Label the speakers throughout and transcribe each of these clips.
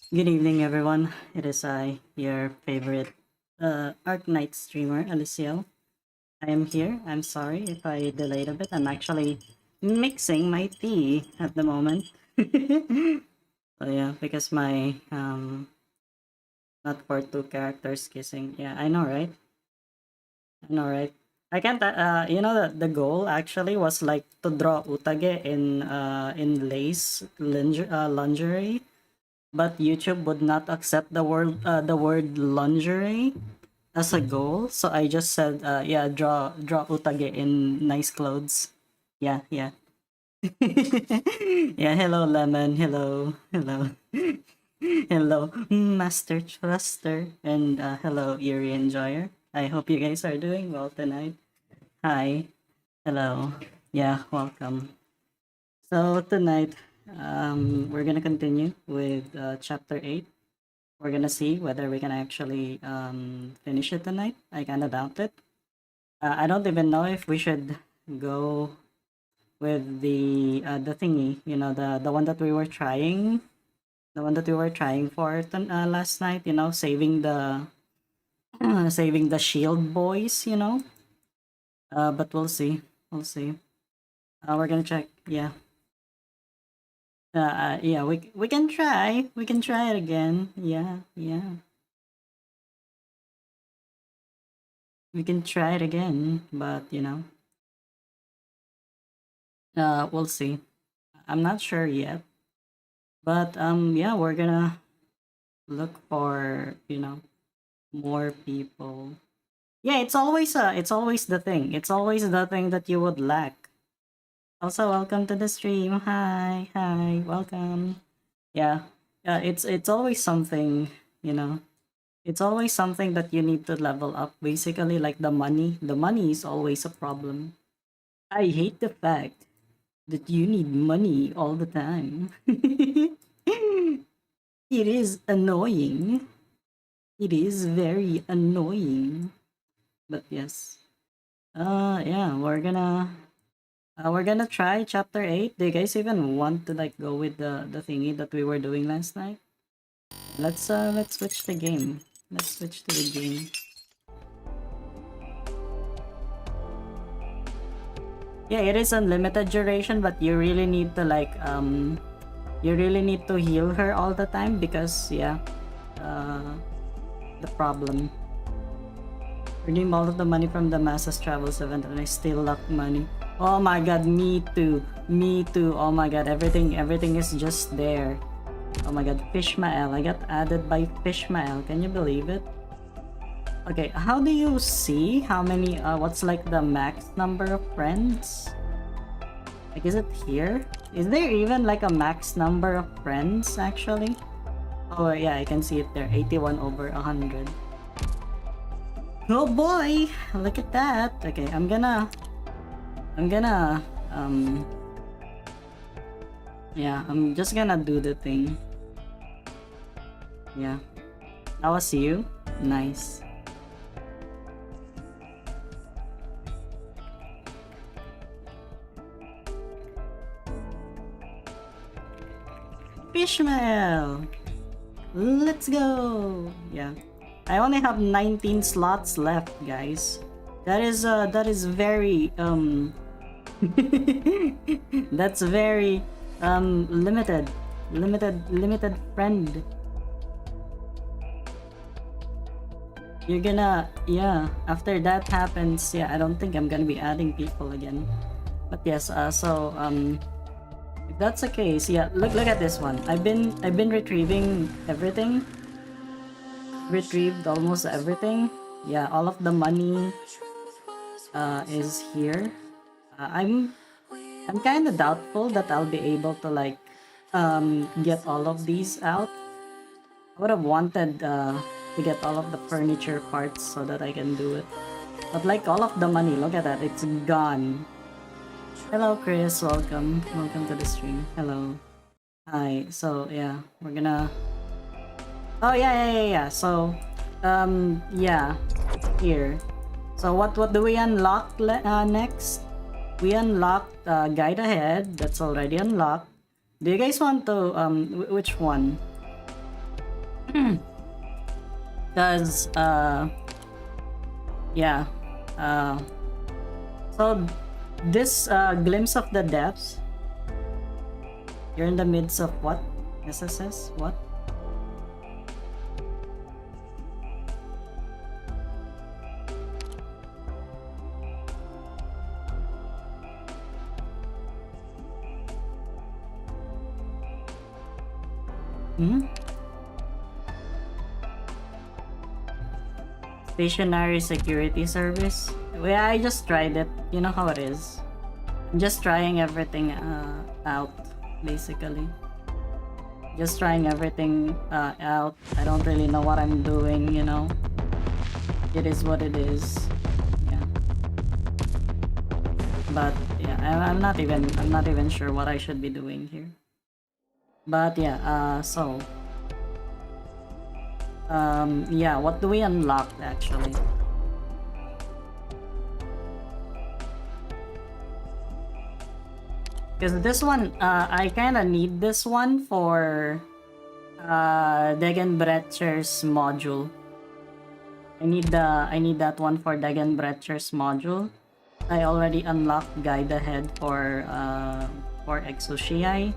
Speaker 1: Good evening, everyone. It is I, your favorite Arknights streamer, Alyssciel. I am here. I'm sorry if I delayed a bit. I'm actually mixing my tea at the moment. So yeah, because my not for two characters kissing. Yeah, I know, right? I know, right? I can't. You know that the goal actually was like to draw utage in lace lingerie, but YouTube would not accept the word lingerie as a goal. So I just said, yeah, draw utage in nice clothes. Yeah, yeah. Yeah, hello Lemon. Hello. Hello Master Truster, and hello Eerie Enjoyer. I hope you guys are doing well tonight. Hi. Hello. Yeah, welcome. So tonight, we're gonna continue with chapter 8. We're gonna see whether we can actually finish it tonight. I kinda doubt it. I don't even know if we should go with the thingy. You know, the one that we were trying, the one that we were trying for last night. You know, saving the saving the shield boys. You know, but we'll see. We'll see. We're gonna check. Yeah. Yeah. We can try. We can try it again. Yeah. Yeah. We can try it again, but you know, we'll see. I'm not sure yet, but yeah, we're gonna look for more people. Yeah, it's always the thing. It's always the thing that you would lack. Also, welcome to the stream. Hi, hi, welcome. Yeah, it's always something. You know, it's always something that you need to level up. Basically, like the money. The money is always a problem. I hate the fact that you need money all the time. It is annoying. It is very annoying. But yes. Yeah, we're gonna try chapter 8. Do you guys even want to like go with the thingy that we were doing last night? Let's switch the game. Let's switch to the game. Yeah, it is unlimited duration, but you really need to like you really need to heal her all the time because yeah, the problem. Redeem all of the money from the Masses Travels event and I still lack money. Oh my god, me too. Me too. Oh my god, everything is just there. Oh my god, Fishmael. I got added by Fishmael. Can you believe it? Okay, how do you see how many what's like the max number of friends? Like is it here? Is there even like a max number of friends actually? Oh yeah, I can see it there. 81 over 100. Oh boy! Look at that. Okay, I'm gonna yeah, I'm just gonna do the thing. Yeah. That was you? Nice. Fishmail! Let's go! Yeah. I only have 19 slots left, guys. That is very that's very limited. Limited friend. You're gonna yeah, after that happens, yeah, I don't think I'm gonna be adding people again. But yes, so if that's the case, yeah, look at this one. I've been retrieving everything. Retrieved almost everything. Yeah, all of the money is here. I'm kind of doubtful that I'll be able to like get all of these out. I would have wanted to get all of the furniture parts so that I can do it. But like all of the money, look at that, it's gone. Hello Chris, welcome. Welcome to the stream. Hello. Hi. So yeah, we're gonna oh yeah. So yeah, here. So what do we unlock next? We unlocked Guide Ahead. That's already unlocked. Do you guys want to which one? Because, yeah. So, this glimpse of the depths. You're in the midst of what? SSS? What? Stationary security service. Yeah, I just tried it. You know how it is. I'm just trying everything out, basically. Just trying everything out. I don't really know what I'm doing, you know. It is what it is. Yeah. But yeah, I'm not even sure what I should be doing here. But yeah, so yeah, what do we unlock actually? Because this one, I kind of need this one for Degenbrecher's module. I need that one for Degenbrecher's module. I already unlocked Guide Ahead for Exoshii.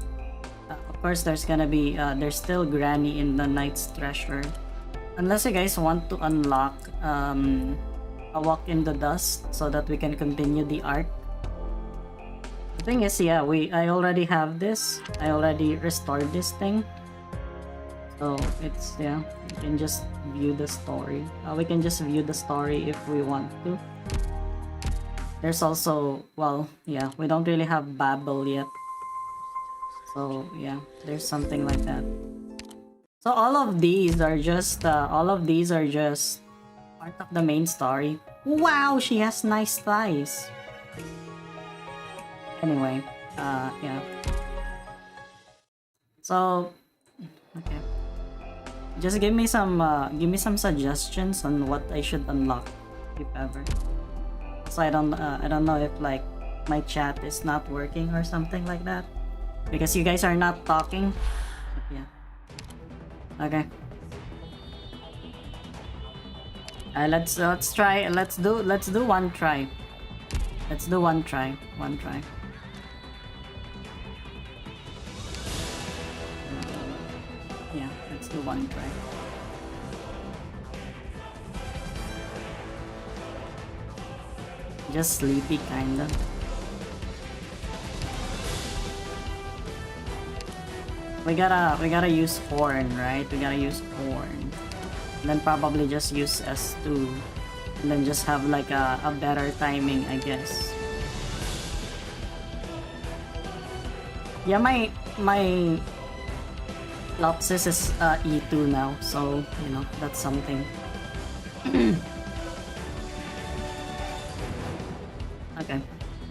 Speaker 1: Of course, there's gonna be there's still Granny in the Knight's Treasure. Unless you guys want to unlock a Walk in the Dust so that we can continue the arc. The thing is, yeah, I already have this. I already restored this thing. So it's, yeah, we can just view the story. We can just view the story if we want to. There's also, well, yeah, we don't really have Babel yet. So yeah, there's something like that. So all of these are just part of the main story. Wow, she has nice thighs. Anyway, yeah. So, okay. Just give me some suggestions on what I should unlock, if ever. So I don't know if like my chat is not working or something like that, because you guys are not talking. But yeah. Okay. Let's try. Let's do one try. Let's do one try. One try. Yeah, let's do one try. Just sleepy kinda. We gotta use horn, right? We gotta use horn. And then probably just use S2. And then just have like a better timing, I guess. Yeah, my Lopsis is E2 now, so you know, that's something. Okay.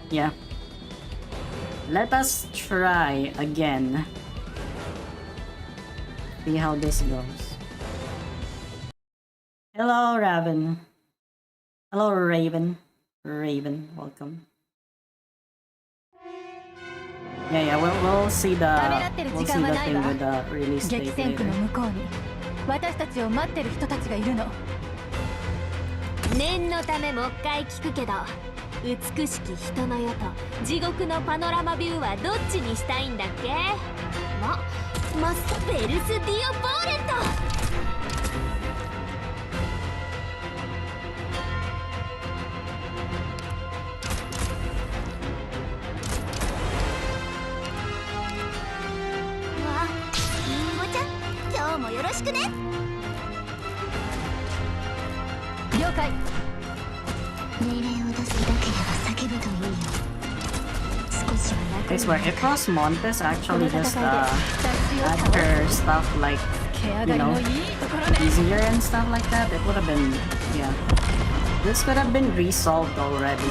Speaker 1: Yeah. Let us try again. See how this goes. Hello, Raven. Hello, Raven. Raven, welcome. Yeah, we'll see the thing with the release date later.
Speaker 2: 私たちを待ってる人たちがいるの。念のためもう一回聞くけど、美しき人の世と地獄のパノラマビューはどっちにしたいんだっけ？マスベルス・ディオ・ボーレット。よろしくね。了解。命令を出すだけでは叫ぶといいよ。少しは楽に。
Speaker 1: It's where Icros Montes actually just add her stuff like, you know, easier and stuff like that. It would have been, yeah. This could have been resolved already.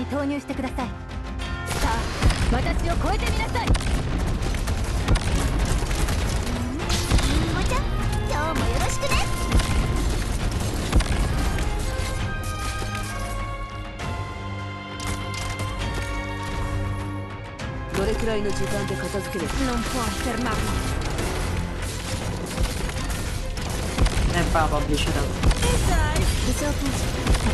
Speaker 2: に投入してください。さあ私を超えてみなさい。りんごちゃん、今日もよろしくね。
Speaker 3: どれくらいの時間で片付ける？
Speaker 2: Non può fermarmi.
Speaker 1: I probably should have.
Speaker 2: 武装解除確認。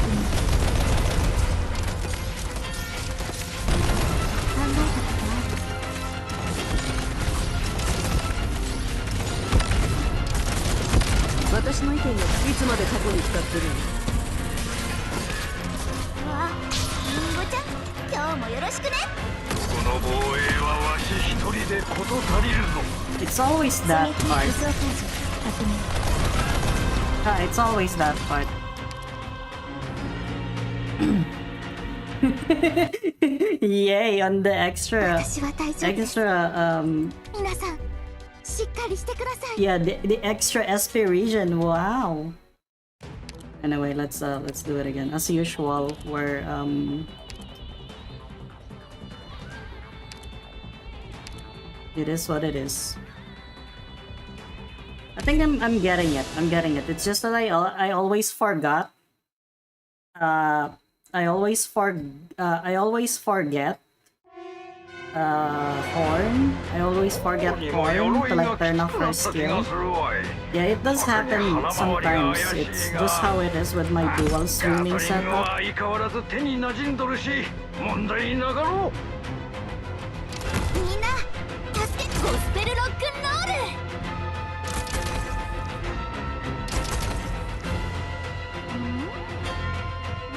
Speaker 2: 考えたことある？
Speaker 3: 私の意見がいつまで過去に使ってるの？
Speaker 2: わあ、りんごちゃん、今日もよろしくね。
Speaker 4: この防衛はわし一人で事足りるぞ。
Speaker 1: It's always that
Speaker 2: 武
Speaker 1: part.
Speaker 2: 装解除確認。
Speaker 1: It's always that part. Yay on the extra
Speaker 2: 私は大丈夫です。
Speaker 1: extra
Speaker 2: 皆さん、しっかりしてください。
Speaker 1: yeah, the extra SP region. Wow. Anyway, let's do it again as usual. Where it is what it is. I think I'm getting it. I'm getting it. It's just that I always forgot. I always forget horn. I always forget horn to like turn off her skill. Yeah, it does happen sometimes. It's just how it is with my dual streaming setup.
Speaker 4: 相変わらず手に馴染んどるし、問題なかろう。
Speaker 2: みんな、助けゴスペルロックンロール。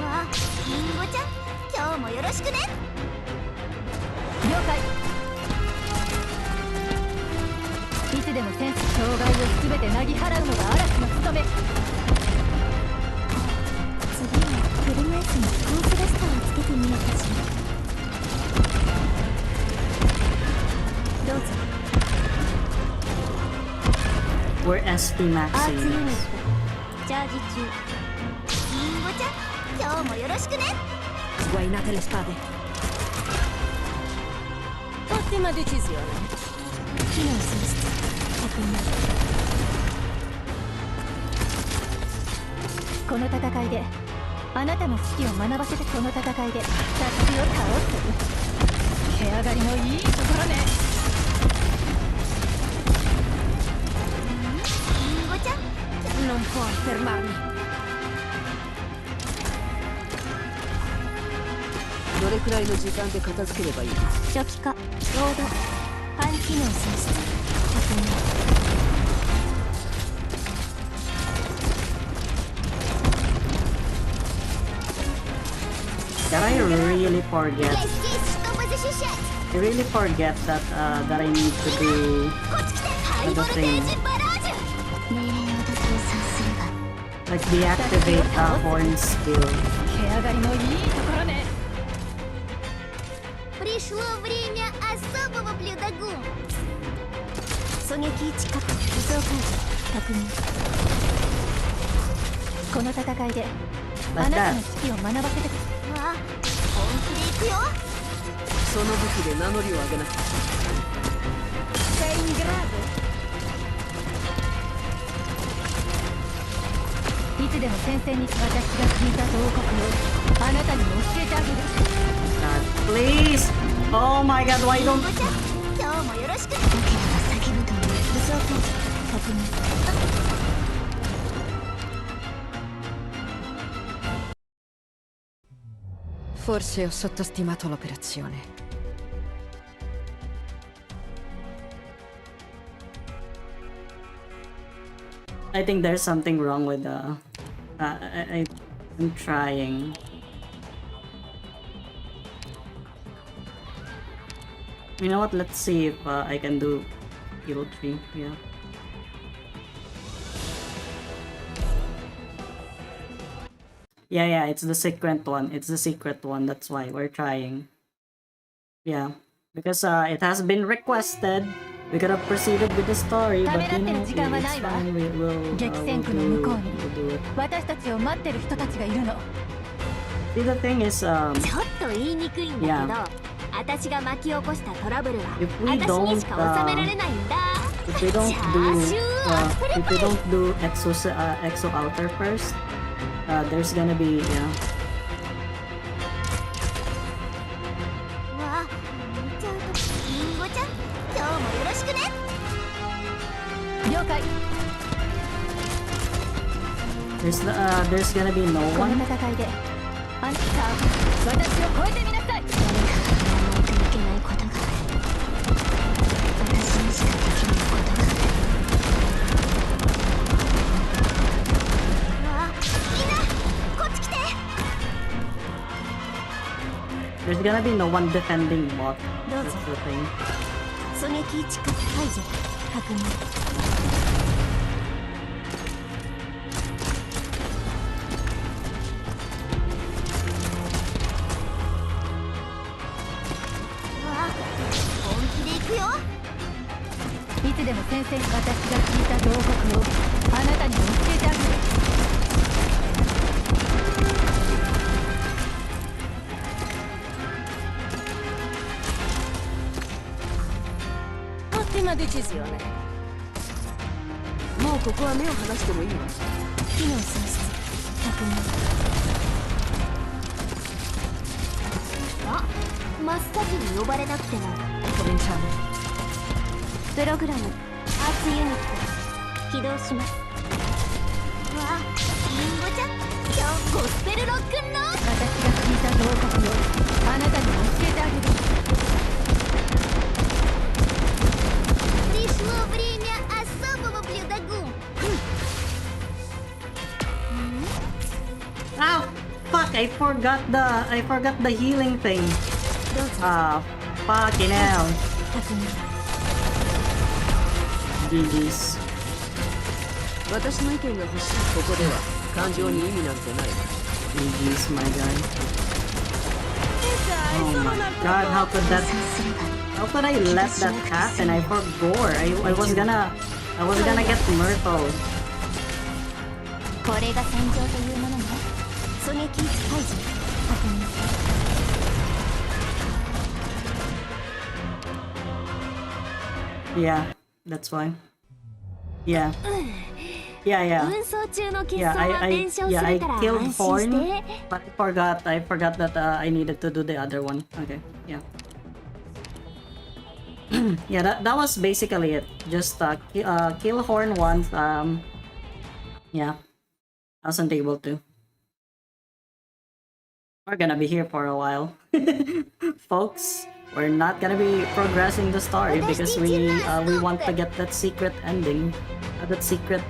Speaker 2: わあ、りんごちゃん、今日もよろしくね。了解。いつでもセンス障害をすべてなぎ払うのが嵐の務め。次は車椅子にコースレスターをつけてみようかしら。どうぞ。
Speaker 1: We're SP
Speaker 2: アーツユニッ
Speaker 1: maxing.
Speaker 2: トチャージ中。りんごちゃん、今日もよろしくね。
Speaker 3: Vuoi una telespade? Ottima decisione.
Speaker 2: 機能喪失確認。この戦いであなたの指揮を学ばせて、この戦いで殺気を倒す。毛上がりのいいところね。りんごちゃん、
Speaker 3: Non può fermarmi. どれくらいの時間で片付ければいい？
Speaker 2: 初期化ロード半機能喪失確認。
Speaker 1: That I really forget. I really forget that that I need to do the thing. Like deactivate horn skill.
Speaker 2: 毛上がりのいいところね。
Speaker 5: Пришло время особого блюдогу.
Speaker 2: 狙撃近く武装解除確認。この戦いであなたの指揮を学ばせて。
Speaker 5: わあ、本気で行くよ。
Speaker 3: その武器で名乗りを上げなさい。
Speaker 5: Sei in grado?
Speaker 2: いつでも戦線に私が聞いた報告をあなたにも教えてあげる。
Speaker 1: God, please! Oh my god, why
Speaker 5: りん
Speaker 1: don't...
Speaker 5: ごちゃん、今日もよろしくね。
Speaker 2: 武装解除確認。
Speaker 3: Forse ho sottostimato l'operazione.
Speaker 1: I think there's something wrong with I'm trying. You know what? Let's see if I can do Hero 3. Yeah. Yeah, it's the secret one. It's the secret one. That's why we're trying. Yeah, because it has been requested. We could have proceeded with the story, but you know, it's fine. We'll do it.
Speaker 2: 私たちを待ってる人たちがいるの。
Speaker 1: See, the thing is,
Speaker 2: ちょっと言いにくいんだけど、
Speaker 1: Yeah.
Speaker 2: 私が巻き起こしたトラブルは
Speaker 1: If we
Speaker 2: 私
Speaker 1: don't,
Speaker 2: にしか収められないんだ。
Speaker 1: if we don't
Speaker 2: チャーシューアップル
Speaker 1: if
Speaker 2: パ
Speaker 1: we
Speaker 2: イ。
Speaker 1: don't do exo outer first, there's gonna be, yeah.
Speaker 5: わあ見ちゃうとリンゴちゃん今日もよろしくね。
Speaker 3: 了解。
Speaker 1: There's gonna be no
Speaker 3: この
Speaker 1: one.
Speaker 3: 戦いであんた私を超えてみなさい。
Speaker 2: 誰かがやらないといけないことがある。私にしかできないことがある。
Speaker 5: わあみんなこっち来て。
Speaker 1: There's gonna be no one defending bot.
Speaker 5: どう
Speaker 1: That's
Speaker 5: ぞ
Speaker 1: the thing.
Speaker 5: 狙撃位置から解除確認。わあ本気で行くよ。
Speaker 3: いつでも先生に私が聞いた報告をあなたにも教えてあげる。
Speaker 5: Ottima decisione。
Speaker 3: もうここは目を離してもいいわ。
Speaker 5: 機能喪失確認。あ、真っ先に呼ばれなくても。
Speaker 3: ごめんちゃん。
Speaker 5: プログラムアーツユニット起動します。わあリンゴちゃん今日ゴスペルロックンロール。
Speaker 3: 私が聞いた報告をあなたにも教えてあげる。
Speaker 5: Пришло время особого блюдогу.
Speaker 1: Ah, fuck! I forgot the healing thing.
Speaker 5: どうぞ
Speaker 1: Ah, fucking hell.
Speaker 5: 確認。
Speaker 1: GG's.
Speaker 3: 私の意見が欲しい。ここでは感情に意味なんてない。
Speaker 1: GG's, my guy. Oh my god, how could that... How could I let that happen? I forgot. I was gonna get Myrtle.
Speaker 5: これが戦場というものね。狙撃位置解除確認。
Speaker 1: Yeah, that's why. Yeah. Yeah.
Speaker 2: 運送中の欠
Speaker 1: Yeah,
Speaker 2: 損は弁償する
Speaker 1: I
Speaker 2: から
Speaker 1: killed
Speaker 2: 安心し
Speaker 1: Horn,
Speaker 2: て。
Speaker 1: but I forgot that I needed to do the other one. Okay, yeah. Yeah, that was basically it. Just kill Horn once. Yeah, I wasn't able to. We're gonna be here for a while, folks. We're not gonna be progressing the story because we want to get that secret ending, that secret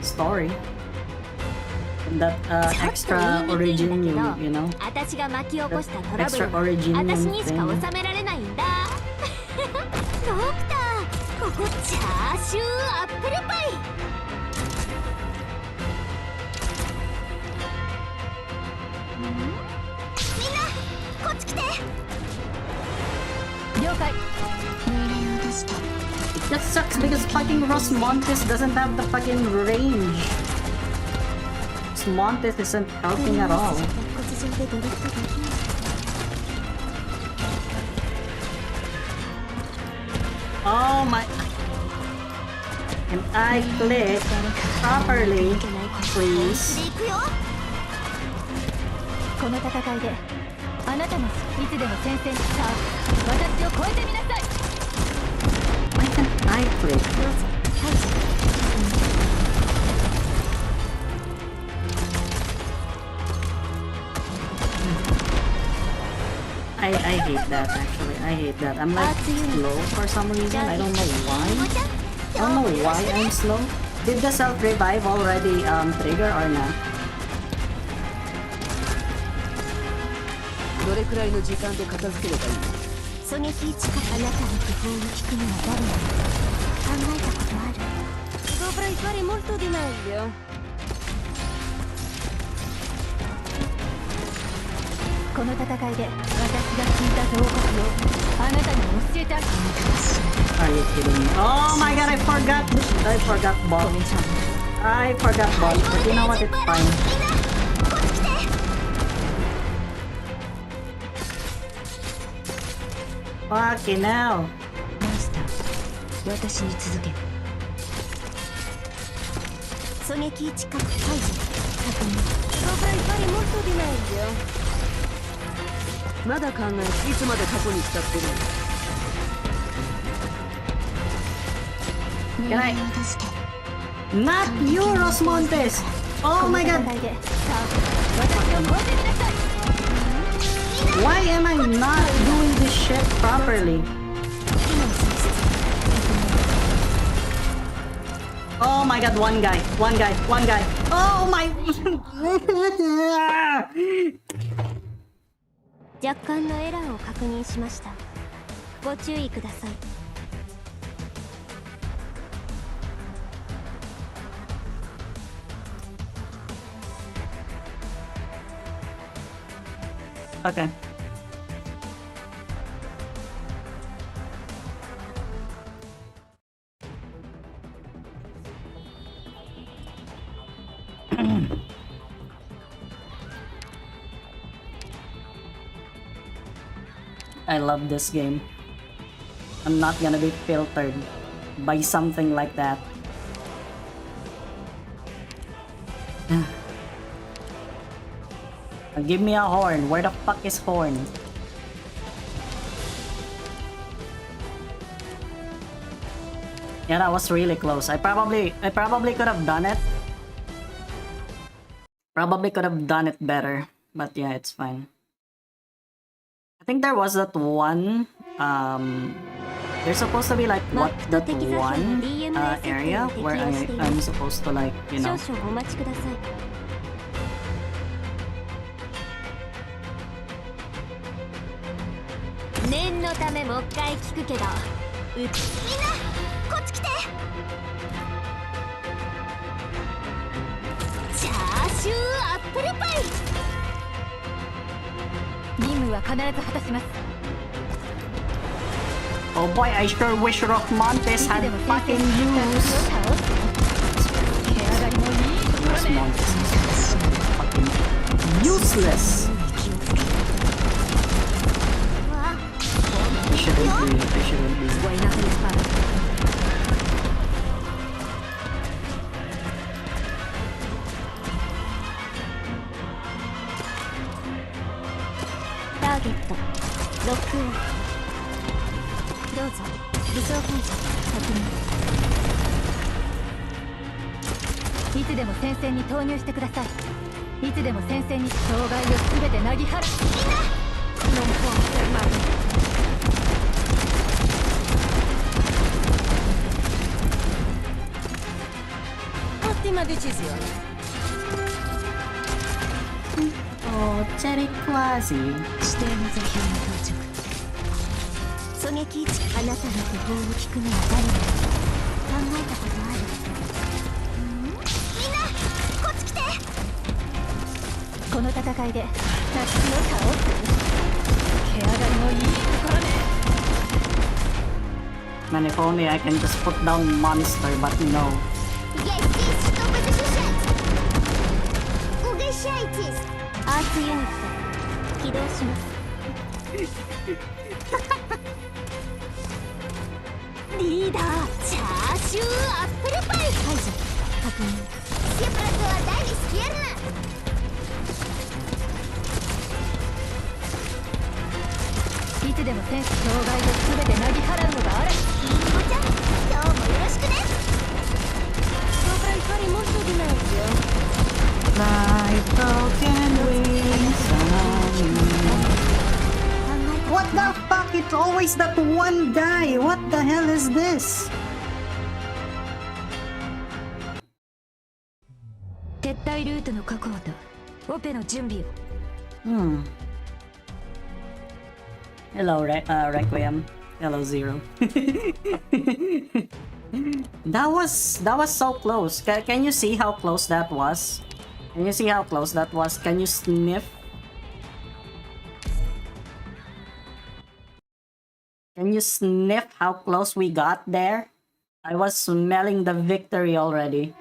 Speaker 1: story, and that extra origin, you know,
Speaker 2: 私が巻き起こしたト
Speaker 1: that
Speaker 2: ラブ
Speaker 1: extra
Speaker 2: ルは
Speaker 1: origin
Speaker 2: 私にしか
Speaker 1: thing.
Speaker 2: 収められないんだ。ドクター、ここチャーシューアップルパイ。
Speaker 5: みんなこっち来て。
Speaker 3: 了解。
Speaker 1: It just sucks because fucking Rosmontes doesn't have the fucking range. Rosmontes isn't helping at all.
Speaker 5: 骨上でドリフトできない。
Speaker 1: Oh my... Can I click properly, please?
Speaker 5: で行くよ。
Speaker 3: この戦いであなたもいつでも先生にさあ私を超えてみなさい。
Speaker 1: Why can't I click?
Speaker 5: どうぞ解除。
Speaker 1: I hate that actually. I hate that. I'm like slow for some reason. I don't know why. I don't know why I'm slow. Did the self-revive already trigger or not?
Speaker 3: どれくらいの時間で片付ければいい？
Speaker 5: 狙撃位置からあなたの工法を聞くのは誰なの？考えたことある？
Speaker 3: Dovrei fare molto di meglio。 この戦いで私が聞いた報告をあなたにも教えてあげる。
Speaker 1: Are you kidding me? Oh my god, I forgot ball. I forgot ball. But you know what? It's fine.
Speaker 5: みんなこっち来て。
Speaker 1: Fucking hell.
Speaker 2: マスター、私に続け。
Speaker 5: 狙撃位置確解除。確認。Добрый парень持ってないよ。
Speaker 6: まだ考え、いつまで過去に浸ってるの？
Speaker 1: Can I? Not you, Rosmontes! Oh my god! Why am I not doing this shit properly? Oh my god, one guy. Oh my...
Speaker 5: 若干のエラーを確認しました。ご注意ください。
Speaker 1: Okay. I love this game. I'm not gonna be filtered by something like that. Give me a horn. Where the fuck is horn? Yeah, that was really close. I probably could have done it. Probably could have done it better. But yeah, it's fine. I think there was that one, there's supposed to be like what that one area where I'm supposed to like, you know.
Speaker 5: 少々お待ちください。念のためもう一回聞くけど、みんなこっち来て。チャーシューアップルパイ。
Speaker 3: 任務は必ず果たします。
Speaker 1: Oh boy, I sure wish Rockmontes had fucking used. Rockmontes is fucking useless. I shouldn't be.
Speaker 5: ターゲットロックオン。どうぞ武装解除確認。
Speaker 3: いつでも戦線に投入してください。いつでも戦線に障害をすべてなぎ払う。みんなノンフォーセルマル。オッティマディチズよ。
Speaker 1: Oh, Cherry Quasi.
Speaker 2: 指定の座標に到着。
Speaker 5: 狙撃位置。あなたの訃報を聞くのは誰だ。考えたことある。みんなこっち来て。
Speaker 3: この戦いでタッチを倒す。毛上がりもいいところね。
Speaker 1: Man, if only I can just put down monster, but no.
Speaker 5: Yes, this stop the shit. Угощайтесь. アーツユニット起動します。リーダーチャーシューアップルパイ解除確認。Все проголодались, верно?
Speaker 3: いつでも戦士障害をすべてなぎ払うのがあれ。
Speaker 5: リンゴちゃん今日もよろしくね。Добрый парень持ってないよ。
Speaker 1: Like broken wings on me. What the fuck? It's always that one guy. What the hell is this?
Speaker 2: 撤退ルートの確保とオペの準備を。
Speaker 1: Hello, Requiem. Hello, Zero. That was so close. Can you see how close that was? Can you see how close that was? Can you sniff? Can you sniff how close we got there? I was smelling the victory already.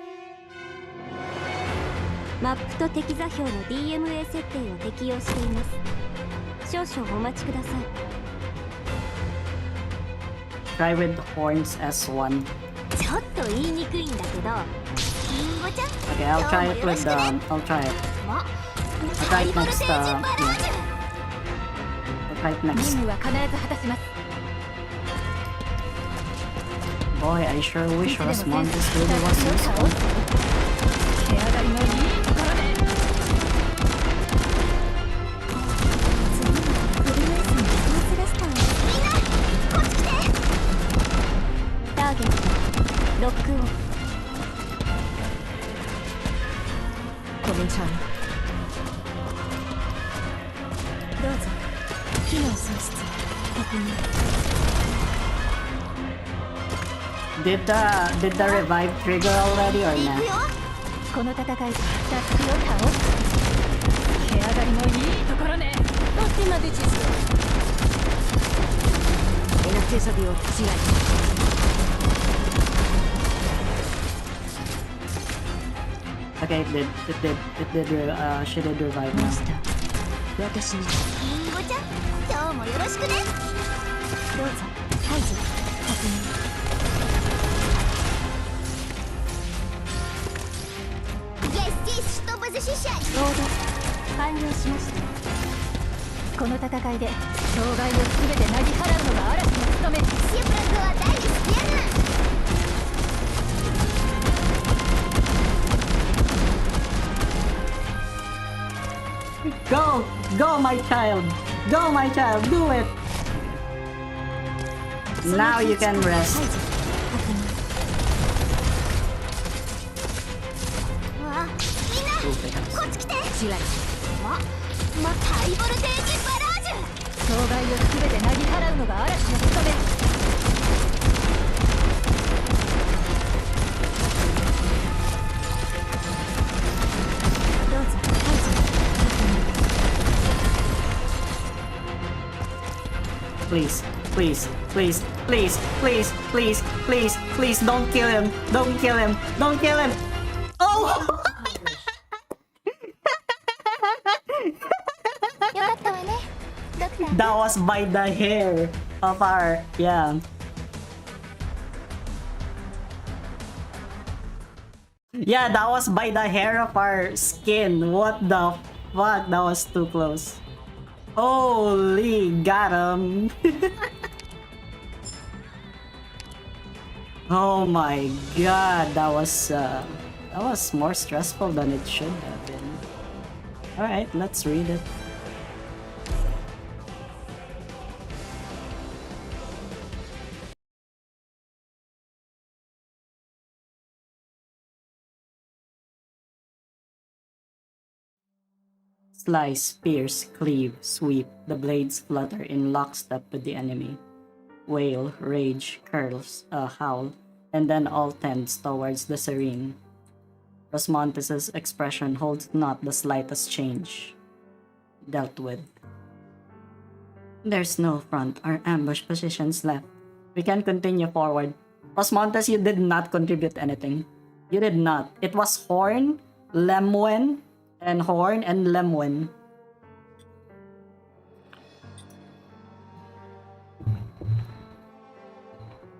Speaker 5: マップと敵座標の DMA 設定を適用しています。少々お待ちください。
Speaker 1: Try with horns S1.
Speaker 2: ちょっと言いにくいんだけど、リンゴちゃん、
Speaker 1: Okay, I'll try it with I'll try it.
Speaker 2: ま、
Speaker 1: I'll
Speaker 2: ハ
Speaker 1: try
Speaker 2: イ
Speaker 1: it
Speaker 2: ボルテ
Speaker 1: next
Speaker 2: ージバラージュ。
Speaker 1: I'll try it
Speaker 3: 任
Speaker 1: next.
Speaker 3: 務は必ず果たします
Speaker 1: Boy, I sure
Speaker 3: い
Speaker 1: wish
Speaker 3: つでも戦
Speaker 1: Rosmontes
Speaker 3: 士
Speaker 1: really
Speaker 3: た
Speaker 1: was
Speaker 3: ちを倒
Speaker 1: useful.
Speaker 3: す手上がりのいいところで
Speaker 5: フリーエースにスーツラスターをみんなこっち来てターゲットロックオン
Speaker 6: コメンちゃん
Speaker 5: どうぞ機能喪失確認
Speaker 1: Did the revive trigger already or
Speaker 5: 行く
Speaker 1: not?
Speaker 5: よ
Speaker 3: この戦いでタスキを倒す手上がりのいいところね
Speaker 2: とってまで地図
Speaker 6: エナチェサビを違い
Speaker 1: Okay, she did revive
Speaker 6: マ
Speaker 1: now.
Speaker 6: スター私に
Speaker 5: リンゴちゃん今日もよろしくねどうぞ排除確認オーダー完了しました
Speaker 3: この戦いで障害を全てなぎ払うのが嵐の務め
Speaker 5: シェプラクは大好きやな
Speaker 1: Go! Go, my child! Go, my child! Do it! Now you can
Speaker 5: 排
Speaker 1: rest.
Speaker 5: 除確認うわみんなこっち来て
Speaker 6: 違い
Speaker 2: ハイボルテージバラージュ。
Speaker 3: 障害を全てなぎ払うのが嵐の務め
Speaker 5: どうぞ排除
Speaker 1: Please, please, please, please, please, please, please, please, don't kill him! Don't kill him! Don't kill him! Oh!
Speaker 5: よかったわねドクター
Speaker 1: That was by the hair of our, yeah. Yeah, that was by the hair of our skin. What the fuck? That was too close. Holy, got him. Oh my god, that was more stressful than it should have been. Alright, let's read it. Slice, pierce, cleave, sweep. The blades flutter in lockstep with the enemy. Wail, rage, curls, howl, and then all tends towards the serene. Rosmontes' expression holds not the slightest change. Dealt with. There's no front or ambush positions left. We can continue forward. Rosmontes, you did not contribute anything. You did not. It was Horn, Lemwen, and Horn and Lemwen.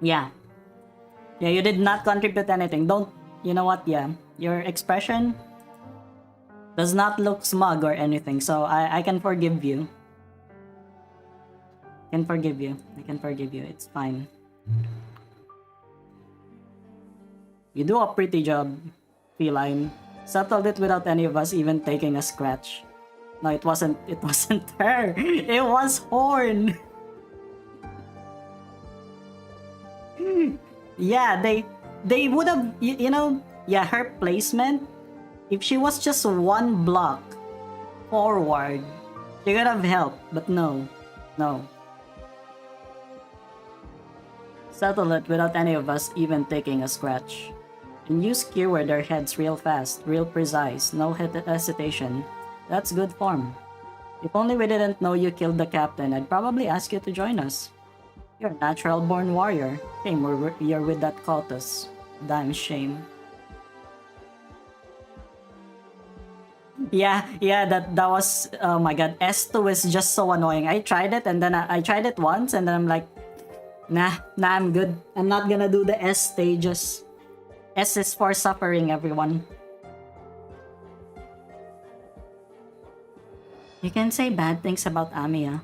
Speaker 1: Yeah. Yeah, you did not contribute anything. Don't, you know what? Yeah. Your expression does not look smug or anything, so I can forgive you. I can forgive you. I can forgive you. It's fine. You do a pretty job, Feline. Settled it without any of us even taking a scratch. No, it wasn't her. It was Horn. Yeah, they would have, you know, yeah, her placement, if she was just one block forward, she could have helped, but no. Settle it without any of us even taking a scratch. And you skewer their heads real fast, real precise, no hesitation. That's good form. If only we didn't know you killed the captain, I'd probably ask you to join us. You're a natural-born warrior. Shame you're with that cultist. Damn shame. Yeah, that was, oh my god, S2 is just so annoying. I tried it and then I tried it once and then I'm like, Nah, I'm good. I'm not gonna do the S stages. S is for suffering, everyone. You can say bad things about Amiya.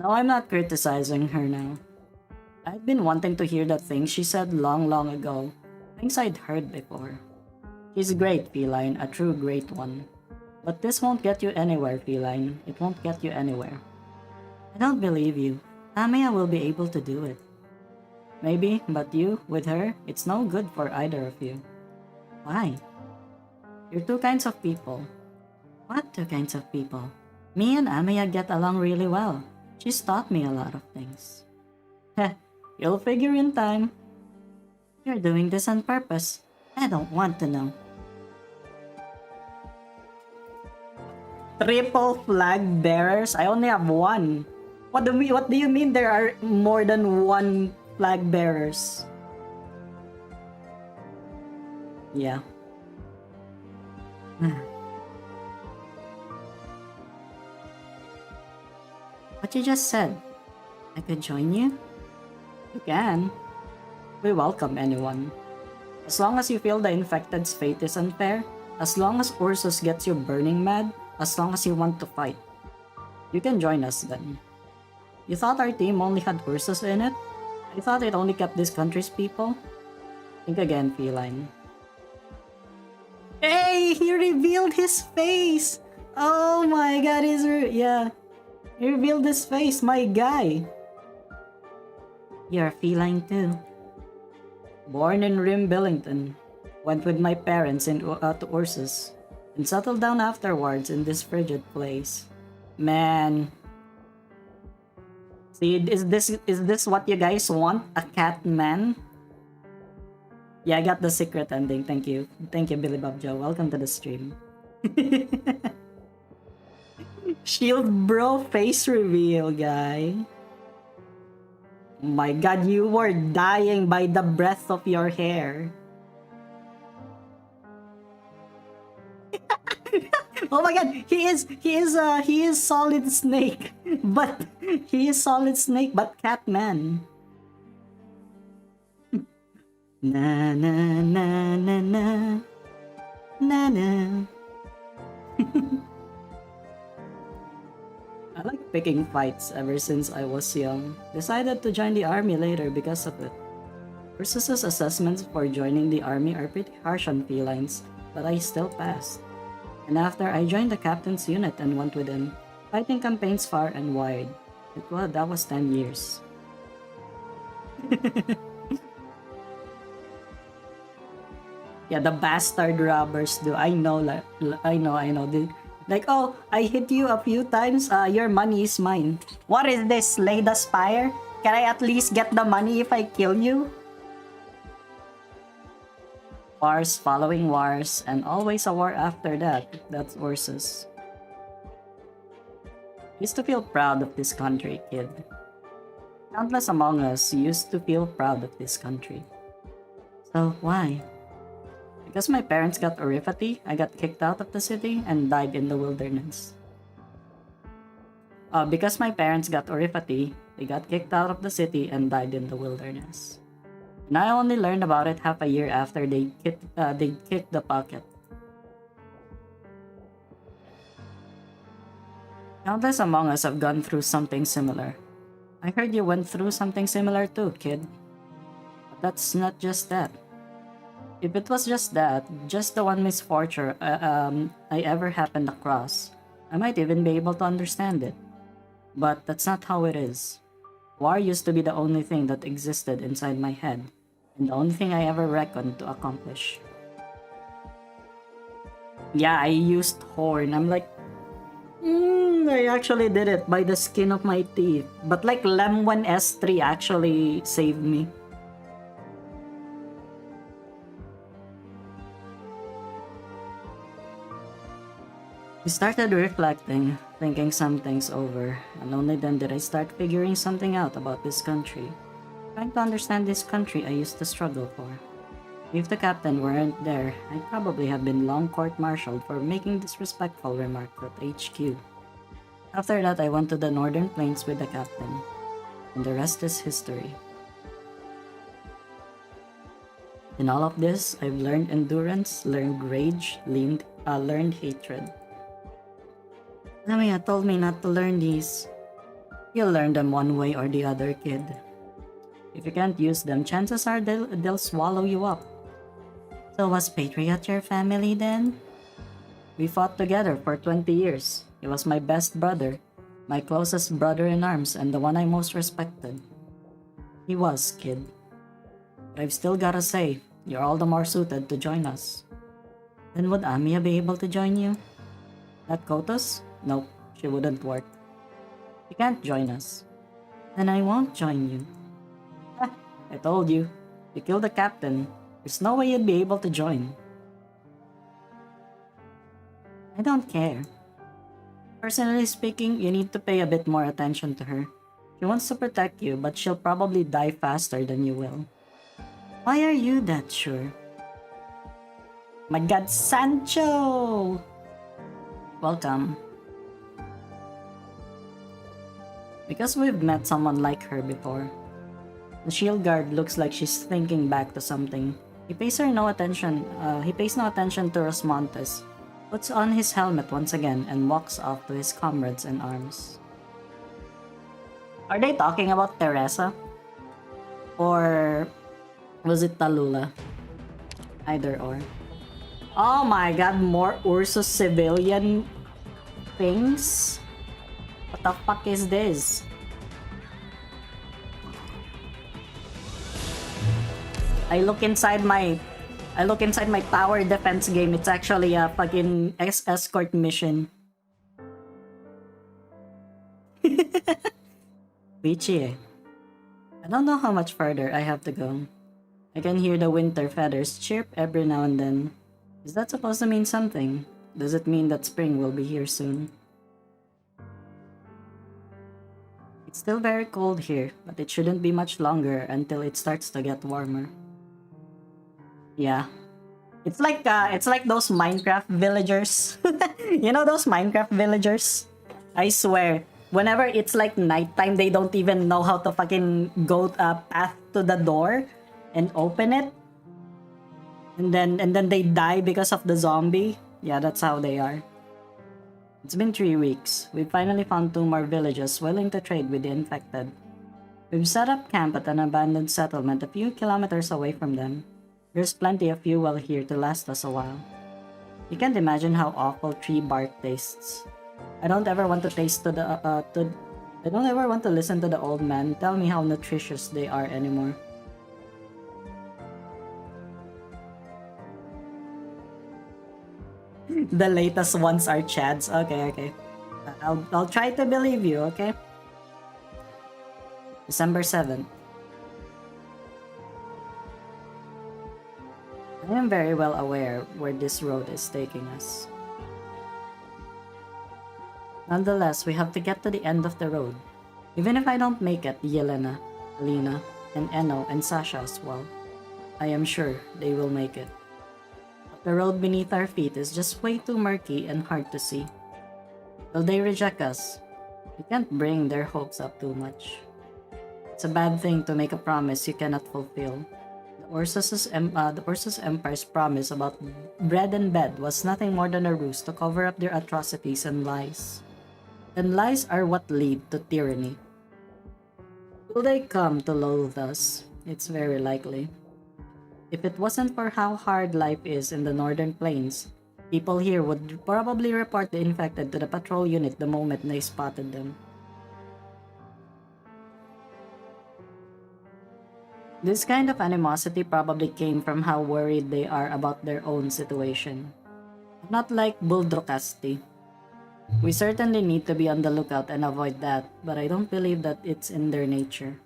Speaker 1: No, I'm not criticizing her now. I've been wanting to hear the things she said long ago. Things I'd heard before. She's great, Feline, a true great one. But this won't get you anywhere, Feline. It won't get you anywhere. I don't believe you. Amiya will be able to do it. Maybe, but you, with her, it's no good for either of you. Why? You're two kinds of people. What two kinds of people? Me and Amiya get along really well. She's taught me a lot of things. Heh, you'll figure in time. You're doing this on purpose. I don't want to know. Triple flag bearers? I only have one. What do you mean there are more than one flag bearers? Yeah. What you just said. I could join you? You can. We welcome anyone. As long as you feel the infected's fate is unfair, as long as Ursus gets you burning mad, as long as you want to fight. You can join us then. You thought our team only had Ursus in it? I thought it only kept this country's people? Think again, Feline. Hey! He revealed his face! Oh my god, yeah. He revealed his face, my guy. You're Feline too. Born in Rim Billington. Went with my parents to Ursus. And settled down afterwards in this frigid place. Man. See, is this what you guys want? A cat man? Yeah, I got the secret ending. Thank you. Thank you, Billy Bob Joe. Welcome to the stream. Shield bro face reveal, guy. My god, you were dying by the breath of your hair. Oh my god, he is Solid Snake, but he is Solid Snake, but Catman. Na na na na na na na. I like picking fights ever since I was young. Decided to join the army later because of it. Ursus's assessments for joining the army are pretty harsh on felines, but I still passed. And after I joined the captain's unit and went with him, fighting campaigns far and wide. That was 10 years. Yeah, the bastard robbers do. I know. Like, oh, I hit you a few times, your money is mine. What is this, Slay the Spire? Can I at least get the money if I kill you? Wars following wars, and always a war after that. That's Ursus. Used to feel proud of this country, kid. Countless among us used to feel proud of this country. So, why? Because my parents got oripathy, I got kicked out of the city and died in the wilderness. Because my parents got oripathy, they got kicked out of the city and died in the wilderness. And I only learned about it half a year after they kicked the pocket. Countless among us have gone through something similar. I heard you went through something similar too, kid. But that's not just that. If it was just that, just the one misfortune I ever happened across, I might even be able to understand it. But that's not how it is. War used to be the only thing that existed inside my head, and the only thing I ever reckoned to accomplish. Yeah, I used Horn. I'm like, I actually did it by the skin of my teeth. But like Lemwen S3 actually saved me. I started reflecting, thinking some things over, and only then did I start figuring something out about this country. Trying to understand this country I used to struggle for. If the captain weren't there, I'd probably have been long court-martialed for making disrespectful remarks at HQ. After that, I went to the northern plains with the captain. And the rest is history. In all of this, I've learned endurance, learned rage, learned hatred. Lamia told me not to learn these. You'll learn them one way or the other, kid. If you can't use them, chances are they'll swallow you up. So was Patriot your family then? We fought together for 20 years. He was my best brother, my closest brother in arms, and the one I most respected. He was, kid. But I've still gotta say, you're all the more suited to join us. Then would Amiya be able to join you? That Kotos? Nope, she wouldn't work. She can't join us. Then I won't join you. I told you. You killed the captain. There's no way you'd be able to join. I don't care. Personally speaking, you need to pay a bit more attention to her. She wants to protect you, but she'll probably die faster than you will. Why are you that sure? My god, Sancho! Welcome. Because we've met someone like her before. The shield guard looks like she's thinking back to something. He pays no attention to Rosmontes, puts on his helmet once again, and walks off to his comrades in arms. Are they talking about Teresa? Or was it TALULAH? Either or. Oh my god, more Ursus civilian things? What the fuck is this? I look inside my tower defense game. It's actually a fucking escort mission. Peachy. I don't know how much further I have to go. I can hear the winter feathers chirp every now and then. Is that supposed to mean something? Does it mean that spring will be here soon? It's still very cold here, but it shouldn't be much longer until it starts to get warmer. Yeah. It's like those Minecraft villagers. You know those Minecraft villagers? I swear, whenever it's like nighttime, they don't even know how to fucking go path to the door and open it. And then they die because of the zombie. Yeah, that's how they are. It's been 3 weeks. We've finally found 2 more villages willing to trade with the infected. We've set up camp at an abandoned settlement a few kilometers away from them. There's plenty of fuel here to last us a while. You can't imagine how awful tree bark tastes. I don't ever want to I don't ever want to listen to the old man tell me how nutritious they are anymore. The latest ones are Chads. Okay. I'll try to believe you, okay? December 7th. I am very well aware where this road is taking us. Nonetheless, we have to get to the end of the road. Even if I don't make it, Yelena, Alina, and Eno and Sasha as well, I am sure they will make it. But the road beneath our feet is just way too murky and hard to see. Will they reject us? We can't bring their hopes up too much. It's a bad thing to make a promise you cannot fulfill. The Ursus Empire's promise about bread and bed was nothing more than a ruse to cover up their atrocities and lies. And lies are what lead to tyranny. Will they come to loathe us? It's very likely. If it wasn't for how hard life is in the northern plains, people here would probably report the infected to the patrol unit the moment they spotted them. This kind of animosity probably came from how worried they are about their own situation. Not like Buldrocasti. We certainly need to be on the lookout and avoid that, but I don't believe that it's in their nature.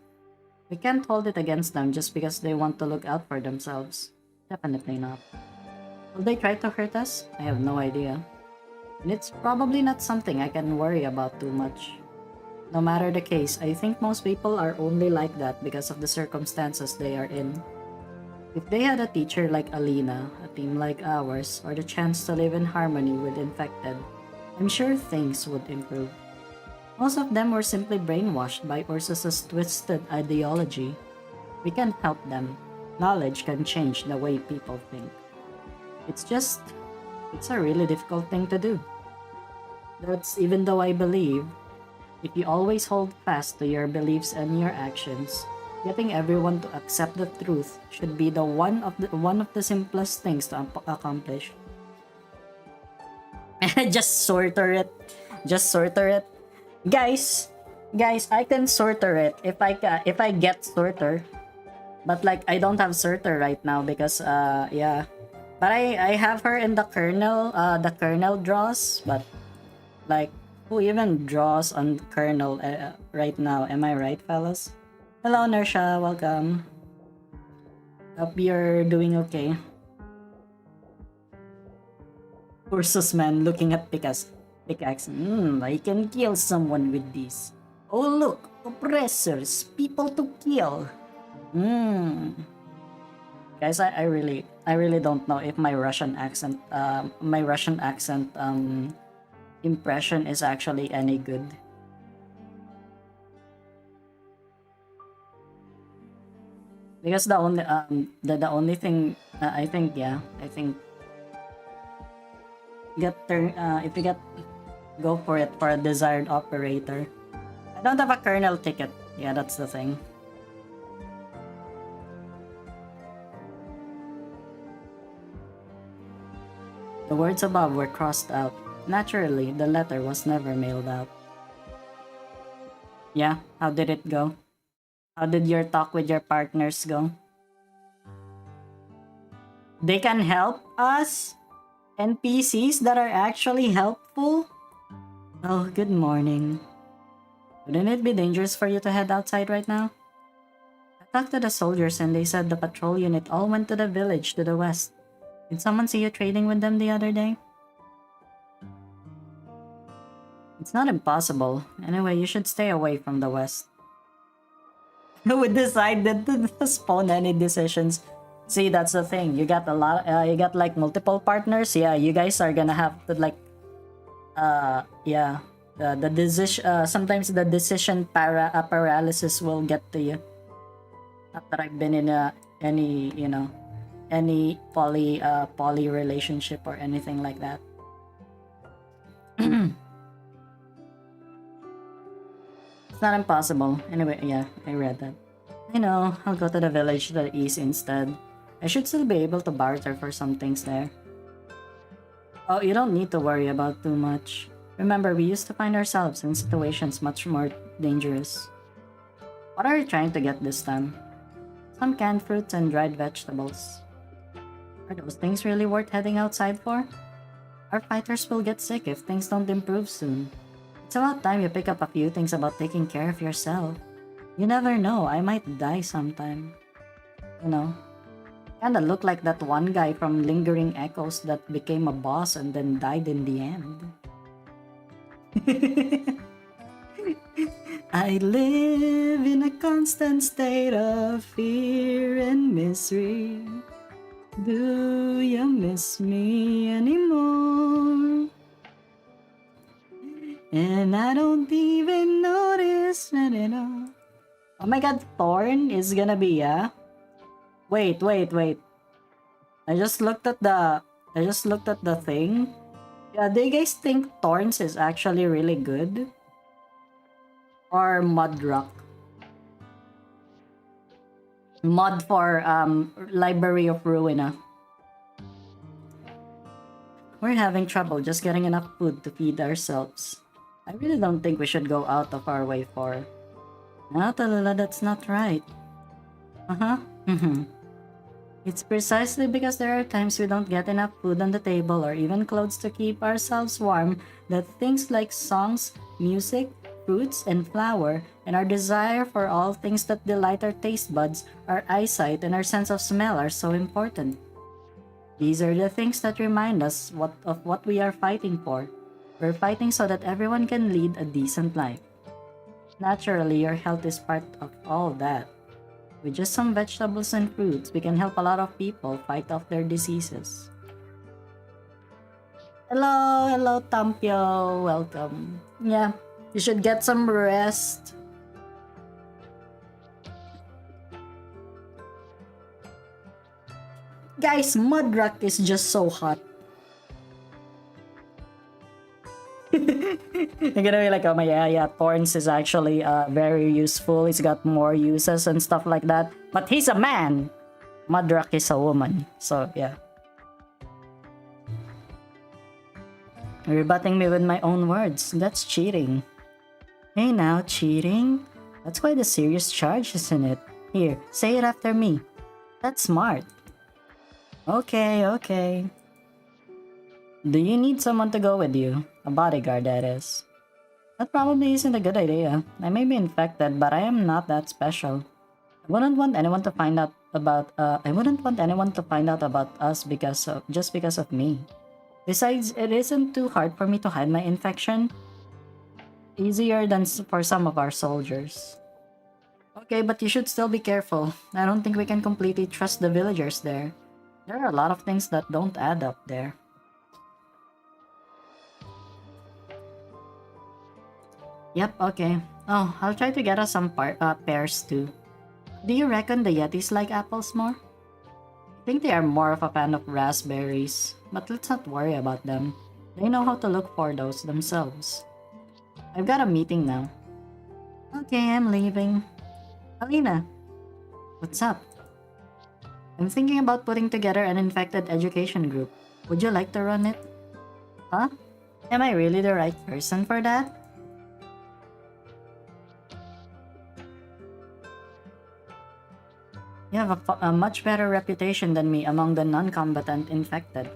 Speaker 1: We can't hold it against them just because they want to look out for themselves. Definitely not. Will they try to hurt us? I have no idea. And it's probably not something I can worry about too much. No matter the case, I think most people are only like that because of the circumstances they are in. If they had a teacher like Alina, a team like ours, or the chance to live in harmony with infected, I'm sure things would improve. Most of them were simply brainwashed by Ursus's twisted ideology. We can help them. Knowledge can change the way people think. It's a really difficult thing to do. That's even though I believe, if you always hold fast to your beliefs and your actions, getting everyone to accept the truth should be one of the simplest things to accomplish. Just sorter it. Guys, I can sorter it if I get sorter. But like I don't have sorter right now because yeah. But I have her in the kernel draws, but like who even draws on kernel right now? Am I right, fellas? Hello Nersha, welcome. Hope you're doing okay. Ursus man looking at pickaxe. I can kill someone with this. Oh look, oppressors, people to kill. Guys, I really don't know if my Russian accent impression is actually any good. Because the only thing I think if you get go for it for a desired operator. I don't have a kernel ticket. Yeah, that's the thing. The words above were crossed out. Naturally, the letter was never mailed out. Yeah, how did it go? How did your talk with your partners go? They can help us? NPCs that are actually helpful? Oh, good morning. Wouldn't it be dangerous for you to head outside right now? I talked to the soldiers and they said the patrol unit all went to the village to the west. Did someone see you trading with them the other day? It's not impossible. Anyway, you should stay away from the west. We decided to postpone any decisions. See, that's the thing. You got you got like multiple partners. Yeah, you guys are gonna have to like, yeah, the decision. Sometimes the decision paralysis will get to you. Not that I've been in any poly relationship or anything like that. It's not impossible. Anyway, yeah, I read that. I know, I'll go to the village to the east instead. I should still be able to barter for some things there. Oh, you don't need to worry about too much. Remember, we used to find ourselves in situations much more dangerous. What are you trying to get this time? Some canned fruits and dried vegetables. Are those things really worth heading outside for? Our fighters will get sick if things don't improve soon. It's about time you pick up a few things about taking care of yourself. You never know, I might die sometime. You know? Kinda look like that one guy from Lingering Echoes that became a boss and then died in the end. I live in a constant state of fear and misery. Do you miss me anymore? And I don't even notice that at all. Oh my god, Thorn is gonna be, yeah? Wait. I just looked at the thing. Yeah, do you guys think Thorns is actually really good? Or Mudrock? Mod for Library of Ruina. We're having trouble just getting enough food to feed ourselves. I really don't think we should go out of our way for... No, Talula, that's not right. It's precisely because there are times we don't get enough food on the table or even clothes to keep ourselves warm that things like songs, music, fruits, and flower, and our desire for all things that delight our taste buds, our eyesight, and our sense of smell are so important. These are the things that remind us of what we are fighting for. We're fighting so that everyone can lead a decent life. Naturally, your health is part of all that. With just some vegetables and fruits, we can help a lot of people fight off their diseases. Hello, Tampio, welcome. Yeah, You should get some rest. Guys, Mudrock is just so hot. You're gonna be like, oh my yeah, Thorns is actually very useful. He's got more uses and stuff like that. But he's a man. Mudrock is a woman. So yeah. You're rebutting me with my own words. That's cheating. Hey now, cheating? That's quite a serious charge, isn't it? Here, say it after me. That's smart. Okay, okay. Do you need someone to go with you? A bodyguard, that is. That probably isn't a good idea. I may be infected, but I am not that special. I wouldn't want anyone to find out about us just because of me. Besides, it isn't too hard for me to hide my infection. Easier than for some of our soldiers. Okay, but you should still be careful. I don't think we can completely trust the villagers there. There are a lot of things that don't add up there. Yep, okay. Oh, I'll try to get us some pears too. Do you reckon the Yetis like apples more? I think they are more of a fan of raspberries, but let's not worry about them. They know how to look for those themselves. I've got a meeting now. Okay, I'm leaving. Alina, what's up? I'm thinking about putting together an infected education group. Would you like to run it? Huh? Am I really the right person for that? You have a much better reputation than me among the non-combatant infected.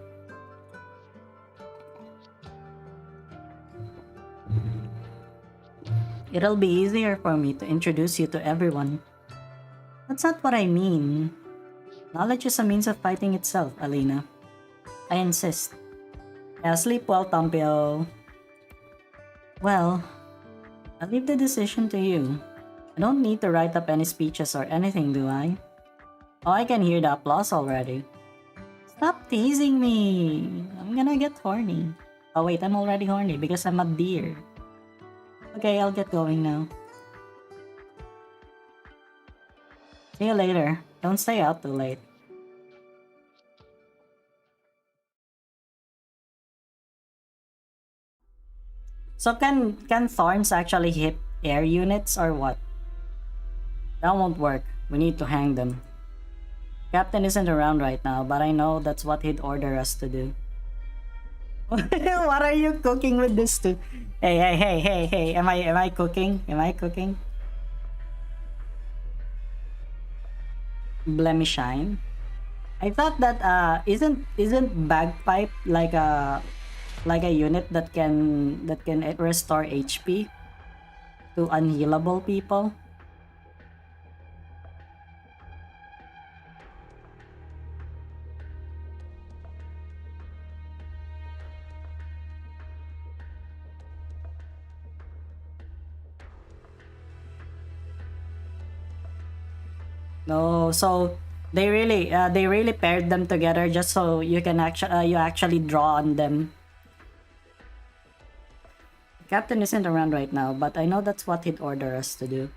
Speaker 1: It'll be easier for me to introduce you to everyone. That's not what I mean. Knowledge is a means of fighting itself, Alina. I insist. Yeah, sleep well, Tampio. Well, I'll leave the decision to you. I don't need to write up any speeches or anything, do I? Oh, I can hear the applause already. Stop teasing me! I'm gonna get horny. Oh wait, I'm already horny because I'm a deer. Okay, I'll get going now. See you later. Don't stay out too late. So can thorns actually hit air units or what? That won't work. We need to hang them. Captain isn't around right now, but I know that's what he'd order us to do. What are you cooking with this too? Hey, am I cooking? Am I cooking? Blemishine? I thought that isn't bagpipe like a unit that can restore HP to unhealable people? No, so they really paired them together just so you can actually draw on them. Captain isn't around right now, but I know that's what he'd order us to do.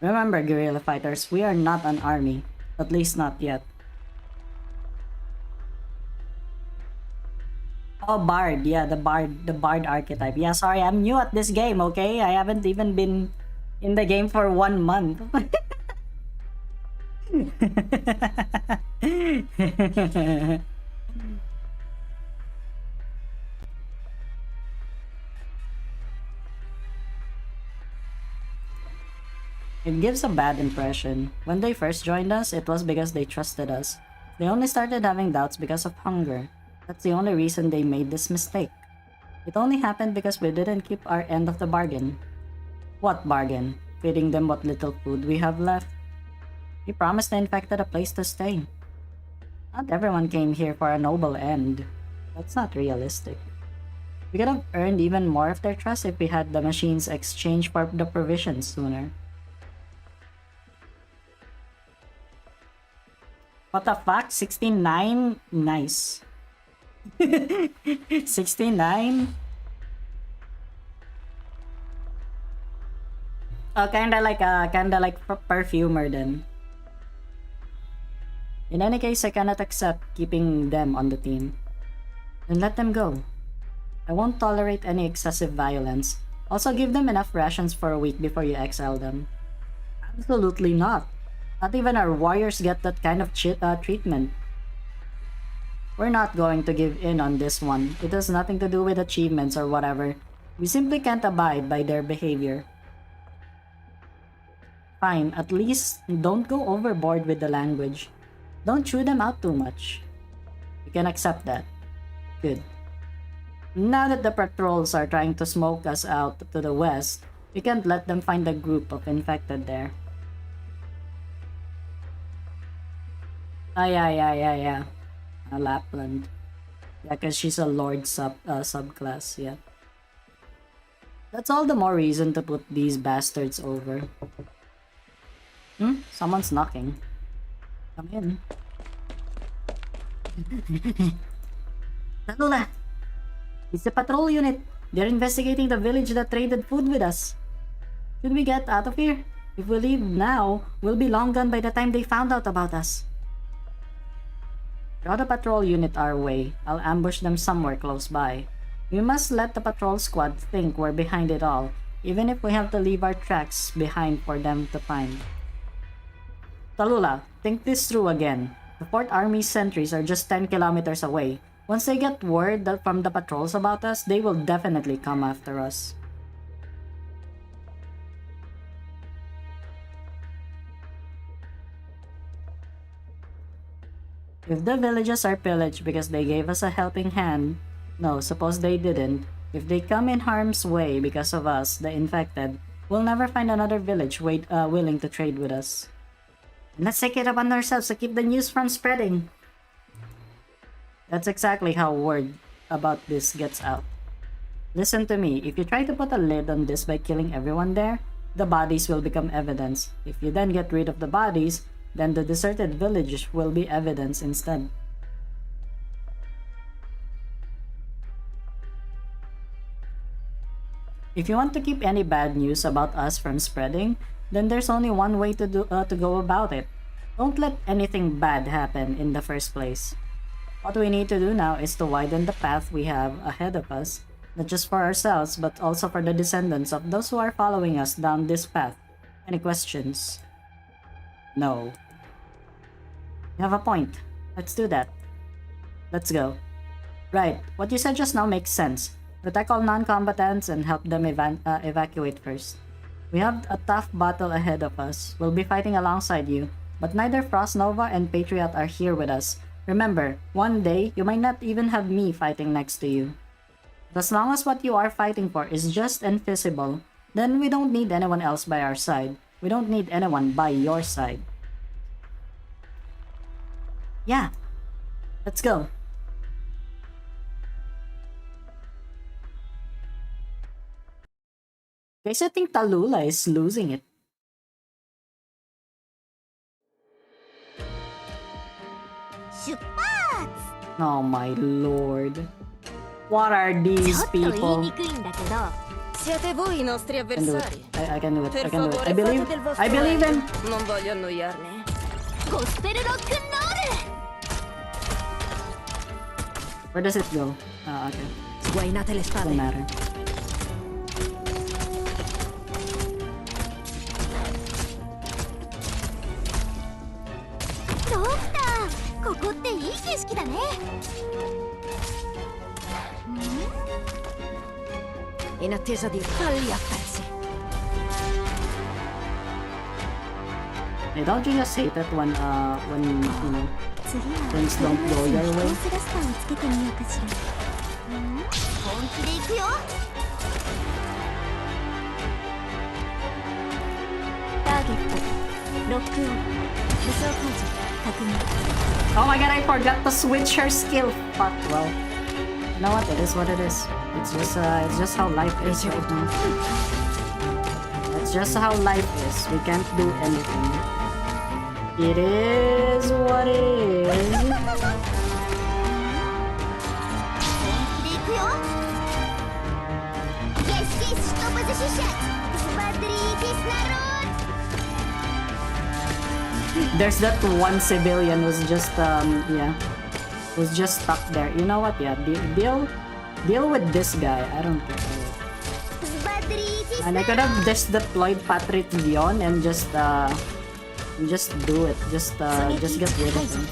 Speaker 1: Remember, guerrilla fighters, we are not an army. At least not yet. Oh, Bard. Yeah, the Bard archetype. Yeah, sorry, I'm new at this game, okay? I haven't even been in the game for 1 month. It gives a bad impression. When they first joined us, it was because they trusted us. They only started having doubts because of hunger. That's the only reason they made this mistake. It only happened because we didn't keep our end of the bargain. What bargain? Feeding them what little food we have left? We promised the infected a place to stay. Not everyone came here for a noble end. That's not realistic. We could have earned even more of their trust if we had the machines exchange for the provisions sooner. What the fuck? 69? Nice. 69? kinda like perfumer then. In any case, I cannot accept keeping them on the team. Then let them go. I won't tolerate any excessive violence. Also, give them enough rations for a week before you exile them. Absolutely not. Not even our warriors get that kind of treatment. We're not going to give in on this one. It has nothing to do with achievements or whatever. We simply can't abide by their behavior. Fine, at least don't go overboard with the language. Don't chew them out too much. We can accept that. Good. Now that the patrols are trying to smoke us out to the west, we can't let them find a group of infected there. Yeah. Lapland. Yeah, because she's a Lord subclass, yeah. That's all the more reason to put these bastards over. Someone's knocking. Come in. TALULAH! It's the patrol unit. They're investigating the village that traded food with us. Should we get out of here? If we leave now, we'll be long gone by the time they found out about us. Draw the patrol unit our way. I'll ambush them somewhere close by. We must let the patrol squad think we're behind it all, even if we have to leave our tracks behind for them to find. TALULAH, think this through again. The 4th Army's sentries are just 10 kilometers away. Once they get word from the patrols about us, they will definitely come after us. If the villages are pillaged because they gave us a helping hand, no, suppose they didn't. If they come in harm's way because of us, the infected, we'll never find another village willing to trade with us. Let's take it upon ourselves to keep the news from spreading. That's exactly how word about this gets out. Listen to me, if you try to put a lid on this by killing everyone there, the bodies will become evidence. If you then get rid of the bodies, then the deserted village will be evidence instead. If you want to keep any bad news about us from spreading, then there's only one way to go about it. Don't let anything bad happen in the first place. What we need to do now is to widen the path we have ahead of us, not just for ourselves, but also for the descendants of those who are following us down this path. Any questions? No. You have a point. Let's do that. Let's go. Right, what you said just now makes sense. Protect all non-combatants and help them evacuate first. We have a tough battle ahead of us. We'll be fighting alongside you, but neither Frost Nova and Patriot are here with us. Remember, one day, you might not even have me fighting next to you. But as long as what you are fighting for is just and feasible, then we don't need anyone else by our side. We don't need anyone by your side. Yeah. Let's go. Guys, I think TALULAH is losing it. Oh my lord. What are these people?
Speaker 6: Siete voi i nostri
Speaker 1: I can do it.
Speaker 6: avversari.
Speaker 1: I can do it.
Speaker 6: Per
Speaker 1: I can do it.
Speaker 6: favore,
Speaker 1: I believe.
Speaker 6: fate del vostro
Speaker 1: I believe him.
Speaker 6: meglio. Non voglio annoiarne.
Speaker 1: Where does it go? Ah, okay.
Speaker 6: Sguainate le
Speaker 1: Doesn't
Speaker 6: spalle.
Speaker 1: matter.
Speaker 6: In attesa di falli a pezzi.
Speaker 1: Hey, don't you just hate it when you know, things don't go your way? Oh my god, I forgot to switch her skill. Fuck, well. You know what? It is what it is. It's just how life is right now. It's just how life is. We can't do anything. It is what it is. There's that one civilian who's just yeah, who's just stuck there. You know what? Yeah, deal with this guy. I don't care. And I could have just deployed Patrition and just do it. Just get rid of him.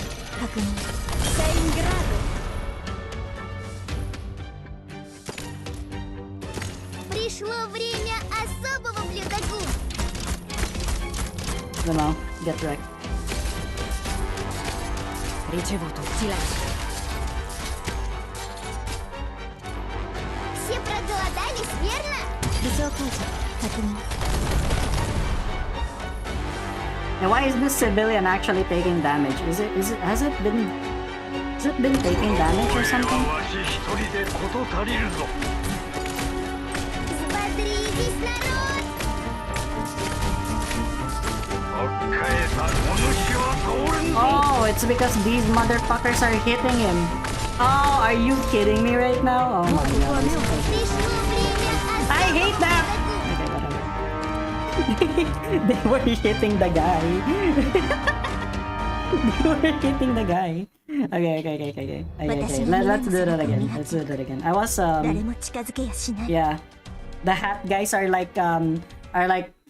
Speaker 1: You know, get wrecked. And why is this civilian actually taking damage? Has it been taking damage or something? Oh, it's because these motherfuckers are hitting him. Oh, are you kidding me right now? Oh my god. I hate them! Okay, whatever. They were hitting the guy. They were hitting the guy. Okay. Let's do that again. Let's do that again. I was yeah. The hat guys are like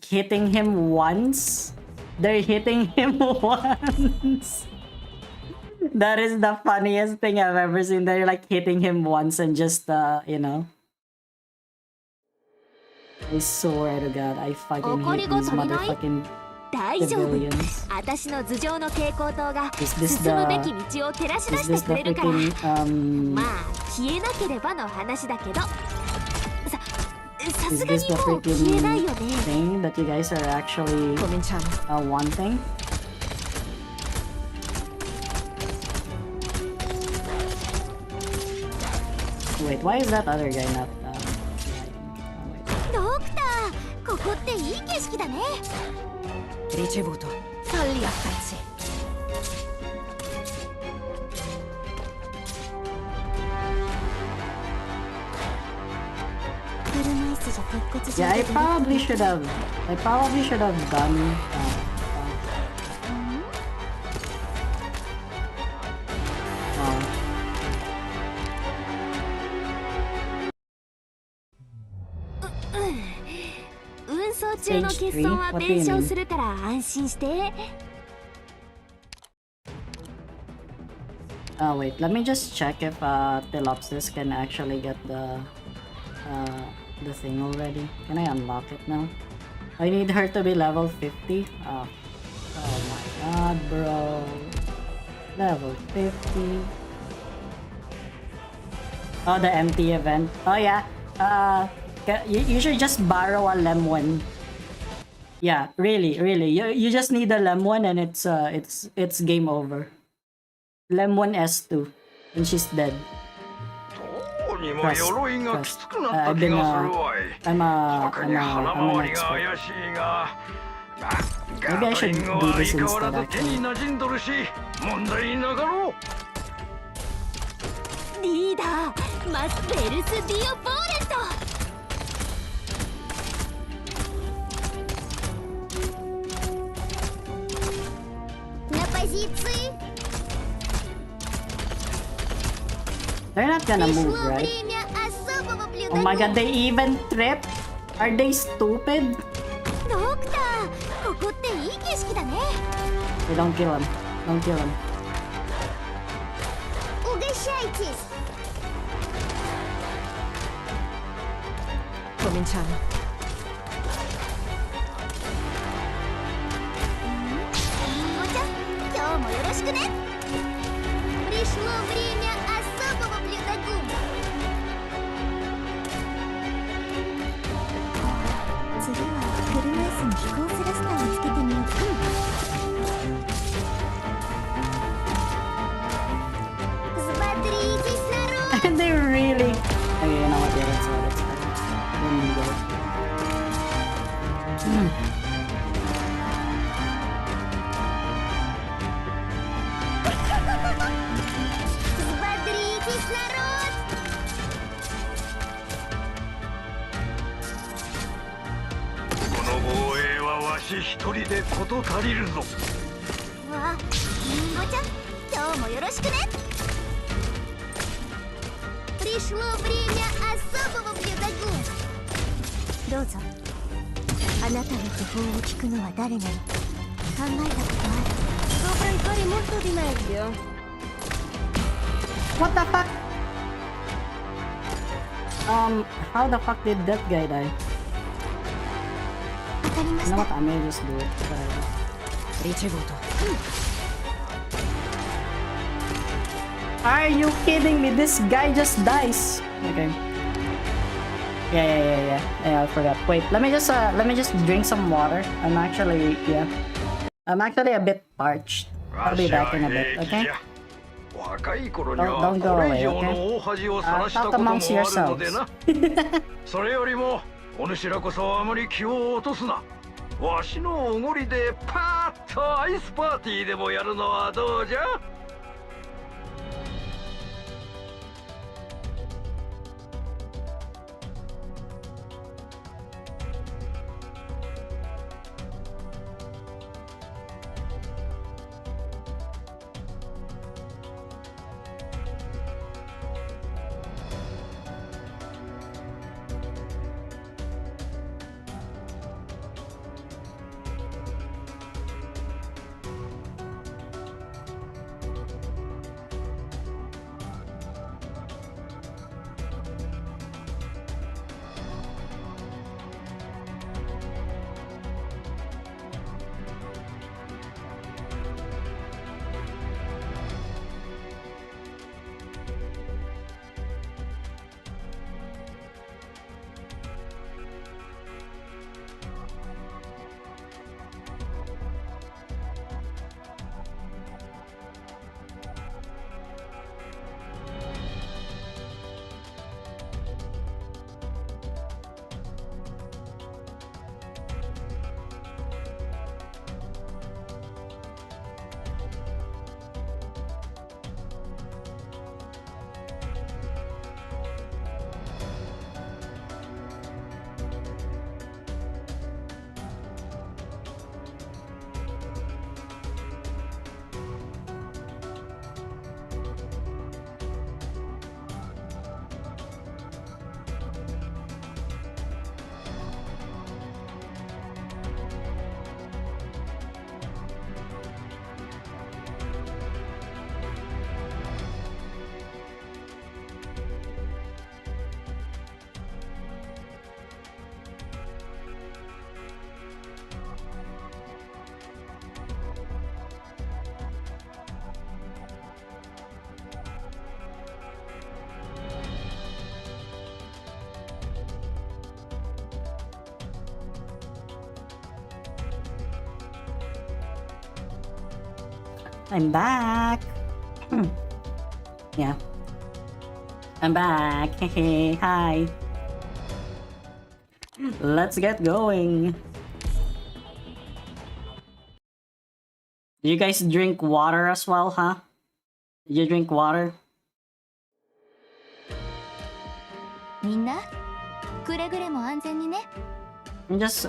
Speaker 1: hitting him once. They're hitting him once. That is the funniest thing I've ever seen. They're like hitting him once and just you know. I swear to God, I fucking hate these motherfucking civilians. Is this the freaking is this the freaking thing that you guys are actually wanting? Wait, why is that other guy not yeah, I probably should have done Stage 3? What do you mean? Oh wait, let me just check if Telopsis can actually get the thing already. Can I unlock it now? I need her to be level 50. Oh my god, bro. Level 50. Oh, the empty event. Oh yeah. You should just borrow a Lemon. Yeah, really. You just need a Lemon and it's game over. Lemon S2 and she's dead. Trust. I'm an expert. Maybe I should do this instead actually.
Speaker 2: Leader, must Elyss Dio Boreto. На позиции.
Speaker 1: They're not gonna move, right? Oh my god, they even trip? Are they stupid? Hey, don't kill him. Don't kill him.
Speaker 5: Пришло время особого блюдогума. Смотритесь, народ!
Speaker 1: They really... Okay, you know what? Yeah, that's fine. Let me go.
Speaker 5: Взбодритесь, народ!
Speaker 4: し一人で事足りるぞ。
Speaker 5: わあ、リンゴちゃん、今日もよろしくね。Пришло время особого педагога. どうぞ。あなたの訃報を聞くのは誰なの？考えたことある？ Dovrei fare molto di meglio.
Speaker 1: What the fuck? How the fuck did that guy die?
Speaker 5: わかりま
Speaker 1: You
Speaker 5: し
Speaker 1: know
Speaker 5: た。
Speaker 1: what? I may just do it.
Speaker 6: リチェゴート
Speaker 1: Are you kidding me? This guy just dies. Okay. Yeah, I forgot. Wait, let me just drink some water. I'm actually a bit parched. I'll be back in a bit, okay?
Speaker 4: 若い頃に
Speaker 1: Don't
Speaker 4: は
Speaker 1: go
Speaker 4: こ
Speaker 1: away,
Speaker 4: れ以上
Speaker 1: okay?
Speaker 4: の大恥をさらしたこともあるのでな。それよりもお主らこそあまり気を落とすな。わしのおごりでパーッとアイスパーティーでもやるのはどうじゃ。
Speaker 1: I'm back. Yeah. I'm back. Hey, hi. Let's get going. Do you guys drink water as well, huh? Did you drink water?
Speaker 5: みんな、くれぐれも安全にね。
Speaker 1: And just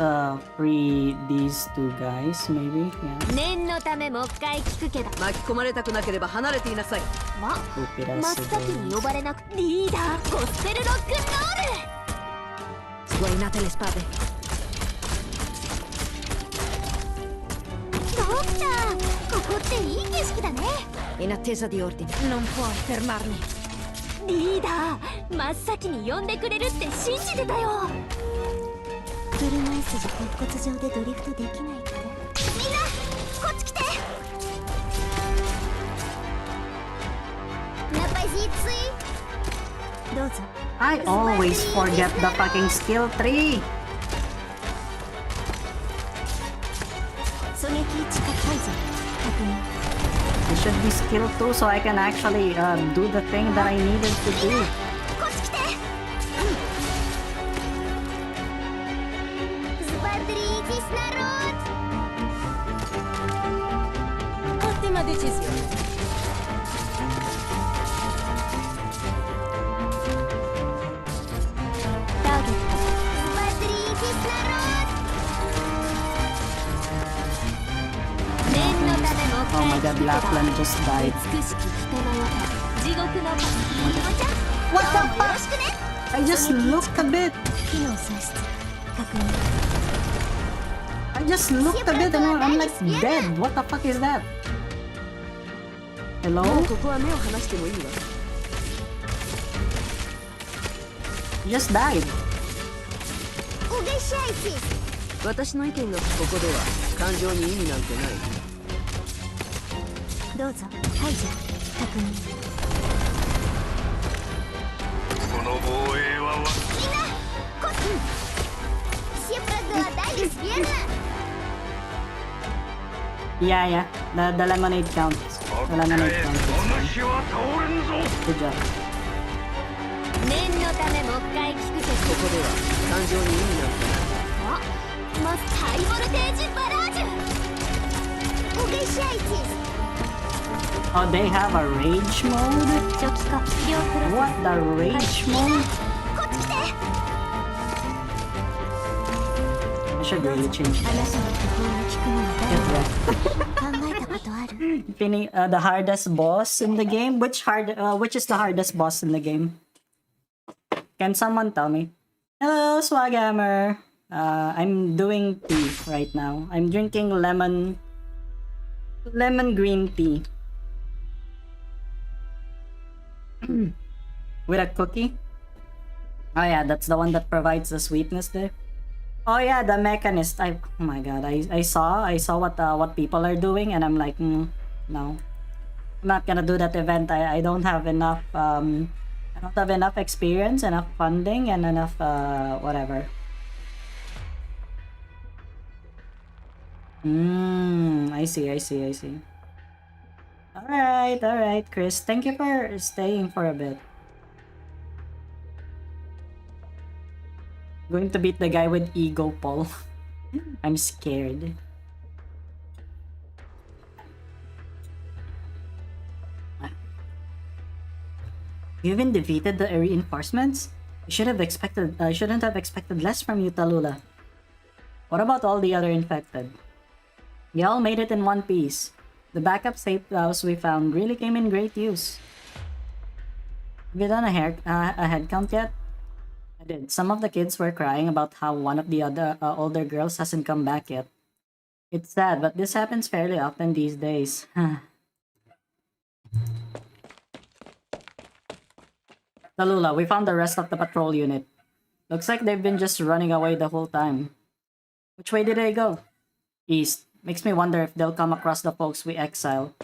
Speaker 1: free these two guys, maybe. Yeah.
Speaker 2: 念のためもう一回聞くけど、
Speaker 6: 巻き込まれたくなければ離れていなさい。
Speaker 2: ま、
Speaker 1: Stupid
Speaker 2: 真
Speaker 1: as
Speaker 2: っ先に呼ばれなくてリーダー、ゴスペルロックンロール。
Speaker 6: Guainate le spade.
Speaker 5: ドクター、ここっていい景色だね。
Speaker 6: In attesa di ordine. Non puoi fermarmi.
Speaker 2: リーダー、真っ先に呼んでくれるって信じてたよ。
Speaker 5: 車椅子じゃ鉄骨上でドリフトできないって。みんな、こっち来て。どうぞ。
Speaker 1: I always forget the fucking skill tree.
Speaker 5: 狙撃地下解除。確認。
Speaker 1: It should be skill 2 so I can actually do the thing that I needed to do.
Speaker 5: こっち来て。Смотритесь, народ.
Speaker 6: Ottima decisione.
Speaker 5: Смотритесь, народ.
Speaker 1: Oh my god, Lapland just died.
Speaker 2: 美しき人の世と地獄のパ
Speaker 1: What the fuck? I just looked a bit.
Speaker 5: 機能喪失確認
Speaker 1: I just looked a bit and I'm like dead. What the fuck is that? Hello?
Speaker 6: ここは目を離してもいいわ。
Speaker 1: You just died.
Speaker 5: Угощайтесь!
Speaker 6: 私の意見がここでは感情に意味なんてない。
Speaker 5: どうぞ排除確認
Speaker 4: この防衛は
Speaker 5: Все проголодались, верно?
Speaker 1: Yeah. The lemonade counts. The lemonade counts.
Speaker 4: お主は倒れんぞ。
Speaker 1: Good job.
Speaker 2: 念のためもう一回聞くけど
Speaker 6: ここでは感情に意味なんてない。
Speaker 2: あまずハイボルテージバラージュ
Speaker 5: Угощайтесь!
Speaker 1: Oh, they have a rage mode?
Speaker 5: 初期化量プロセス
Speaker 1: What, the rage mode?
Speaker 5: こっち来て
Speaker 1: I should really change
Speaker 5: あな
Speaker 1: this.
Speaker 5: たの工夫を聞くのは
Speaker 1: Get wrecked.
Speaker 5: 誰考えたことある
Speaker 1: The hardest boss in the game? Which is the hardest boss in the game? Can someone tell me? Hello, Swaghammer. I'm doing tea right now. I'm drinking lemon green tea. With a cookie? Oh yeah, that's the one that provides the sweetness there. Oh yeah, the mechanist. Oh my god, I saw what people are doing and I'm like, no. I'm not gonna do that event. I don't have enough I don't have enough experience, enough funding, and enough whatever. I see. Alright, Chris. Thank you for staying for a bit. Going to beat the guy with ego, Paul. I'm scared. You even defeated the reinforcements? I shouldn't have expected less from you, TALULAH. What about all the other infected? You all made it in one piece. The backup safe house we found really came in great use. Have you done a head count yet? I did. Some of the kids were crying about how one of the other older girls hasn't come back yet. It's sad, but this happens fairly often these days. TALULAH, we found the rest of the patrol unit. Looks like they've been just running away the whole time. Which way did they go? East. Makes me wonder if they'll come across the folks we exile.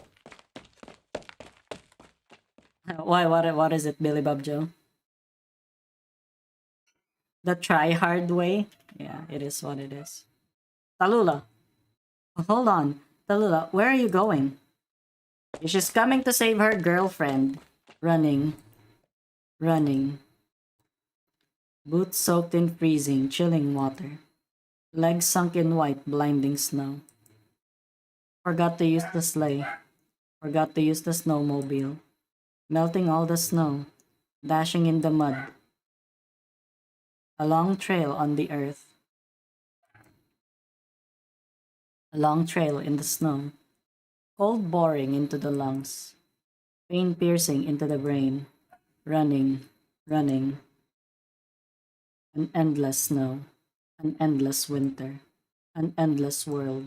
Speaker 1: What is it, Billy Bob Joe? The try-hard way? Yeah, it is what it is. TALULAH. Oh, hold on. TALULAH, where are you going? She's coming to save her girlfriend. Running. Boots soaked in freezing, chilling water. Legs sunk in white, blinding snow. Forgot to use the sleigh. Forgot to use the snowmobile. Melting all the snow. Dashing in the mud. A long trail on the earth. A long trail in the snow. Cold boring into the lungs. Pain piercing into the brain. Running. An endless snow. An endless winter. An endless world.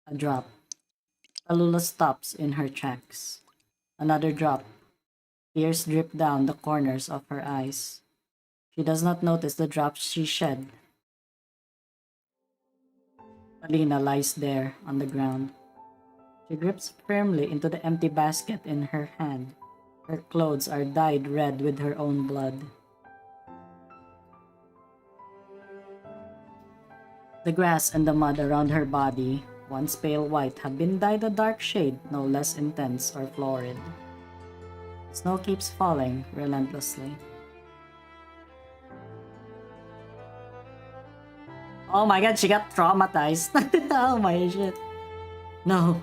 Speaker 1: A drop. TALULAH stops in her tracks. Another drop. Tears drip down the corners of her eyes. She does not notice the drops she shed. Alina lies there on the ground. She grips firmly into the empty basket in her hand. Her clothes are dyed red with her own blood. The grass and the mud around her body, once pale white, have been dyed a dark shade no less intense or florid. Snow keeps falling relentlessly. Oh my god, she got traumatized. Oh my shit. No.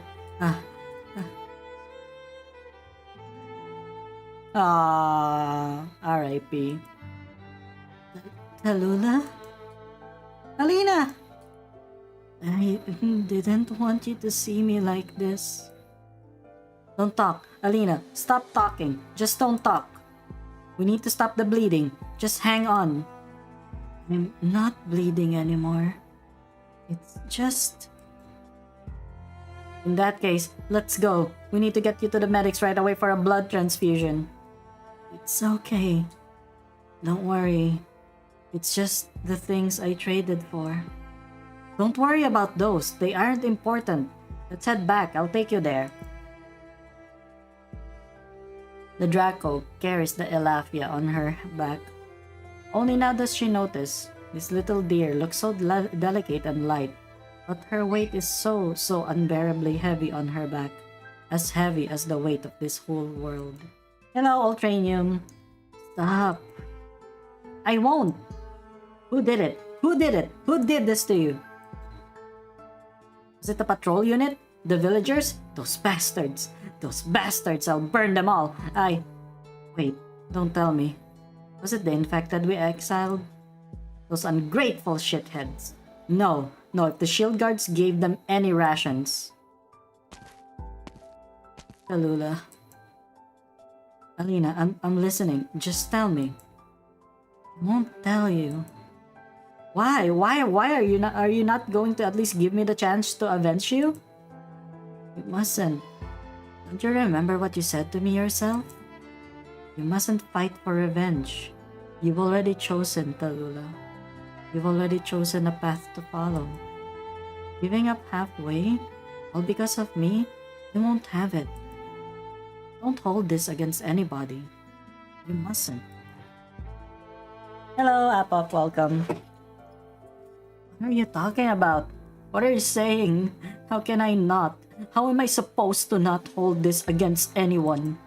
Speaker 1: R.I.P. TALULAH? Alina! didn't want you to see me like this. Don't talk. Alina, stop talking. Just don't talk. We need to stop the bleeding. Just hang on. I'm not bleeding anymore. It's just... In that case, let's go. We need to get you to the medics right away for a blood transfusion. It's okay. Don't worry. It's just the things I traded for. Don't worry about those. They aren't important. Let's head back. I'll take you there. The Draco carries the Elafia on her back. Only now does she notice. This little deer looks so delicate and light, but her weight is so unbearably heavy on her back. As heavy as the weight of this whole world. Hello, Ultranium. Stop. I won't. Who did it? Who did it? Who did this to you? Is it the patrol unit? The villagers? Those bastards. Those bastards. I'll burn them all. Wait, don't tell me. Was it the infected we exiled? Those ungrateful shitheads. No, if the shield guards gave them any rations. TALULAH. Alina, I'm listening. Just tell me. I won't tell you. Why are you not going to at least give me the chance to avenge you? You mustn't. Don't you remember what you said to me yourself? You mustn't fight for revenge. You've already chosen, TALULAH. You've already chosen a path to follow. Giving up halfway, all because of me, you won't have it. Don't hold this against anybody. You mustn't. Hello, Apop, welcome. What are you talking about? What are you saying? How can I not? How am I supposed to not hold this against anyone?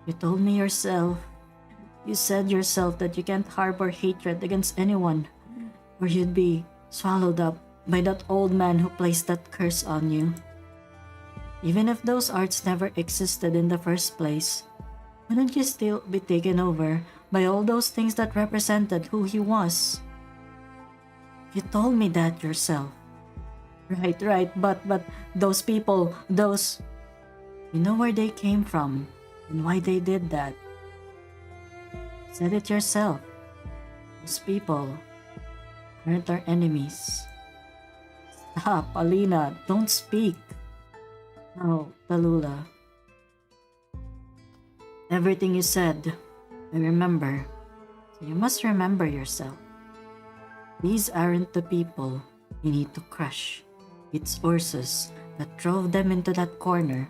Speaker 1: You told me yourself. You said yourself that you can't harbor hatred against anyone, or you'd be swallowed up by that old man who placed that curse on you. Even if those arts never existed in the first place, wouldn't you still be taken over by all those things that represented who he was? You told me that yourself. Right, but those people, those... You know where they came from and why they did that. You said it yourself. Those people aren't our enemies. Stop, Alina, don't speak. No, TALULAH. Everything you said, I remember. So you must remember yourself. These aren't the people you need to crush. It's Ursus that drove them into that corner.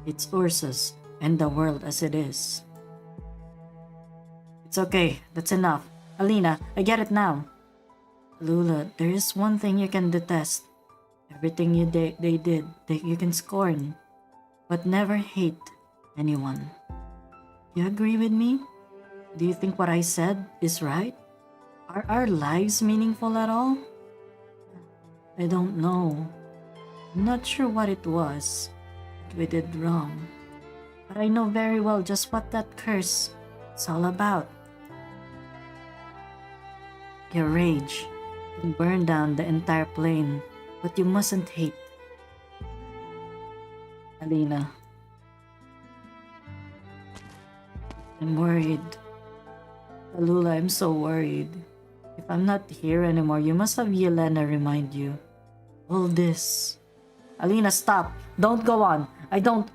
Speaker 1: It's Ursus and the world as it is. It's okay, that's enough. Alina, I get it now. TALULAH, there is one thing you can detest. Everything they did, you can scorn, but never hate anyone. You agree with me? Do you think what I said is right? Are our lives meaningful at all? I don't know. I'm not sure what it was that we did wrong, but I know very well just what that curse is all about. Your rage can burn down the entire plane, but you mustn't hate. Alina. I'm worried. TALULAH, I'm so worried. If I'm not here anymore, you must have Yelena remind you. All this. Alina, stop. Don't go on. I don't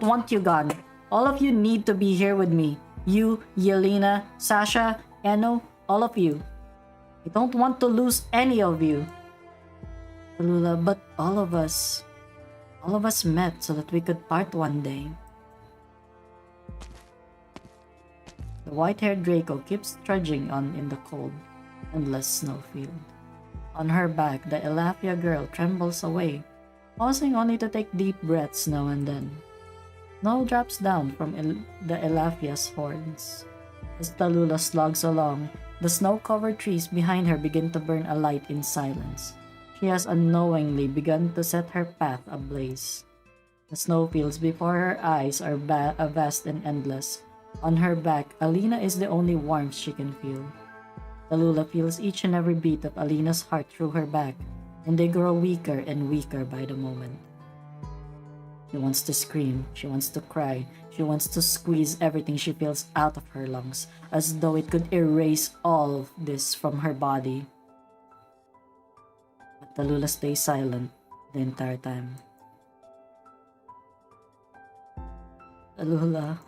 Speaker 1: want you gone. All of you need to be here with me. You, Yelena, Sasha, Eno, all of you. I don't want to lose any of you. TALULAH, but all of us met so that we could part one day. The white-haired Draco keeps trudging on in the cold, endless snowfield. On her back, the Elafia girl trembles away, pausing only to take deep breaths now and then. Snow drops down from the Elafia's horns. As TALULAH slogs along, the snow-covered trees behind her begin to burn a light in silence. She has unknowingly begun to set her path ablaze. The snowfields before her eyes are vast and endless. On her back, Alina is the only warmth she can feel. TALULAH feels each and every beat of Alina's heart through her back, and they grow weaker and weaker by the moment. She wants to scream, she wants to cry, she wants to squeeze everything she feels out of her lungs, as though it could erase all of this from her body. But TALULAH stays silent the entire time. TALULAH.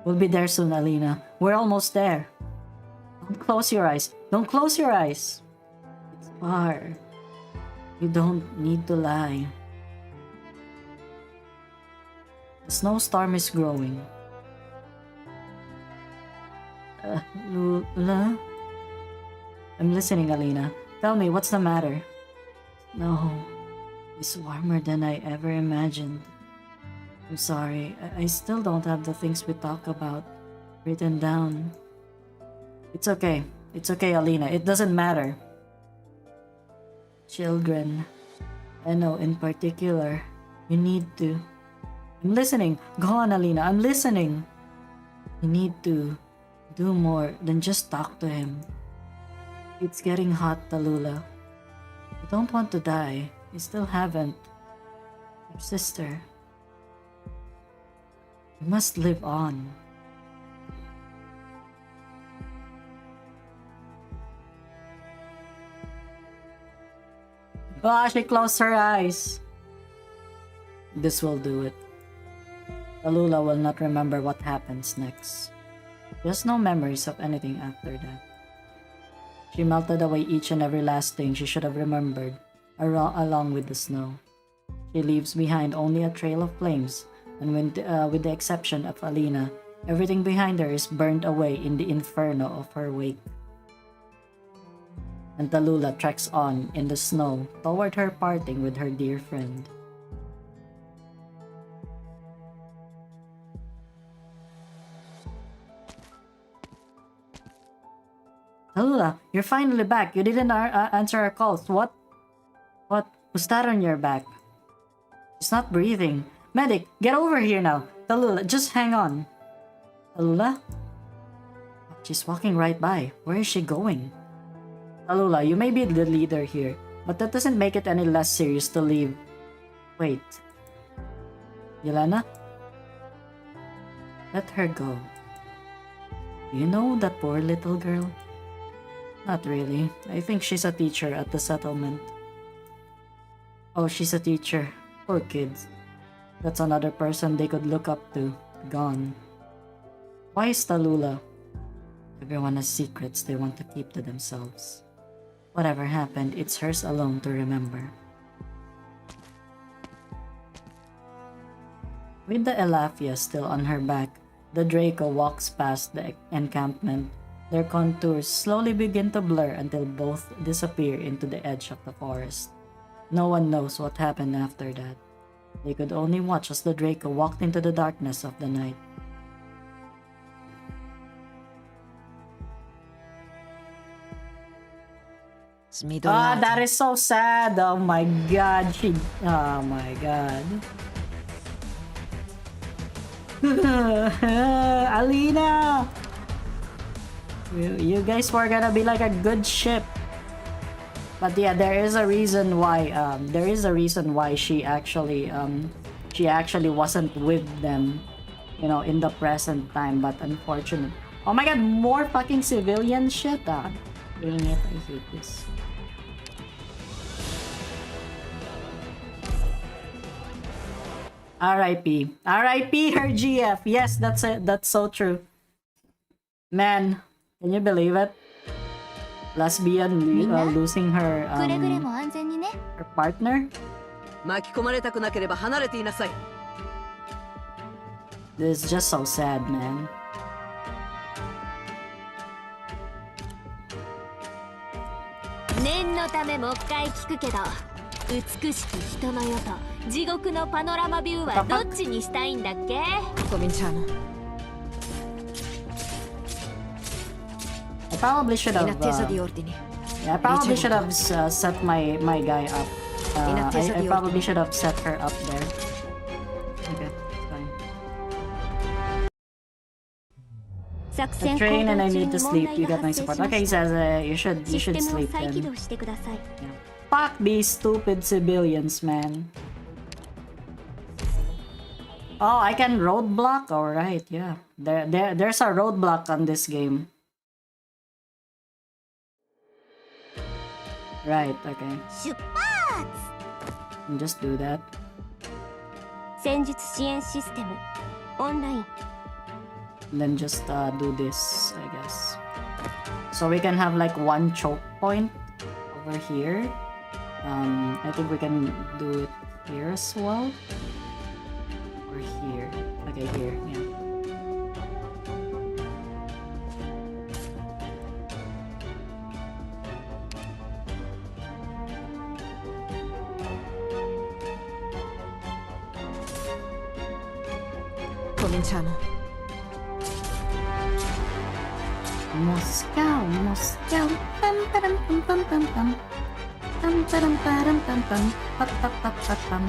Speaker 1: We'll be there soon, Alina. We're almost there. Don't close your eyes. Don't close your eyes. It's far. You don't need to lie. The snowstorm is growing. Lula? I'm listening, Alina. Tell me, what's the matter? No. It's warmer than I ever imagined. I'm sorry. I still don't have the things we talk about written down. It's okay. It's okay, Alina. It doesn't matter. Children. I know in particular. You need to. I'm listening. Go on, Alina. I'm listening. You need to do more than just talk to him. It's getting hot, TALULAH. You don't want to die. You still haven't. Your sister. You must live on. Ah, she closed her eyes. This will do it. TALULAH will not remember what happens next. Just no memories of anything after that. She melted away each and every last thing she should have remembered, along with the snow. She leaves behind only a trail of flames, and with the exception of Alina, everything behind her is burned away in the inferno of her wake. And TALULAH treks on in the snow toward her parting with her dear friend. TALULAH, you're finally back. You didn't answer our calls. What? Who's that on your back? She's not breathing. Medic, get over here now. TALULAH, just hang on. TALULAH? She's walking right by. Where is she going? TALULAH, you may be the leader here, but that doesn't make it any less serious to leave. Wait. Yelena? Let her go. You know that poor little girl? Not really. I think she's a teacher at the settlement. Oh, she's a teacher. Poor kids. That's another person they could look up to. Gone. Why is TALULAH? Everyone has secrets they want to keep to themselves. Whatever happened, it's hers alone to remember. With the Elafia still on her back, the Draco walks past the encampment. Their contours slowly begin to blur until both disappear into the edge of the forest. No one knows what happened after that. They could only watch as the Draco walked into the darkness of the night. Ah, that is so sad. Oh my god. Oh my god. Alina! You guys were gonna be like a good ship. But yeah, there is a reason why she actually wasn't with them, you know, in the present time, but unfortunate. Oh my god, more fucking civilian shit. Dang it, I hate this. R.I.P. R.I.P. her GF. Yes, that's it. That's so true. Man, can you believe it? Lesbian losing her partner. This is just so sad, man. I probably should have set my guy up. I probably should have set her up there. Okay, it's fine. I train and I need to sleep. You got my support. Okay, he says you should sleep then. Yeah. Fuck these stupid civilians, man. Oh, I can roadblock? Alright, yeah. There's a roadblock on this game. Right, okay.
Speaker 5: 出発
Speaker 1: Just do that.
Speaker 2: 戦術支援システムオンライン
Speaker 1: And then just do this, I guess. So we can have like one choke point over here. I think we can do it here as well. Or here. Okay, here, yeah.
Speaker 6: Cominciamo.
Speaker 1: Moscow, Moscow. Pam pam pam pam pam pam. Pam pam pam pam pam. Pam pam pam pam pam.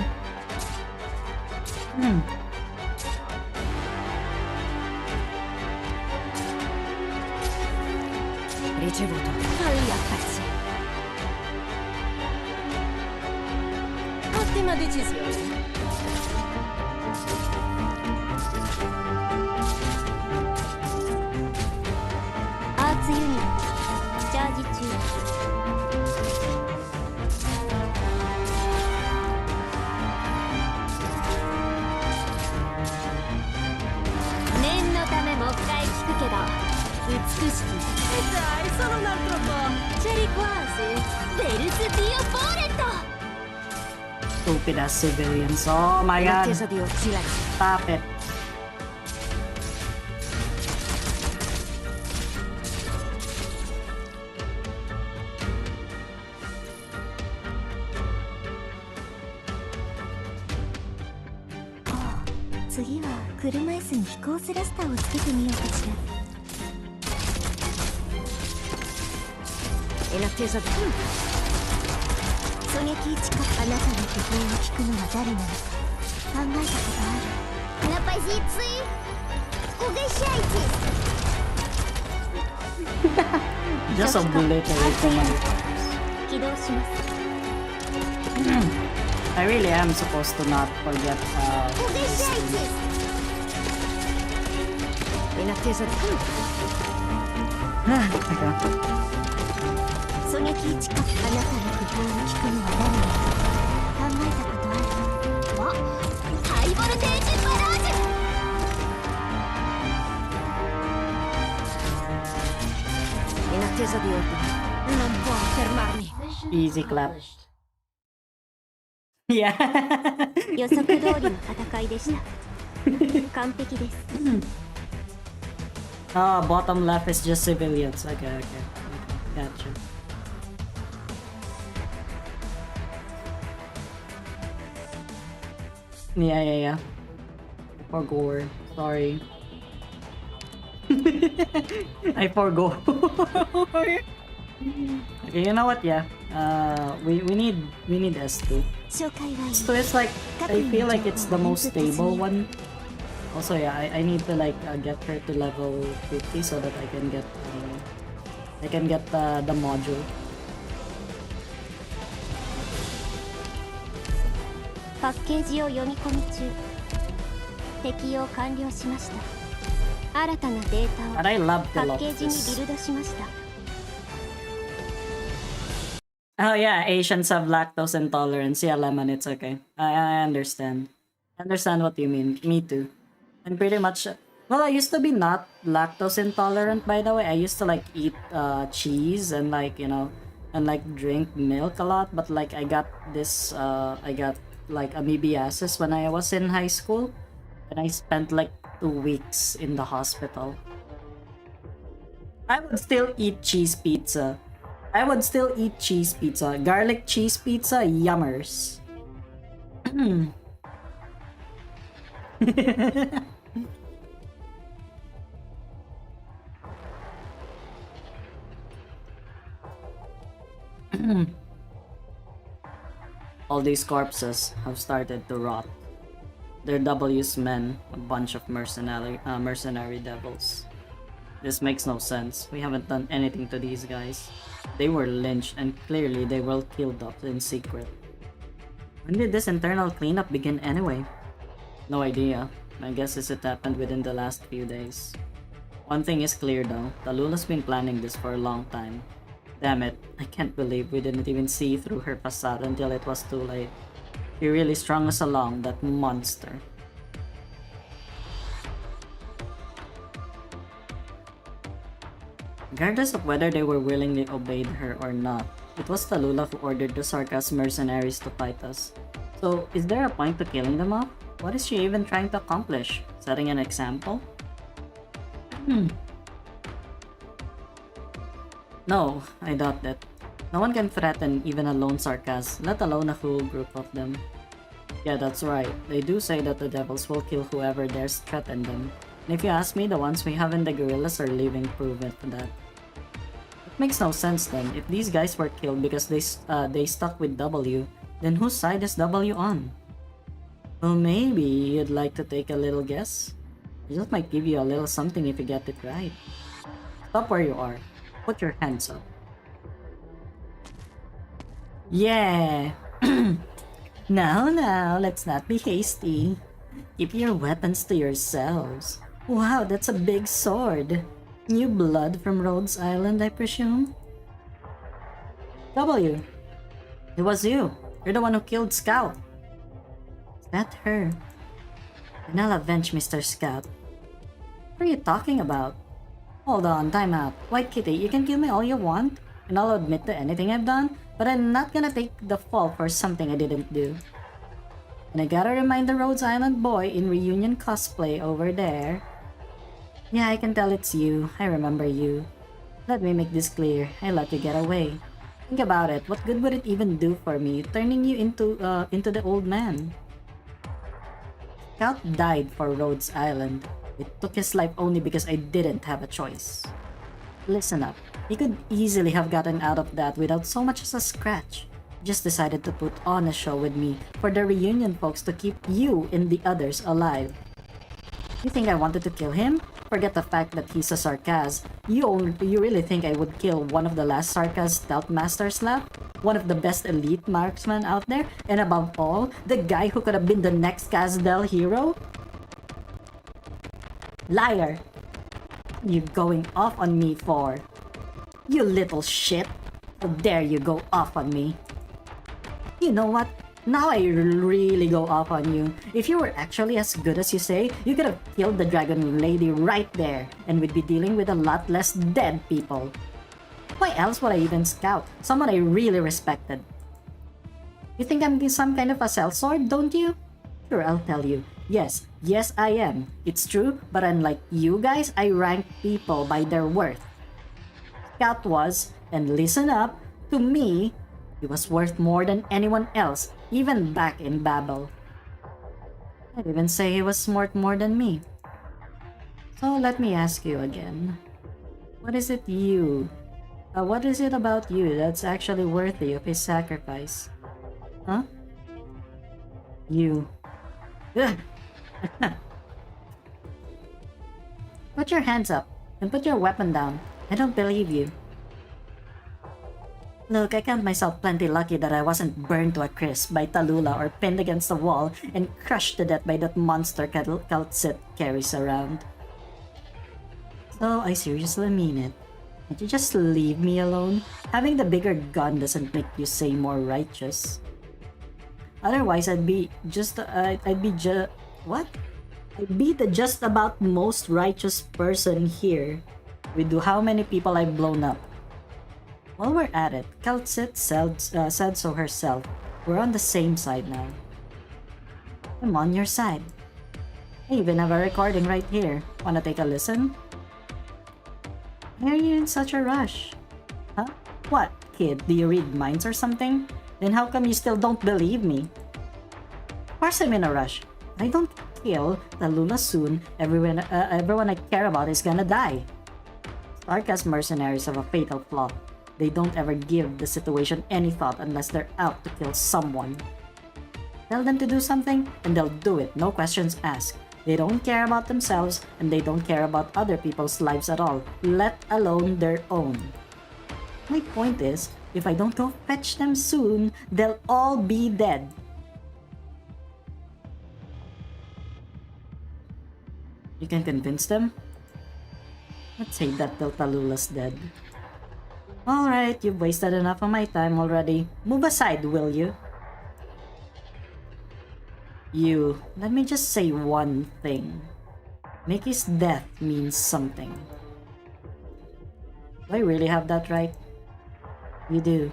Speaker 6: Ricevuto. Fagli pezzi. Ottima decisione.
Speaker 2: Arts Unit チャージ中念のためもう一回聞くけど美しき
Speaker 6: Dai, solo un altro po'.
Speaker 2: C'eri quasiベルス・ディオ・ボーレット
Speaker 1: Stupid ass civilians. Oh my
Speaker 6: In
Speaker 1: god.
Speaker 6: attesa di oscillare.
Speaker 1: Stop it.
Speaker 5: Oh, 次は車椅子に飛行スラスターをつけてみようかしら
Speaker 6: In attesa di...
Speaker 5: 狙撃近くあなたの手法を聞くのは誰なのか考えたことある На позиции Угощайтесь
Speaker 1: Just obliterate the motherfuckers.
Speaker 2: 起動します
Speaker 1: I really am supposed to not forget
Speaker 5: Угощайтесь
Speaker 6: In attesa di...
Speaker 1: okay.
Speaker 5: 狙撃近くあなたの手法を聞くのは誰なのか考えたことあるあハイボルテージバラージュ
Speaker 6: In attesa di ordine. Non può fermarmi.
Speaker 1: Easy clap. Yeah.
Speaker 2: 予測通りの戦いでした完璧です
Speaker 1: Oh, bottom left is just civilians. Okay. Gotcha. Yeah. Forgo. Sorry. I forgo. Okay, you know what? Yeah. We need S2.
Speaker 5: 紹介はいい
Speaker 1: So it's like I feel like it's the most stable one. Also, yeah, I need to like get her to level 50 so that I can get the module.
Speaker 2: パッケージを読み込み中適用完了しました新たなデータを
Speaker 1: But I love
Speaker 2: パ
Speaker 1: the
Speaker 2: ッケージに
Speaker 1: Loftus.
Speaker 2: ビルドしました
Speaker 1: Oh yeah, Asians have lactose intolerance. Yeah, Lemon, it's okay. I understand. I understand what you mean. Me too. And pretty much, well, I used to be not lactose intolerant, by the way. I used to like eat cheese and like, you know, and like drink milk a lot. But like I got like amoebiasis when I was in high school. And I spent like 2 weeks in the hospital. I would still eat cheese pizza. Garlic cheese pizza, yummers. All these corpses have started to rot. They're W's men, a bunch of mercenary devils. This makes no sense. We haven't done anything to these guys. They were lynched and clearly they were killed off in secret. When did this internal cleanup begin anyway? No idea. My guess is it happened within the last few days. One thing is clear though, TALULAH's been planning this for a long time. Damn it, I can't believe we didn't even see through her facade until it was too late. She really strung us along, that monster. Regardless of whether they were willingly obeyed her or not, it was TALULAH who ordered the Sarkas mercenaries to fight us. So, is there a point to killing them off? What is she even trying to accomplish? Setting an example? No, I doubt that. No one can threaten even a lone Sarkas, let alone a whole group of them. Yeah, that's right. They do say that the devils will kill whoever dares threaten them. And if you ask me, the ones we have in the guerrillas are living proof of that. It makes no sense then. If these guys were killed because they stuck with W, then whose side is W on? Well, maybe you'd like to take a little guess? I just might give you a little something if you get it right. Stop where you are. Put your hands up. Yeah! Now, let's not be hasty. Keep your weapons to yourselves. Wow, that's a big sword. New blood from Rhodes Island, I presume? W! It was you. You're the one who killed Scout. Is that her? And I'll avenge Mr. Scout. What are you talking about? Hold on, time out. White Kitty, you can kill me all you want, and I'll admit to anything I've done, but I'm not gonna take the fall for something I didn't do. And I gotta remind the Rhodes Island boy in reunion cosplay over there. Yeah, I can tell it's you. I remember you. Let me make this clear. I let you get away. Think about it. What good would it even do for me, turning you into the old man? Scout died for Rhodes Island. It took his life only because I didn't have a choice. Listen up. He could easily have gotten out of that without so much as a scratch. Just decided to put on a show with me for the reunion folks to keep you and the others alive. You think I wanted to kill him? Forget the fact that he's a Sarkaz. You really think I would kill one of the last Sarkaz stealth masters left? One of the best elite marksmen out there? And above all, the guy who could have been the next Kazdel hero? Liar! You going off on me for? You little shit! How dare you go off on me? You know what? Now I really go off on you. If you were actually as good as you say, you could have killed the dragon lady right there, and we'd be dealing with a lot less dead people. Why else would I even scout? Someone I really respected. You think I'm some kind of a sellsword, don't you? Sure, I'll tell you. Yes, I am. It's true, but unlike you guys, I rank people by their worth. Scout was, and listen up, to me, he was worth more than anyone else, even back in Babel. I'd even say he was worth more than me. So let me ask you again. What is it about you that's actually worthy of his sacrifice? Huh? You. Put your hands up and put your weapon down. I don't believe you. Look, I count myself plenty lucky that I wasn't burned to a crisp by TALULAH or pinned against the wall and crushed to death by that monster Kaltsit carries around. So I seriously mean it. Can't you just leave me alone? Having the bigger gun doesn't make you say more righteous. Otherwise, I'd be the just about most righteous person here. With how many people I've blown up. While we're at it, Kaltsit said so herself. We're on the same side now. I'm on your side. I even have a recording right here. Wanna take a listen? Why are you in such a rush? Huh? What, kid? Do you read minds or something? Then how come you still don't believe me? Of course I'm in a rush. I don't kill TALULAH soon. Everyone I care about is gonna die. Sarkaz mercenaries have a fatal flaw. They don't ever give the situation any thought unless they're out to kill someone. Tell them to do something, and they'll do it, no questions asked. They don't care about themselves, and they don't care about other people's lives at all, let alone their own. My point is, if I don't go fetch them soon, they'll all be dead. You can convince them? Let's say that till TALULAH's dead. Alright, you've wasted enough of my time already. Move aside, will you? You, let me just say one thing. Mickey's death means something. Do I really have that right? You do.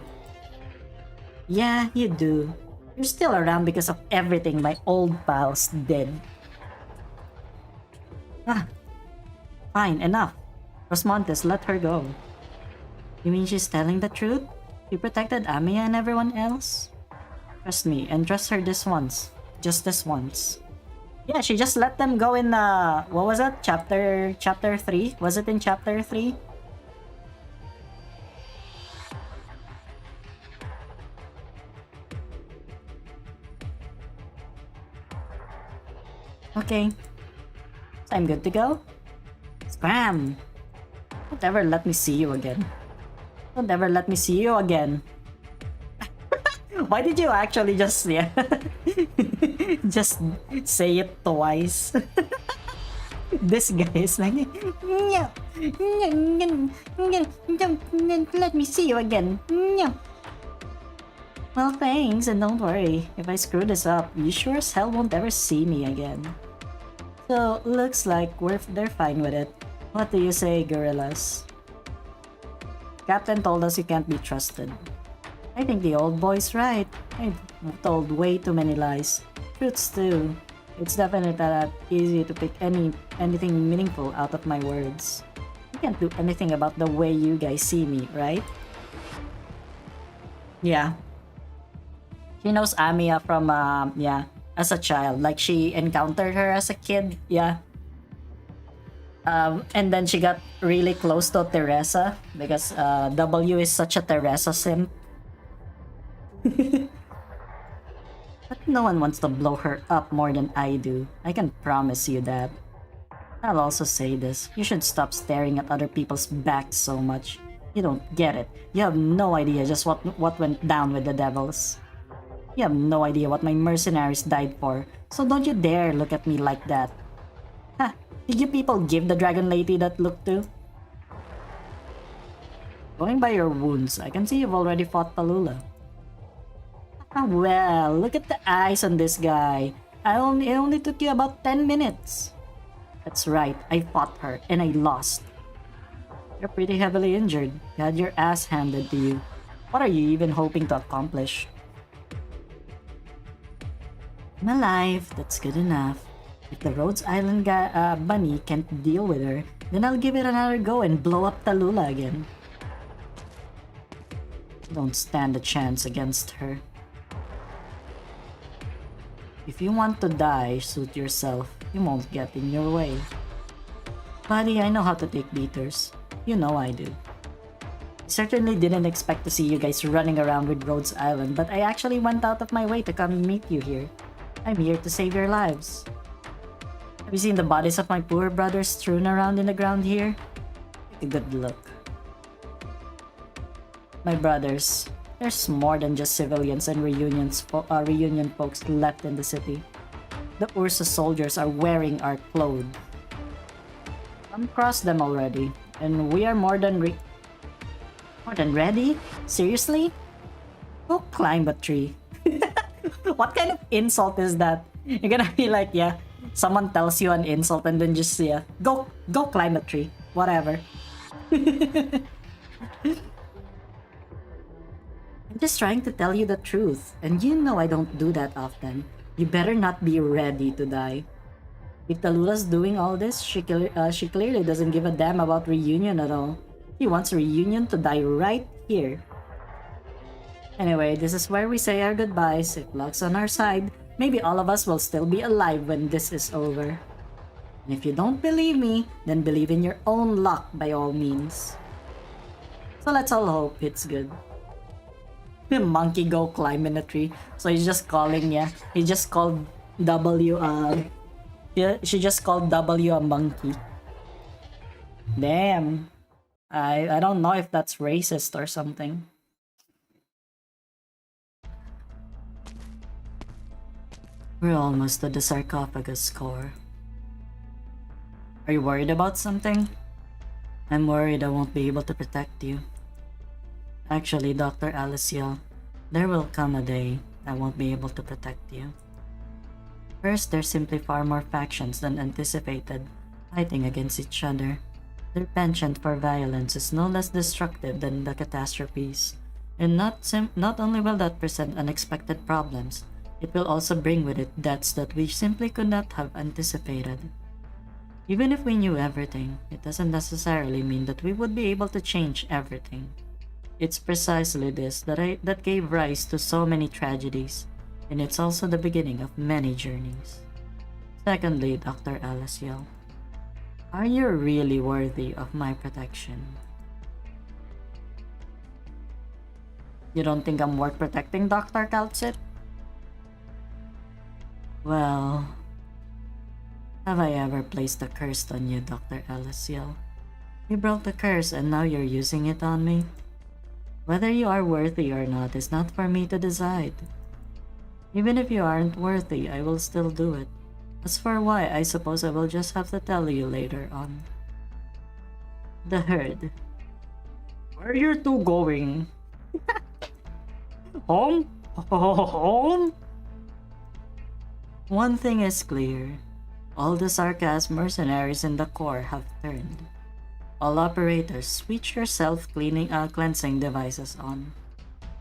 Speaker 1: Yeah, you do. You're still around because of everything my old pals did. Ah, fine, enough. Rosmontes, let her go. You mean she's telling the truth? She protected Amiya and everyone else? Trust me, and trust her this once. Just this once. Yeah, she just let them go in, what was that? Chapter 3? Was it in chapter 3? Okay. So I'm good to go? Scram! Don't ever let me see you again. Don't ever let me see you again. Why did you actually just, yeah, just say it twice? This guy is like, no, don't let me see you again. No. Well, thanks, and don't worry. If I screw this up, you sure as hell won't ever see me again. So, looks like they're fine with it. What do you say, gorillas? Captain told us you can't be trusted. I think the old boy's right. I've told way too many lies. Truths too. It's definitely not easy to pick anything meaningful out of my words. I can't do anything about the way you guys see me, right? Yeah. She knows Amiya from, yeah, as a child. Like, she encountered her as a kid, yeah. And then she got really close to Teresa because W is such a Teresa simp. But no one wants to blow her up more than I do. I can promise you that. I'll also say this. You should stop staring at other people's backs so much. You don't get it. You have no idea just what went down with the devils. You have no idea what my mercenaries died for. So don't you dare look at me like that. Ha! Did you people give the dragon lady that look too? Going by your wounds, I can see you've already fought TALULAH. Ah, well, look at the eyes on this guy. It only took you about 10 minutes. That's right, I fought her, and I lost. You're pretty heavily injured. You had your ass handed to you. What are you even hoping to accomplish? I'm alive, that's good enough. If the Rhodes Island bunny can't deal with her, then I'll give it another go and blow up TALULAH again. Don't stand a chance against her. If you want to die, suit yourself. You won't get in your way. Buddy, I know how to take beaters. You know I do. I certainly didn't expect to see you guys running around with Rhodes Island, but I actually went out of my way to come meet you here. I'm here to save your lives. Have you seen the bodies of my poor brothers strewn around in the ground here? Take a good look. My brothers, there's more than just civilians and reunion folks left in the city. The Ursa soldiers are wearing our clothes. I'm across them already, and we are more than ready? Seriously? Go climb a tree. What kind of insult is that? You're gonna be like, yeah, someone tells you an insult and then just, yeah, go climb a tree. Whatever. I'm just trying to tell you the truth, and you know I don't do that often. You better not be ready to die. If TALULAH's doing all this, she clearly doesn't give a damn about reunion at all. She wants reunion to die right here. Anyway, this is where we say our goodbyes. If luck's on our side, maybe all of us will still be alive when this is over. And if you don't believe me, then believe in your own luck by all means. So let's all hope it's good. The monkey go climb in a tree. So he's just calling, yeah. He just called W, She just called W a monkey. Damn. I don't know if that's racist or something. We're almost at the sarcophagus core. Are you worried about something? I'm worried I won't be able to protect you. Actually, Dr. Alyssciel, there will come a day I won't be able to protect you. First, there's simply far more factions than anticipated, fighting against each other. Their penchant for violence is no less destructive than the catastrophes, and not only will that present unexpected problems, it will also bring with it deaths that we simply could not have anticipated. Even if we knew everything, it doesn't necessarily mean that we would be able to change everything. It's precisely this that gave rise to so many tragedies, and it's also the beginning of many journeys. Secondly, Dr. Alyssciel, are you really worthy of my protection? You don't think I'm worth protecting, Dr. Kaltsit? Well, have I ever placed a curse on you, Dr. Alyssciel? You broke the curse and now you're using it on me? Whether you are worthy or not is not for me to decide. Even if you aren't worthy, I will still do it. As for why, I suppose I will just have to tell you later on. The herd. Where are you two going? Home? Home? One thing is clear. All the sarcasm mercenaries in the core have turned. All operators, switch your self-cleansing devices on.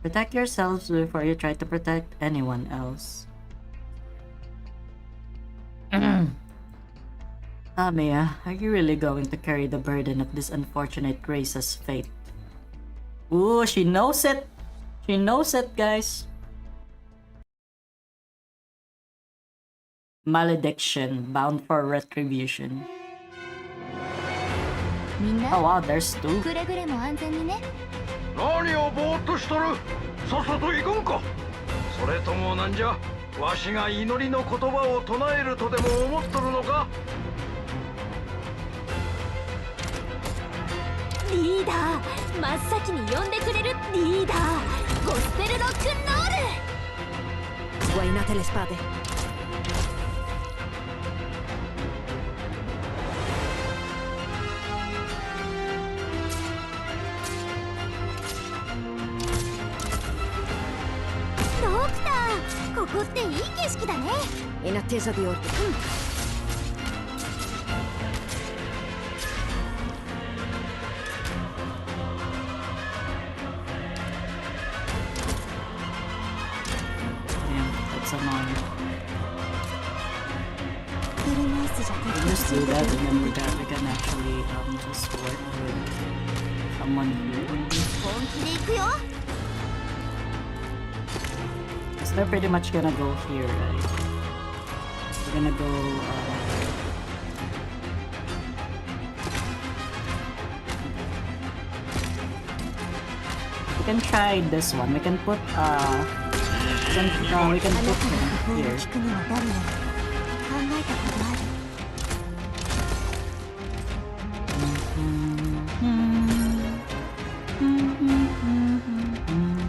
Speaker 1: Protect yourselves before you try to protect anyone else. Mia, are you really going to carry the burden of this unfortunate race's fate? Ooh, she knows it! She knows it, guys! Malediction, bound for retribution. Oh wow, there's two.
Speaker 5: くれぐれも安全にね。
Speaker 4: 何をぼーっとしとる。さっさと行くんか。それともなんじゃ、わしが祈りの言葉を唱えるとでも思っとるのか。
Speaker 2: リーダー、真っ先に呼んでくれるリーダー、ゴスペルロックンロール。
Speaker 6: Sguainate le spade.
Speaker 5: Doctor, ここっていい景色だね。
Speaker 6: In attesa di ordine.
Speaker 1: Damn, that's annoying.
Speaker 5: 車椅子じゃ
Speaker 1: We just do that and then with that we can actually just work with someone here.
Speaker 5: 本気で行くよ。
Speaker 1: Because they're pretty much gonna go here, right? We're gonna go, we can try this one. We can put, we can
Speaker 5: あな
Speaker 1: put
Speaker 5: たの
Speaker 1: him
Speaker 5: 工夫を
Speaker 1: here.
Speaker 5: 聞くには誰なの考えたことある。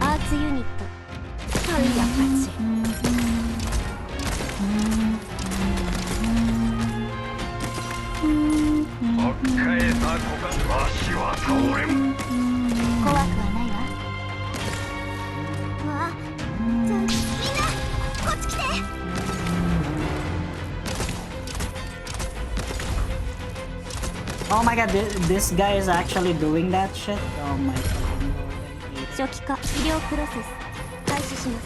Speaker 5: アーツユニット
Speaker 6: Taglia pezzi.
Speaker 4: ばっかえた子がわしは倒れん。
Speaker 5: 怖くはないわ。わあ、みんなこっち来て。
Speaker 1: Oh my god, this guy is actually doing that shit? Oh my fucking lord, I hate it.
Speaker 5: 初期化医療プロセス開始します。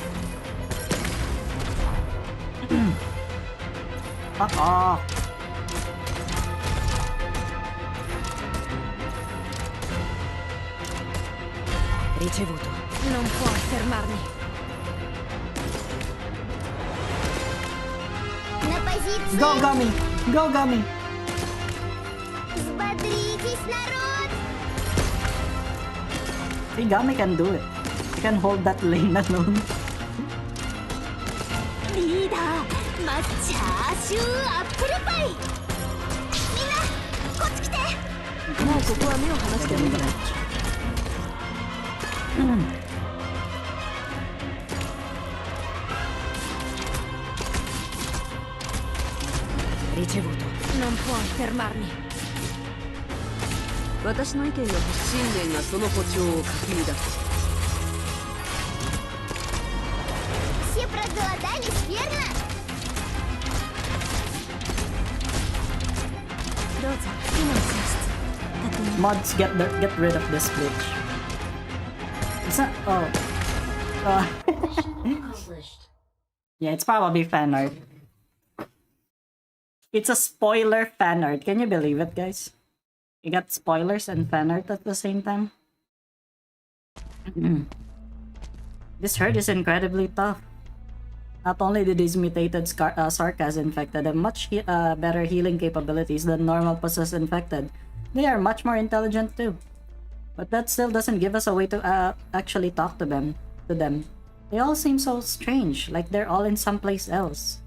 Speaker 1: Fuck off!
Speaker 6: Ricevuto. Non puoi fermarmi.
Speaker 5: На позиции.
Speaker 1: Go Gummy! Go Gummy!
Speaker 5: Взбодритесь, народ.
Speaker 1: See, Gummy can do it. He can hold that lane alone.
Speaker 2: リーダー、まチャーシューアップルパイ。みんなこっち来て。
Speaker 6: もうここは目を離してみる。Ricevuto. Non puoi fermarmi. 私の意見が信念がその歩調をかき乱す。
Speaker 5: Все проголодались, верно? どうぞ今の寝室確認。
Speaker 1: Mods, get rid of this glitch. It's not. Oh. Yeah, it's probably fan art. It's a spoiler fan art. Can you believe it, guys? You got spoilers and fan art at the same time. This herd is incredibly tough. Not only do these mutated Sarkas infected have much better healing capabilities than normal possessed infected, they are much more intelligent too. But that still doesn't give us a way to actually talk to them. They all seem so strange, like they're all in someplace else.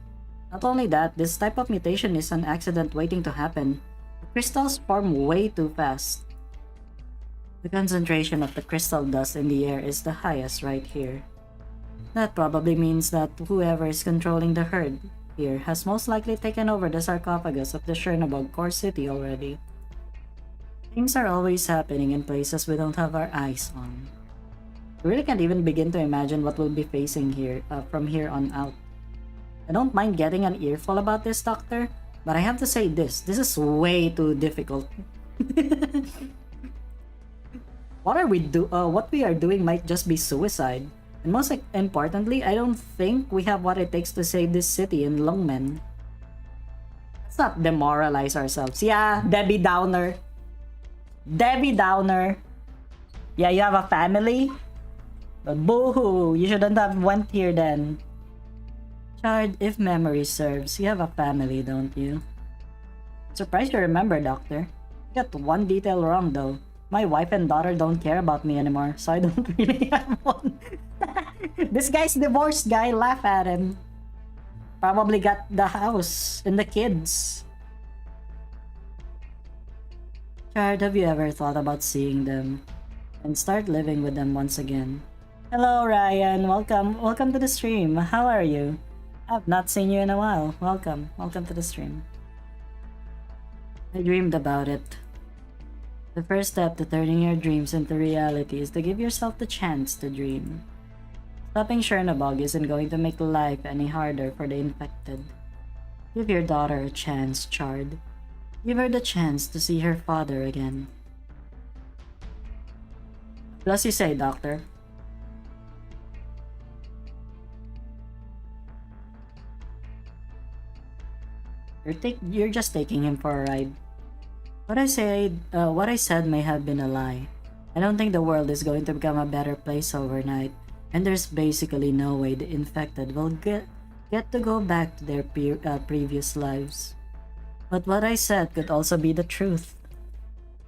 Speaker 1: Not only that, this type of mutation is an accident waiting to happen. The crystals form way too fast. The concentration of the crystal dust in the air is the highest right here. That probably means that whoever is controlling the herd here has most likely taken over the sarcophagus of the Chernobog core city already. Things are always happening in places we don't have our eyes on. I really can't even begin to imagine what we'll be facing here from here on out. I don't mind getting an earful about this, Doctor, but I have to say this is way too difficult. What we are doing might just be suicide. And most importantly, I don't think we have what it takes to save this city in Lungmen. Let's not demoralize ourselves. Yeah, Debbie Downer. Debbie Downer. Yeah, you have a family? But boo-hoo, you shouldn't have went here then. Chard, if memory serves, you have a family, don't you? Surprised you remember, Doctor. You got one detail wrong, though. My wife and daughter don't care about me anymore, so I don't really have one. This guy's divorced guy, laugh at him. Probably got the house and the kids. Chard, have you ever thought about seeing them and start living with them once again? Hello, Ryan. Welcome to the stream. How are you? I've not seen you in a while. Welcome to the stream. I dreamed about it. The first step to turning your dreams into reality is to give yourself the chance to dream. Stopping Chernobog isn't going to make life any harder for the infected. Give your daughter a chance, Chard. Give her the chance to see her father again. Plus you say, Doctor. You're just taking him for a ride. What I said may have been a lie. I don't think the world is going to become a better place overnight, and there's basically no way the infected will get to go back to their previous lives. But what I said could also be the truth.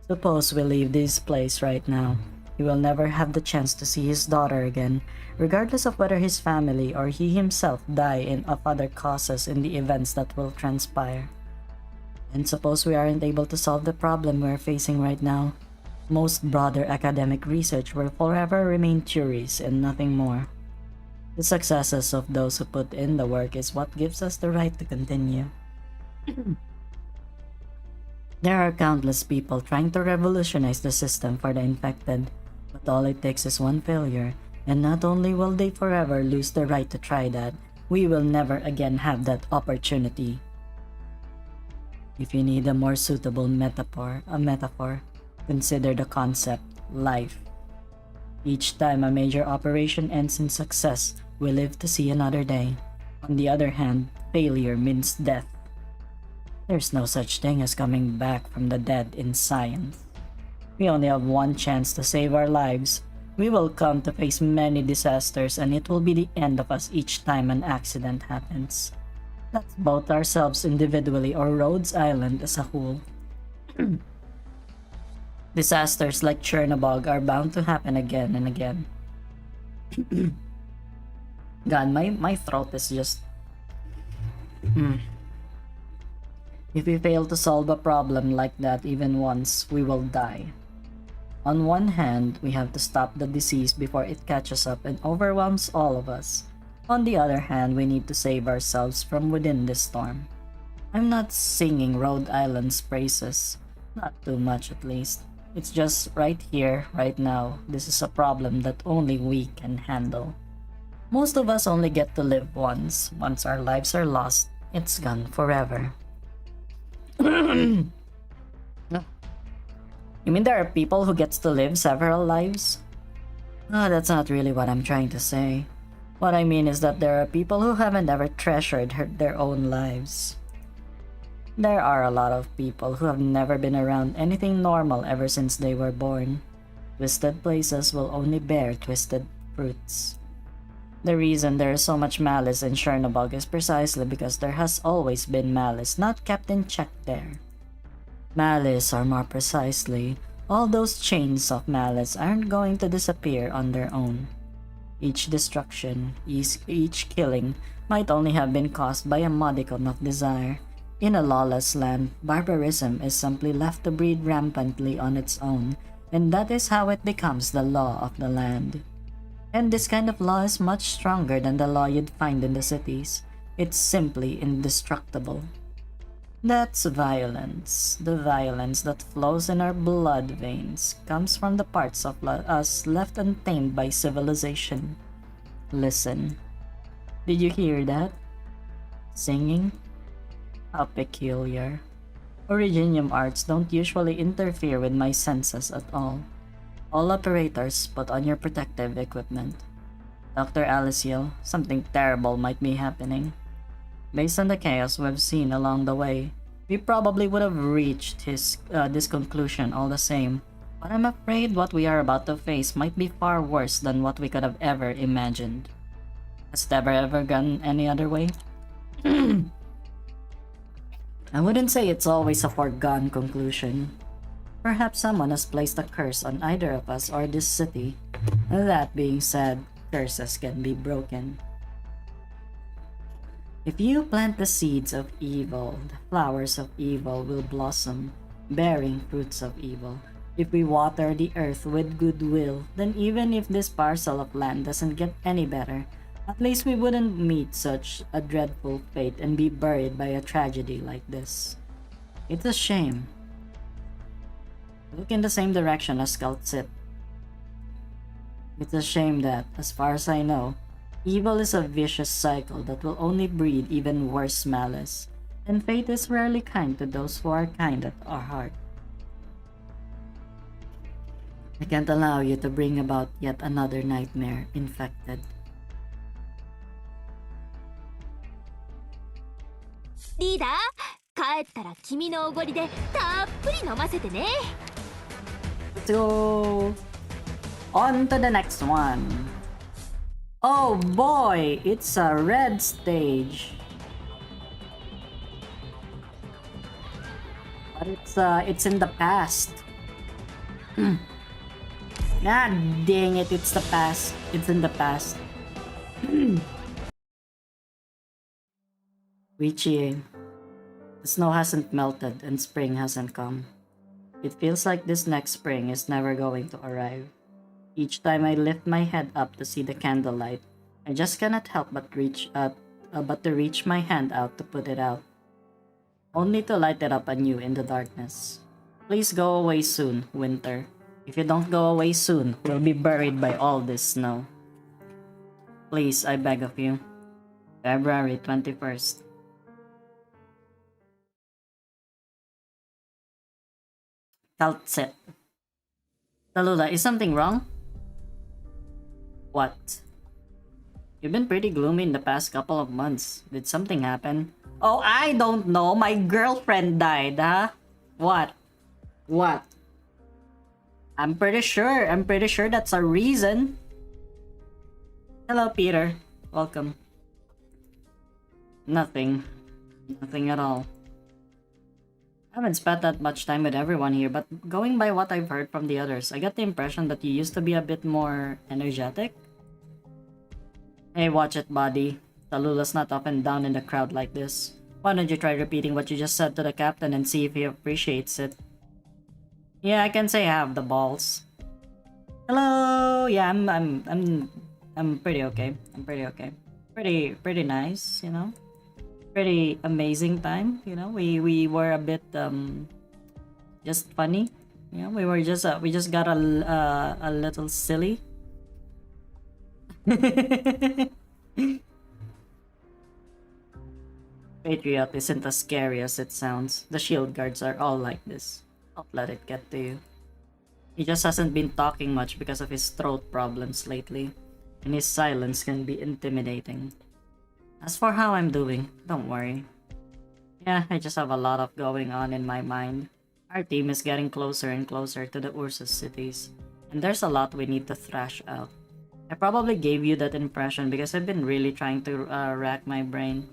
Speaker 1: Suppose we leave this place right now. He will never have the chance to see his daughter again, regardless of whether his family or he himself die of other causes in the events that will transpire. And suppose we aren't able to solve the problem we're facing right now. Most broader academic research will forever remain theories and nothing more. The successes of those who put in the work is what gives us the right to continue. There are countless people trying to revolutionize the system for the infected, but all it takes is one failure, and not only will they forever lose the right to try that, we will never again have that opportunity. If you need a more suitable metaphor, consider the concept, life. Each time a major operation ends in success, we live to see another day. On the other hand, failure means death. There's no such thing as coming back from the dead in science. We only have one chance to save our lives. We will come to face many disasters, and it will be the end of us each time an accident happens. That's both ourselves individually or Rhodes Island as a whole. Disasters like Chernobog are bound to happen again and again. God, my throat is just... If we fail to solve a problem like that even once, we will die. On one hand, we have to stop the disease before it catches up and overwhelms all of us. On the other hand, we need to save ourselves from within this storm. I'm not singing Rhode Island's praises. Not too much at least. It's just right here, right now. This is a problem that only we can handle. Most of us only get to live once. Once our lives are lost, it's gone forever. You mean there are people who gets to live several lives? No, that's not really what I'm trying to say. What I mean is that there are people who haven't ever treasured their own lives. There are a lot of people who have never been around anything normal ever since they were born. Twisted places will only bear twisted fruits. The reason there is so much malice in Chernobog is precisely because there has always been malice not kept in check there. Malice, or more precisely, all those chains of malice aren't going to disappear on their own. Each destruction, each killing, might only have been caused by a modicum of desire. In a lawless land, barbarism is simply left to breed rampantly on its own, and that is how it becomes the law of the land. And this kind of law is much stronger than the law you'd find in the cities. It's simply indestructible. That's violence. The violence that flows in our blood veins comes from the parts of us left untamed by civilization. Listen. Did you hear that? Singing? How peculiar. Originium arts don't usually interfere with my senses at all. All operators, put on your protective equipment. Dr. Alyssciel, something terrible might be happening. Based on the chaos we've seen along the way, we probably would have reached this conclusion all the same, but I'm afraid what we are about to face might be far worse than what we could have ever imagined. Has it ever gone any other way? I wouldn't say it's always a foregone conclusion. Perhaps someone has placed a curse on either of us or this city. That being said, curses can be broken. If you plant the seeds of evil, the flowers of evil will blossom, bearing fruits of evil. If we water the earth with goodwill, then even if this parcel of land doesn't get any better, at least we wouldn't meet such a dreadful fate and be buried by a tragedy like this. It's a shame. Look in the same direction as Sculptsit. It's a shame that, as far as I know, evil is a vicious cycle that will only breed even worse malice, and fate is rarely kind to those who are kind at our heart. I can't allow you to bring about yet another nightmare infected.
Speaker 2: リーダー、帰ったら君のおごりでたっぷり飲ませてね。
Speaker 1: Let's go on to the next one. Oh boy, it's a red stage. But it's in the past. Ah, dang it, it's the past. It's in the past. Richie, the snow hasn't melted and spring hasn't come. It feels like this next spring is never going to arrive. Each time I lift my head up to see the candlelight, I just cannot help but to reach my hand out to put it out, only to light it up anew in the darkness. Please go away soon, winter. If you don't go away soon, we'll be buried by all this snow. Please, I beg of you. February 21st. Sculptsit. TALULAH, is something wrong? What? You've been pretty gloomy in the past couple of months. Did something happen? Oh, I don't know. My girlfriend died, huh? What? What? I'm pretty sure that's a reason. Hello, Peter. Welcome. Nothing. Nothing at all. I haven't spent that much time with everyone here, but going by what I've heard from the others, I got the impression that you used to be a bit more energetic. Hey, watch it, buddy. Talulah's not up and down in the crowd like this. Why don't you try repeating what you just said to the captain and see if he appreciates it? Yeah, I can say I have the balls. Hello. Yeah, I'm pretty okay. I'm pretty okay. Pretty nice, you know. Pretty amazing time, you know. We were a bit just funny. You know, we just got a little silly. Patriot isn't as scary as it sounds. The shield guards are all like this. Don't let it get to you. He just hasn't been talking much because of his throat problems lately, and his silence can be intimidating. As for how I'm doing, don't worry. Yeah, I just have a lot of going on in my mind. Our team is getting closer and closer to the Ursus cities, and there's a lot we need to thrash out. I probably gave you that impression because I've been really trying to rack my brain.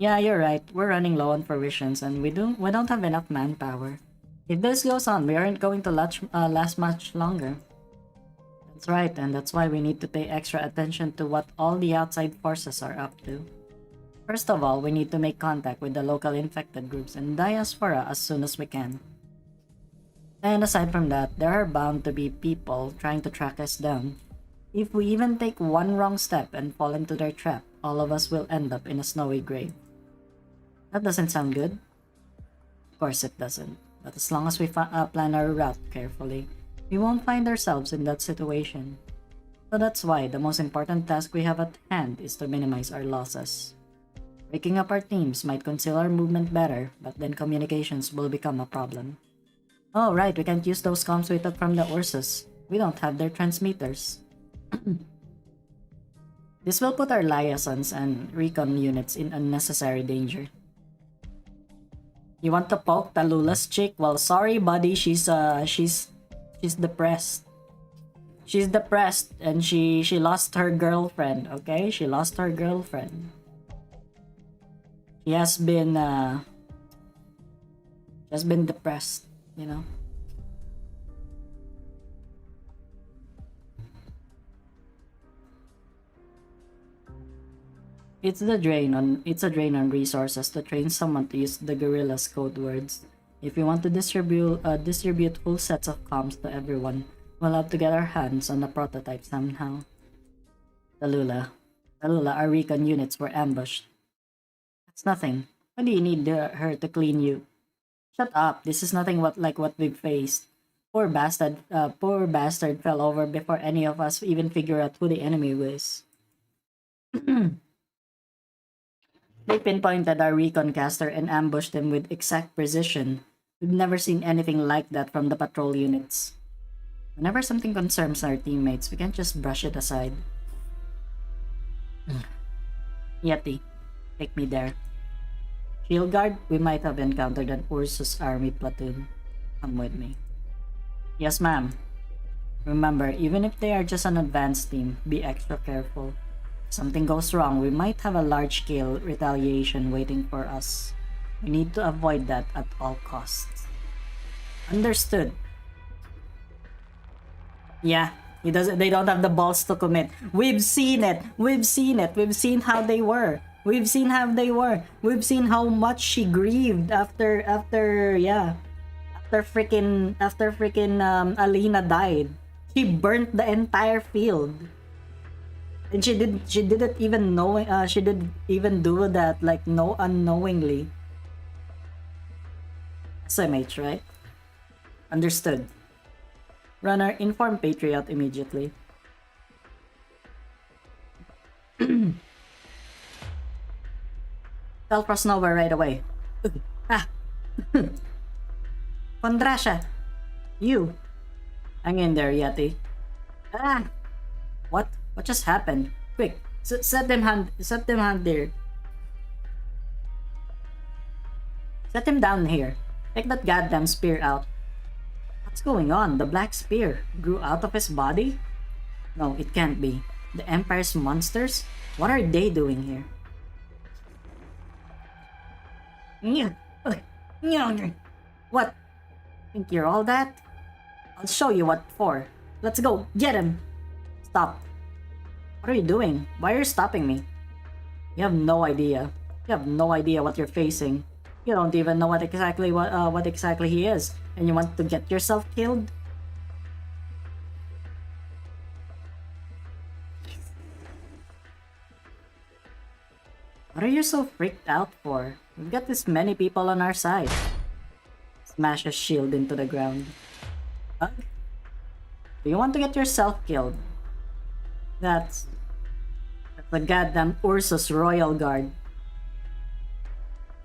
Speaker 1: Yeah, you're right. We're running low on provisions and we don't have enough manpower. If this goes on, we aren't going to last much longer. That's right, and that's why we need to pay extra attention to what all the outside forces are up to. First of all, we need to make contact with the local infected groups and diaspora as soon as we can. And aside from that, there are bound to be people trying to track us down. If we even take one wrong step and fall into their trap, all of us will end up in a snowy grave. That doesn't sound good. Of course it doesn't, but as long as we plan our route carefully, we won't find ourselves in that situation. So that's why the most important task we have at hand is to minimize our losses. Breaking up our teams might conceal our movement better, but then communications will become a problem. Oh right, we can't use those comms we took from the Ursus. We don't have their transmitters. This will put our liaisons and recon units in unnecessary danger. You want to poke Talulah's chick? Well, sorry, buddy. She's depressed. She's depressed, and she lost her girlfriend. Okay, she lost her girlfriend. She has been depressed. You know. It's a drain on resources to train someone to use the guerrillas code words. If we want to distribute full sets of comms to everyone, we'll have to get our hands on a prototype somehow. Talullah, our recon units were ambushed. That's nothing. Why do you need her to clean you? Shut up. This is nothing like what we've faced. Poor bastard fell over before any of us even figure out who the enemy was. They pinpointed our recon caster and ambushed him with exact precision. We've never seen anything like that from the patrol units. Whenever something concerns our teammates, we can't just brush it aside. Yeti, take me there. Shield guard, we might have encountered an Ursus army platoon. Come with me. Yes, ma'am. Remember, even if they are just an advanced team, be extra careful. If something goes wrong, we might have a large-scale retaliation waiting for us. We need to avoid that at all costs. Understood. Yeah, they don't have the balls to commit. We've seen it. We've seen how they were. We've seen how much she grieved after freaking Alina died. She burnt the entire field. And she didn't even know she didn't even do that like unknowingly. SMH, right? Understood. Runner, inform Patriot immediately. Tell Krasnova right away. Kondrasha! You! Hang in there, Yeti. What? What just happened? Quick! Set them hand there. Set him down here. Take that goddamn spear out. What's going on? The black spear grew out of his body? No, it can't be. The Empire's monsters? What are they doing here? What? Think you're all that? I'll show you what for. Let's go. Get him. Stop. What are you doing? Why are you stopping me? You have no idea. You have no idea what you're facing. You don't even know what exactly he is, and you want to get yourself killed? What are you so freaked out for? We've got this many people on our side. Smash a shield into the ground. Bug? Do you want to get yourself killed? That's the goddamn Ursus Royal Guard.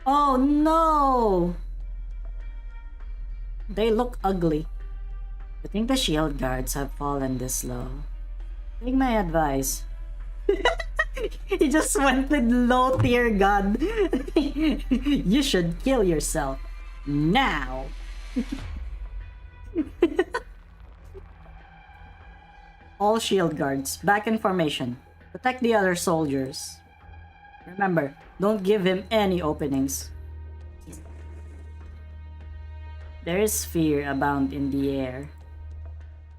Speaker 1: Oh no! They look ugly. I think the shield guards have fallen this low. Take my advice. He just went with low tier god. You should kill yourself. Now! All shield guards, back in formation. Protect the other soldiers. Remember, don't give him any openings. There is fear abound in the air.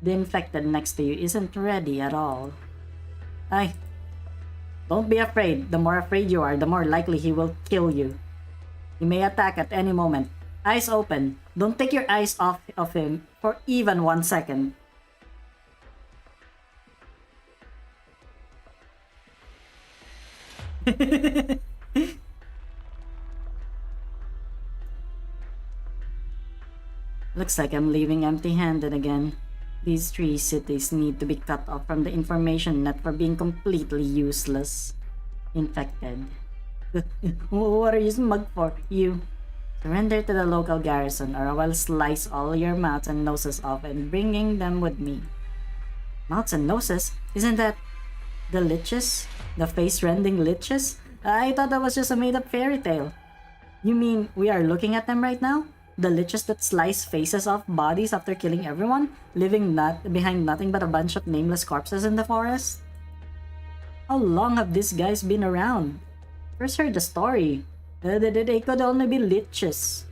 Speaker 1: The infected next to you isn't ready at all. Don't be afraid. The more afraid you are, the more likely he will kill you. He may attack at any moment. Eyes open. Don't take your eyes off of him for even 1 second. Looks like I'm leaving empty-handed again. These 3 cities need to be cut off from the information net for being completely useless. Infected. What are you smug for? You. Surrender to the local garrison or I will slice all your mouths and noses off and bringing them with me. Mouths and noses? Isn't that the liches? The face-rending liches? I thought that was just a made-up fairy tale. You mean we are looking at them right now? The liches that slice faces off bodies after killing everyone, leaving behind nothing but a bunch of nameless corpses in the forest? How long have these guys been around? First heard the story. They could only be liches.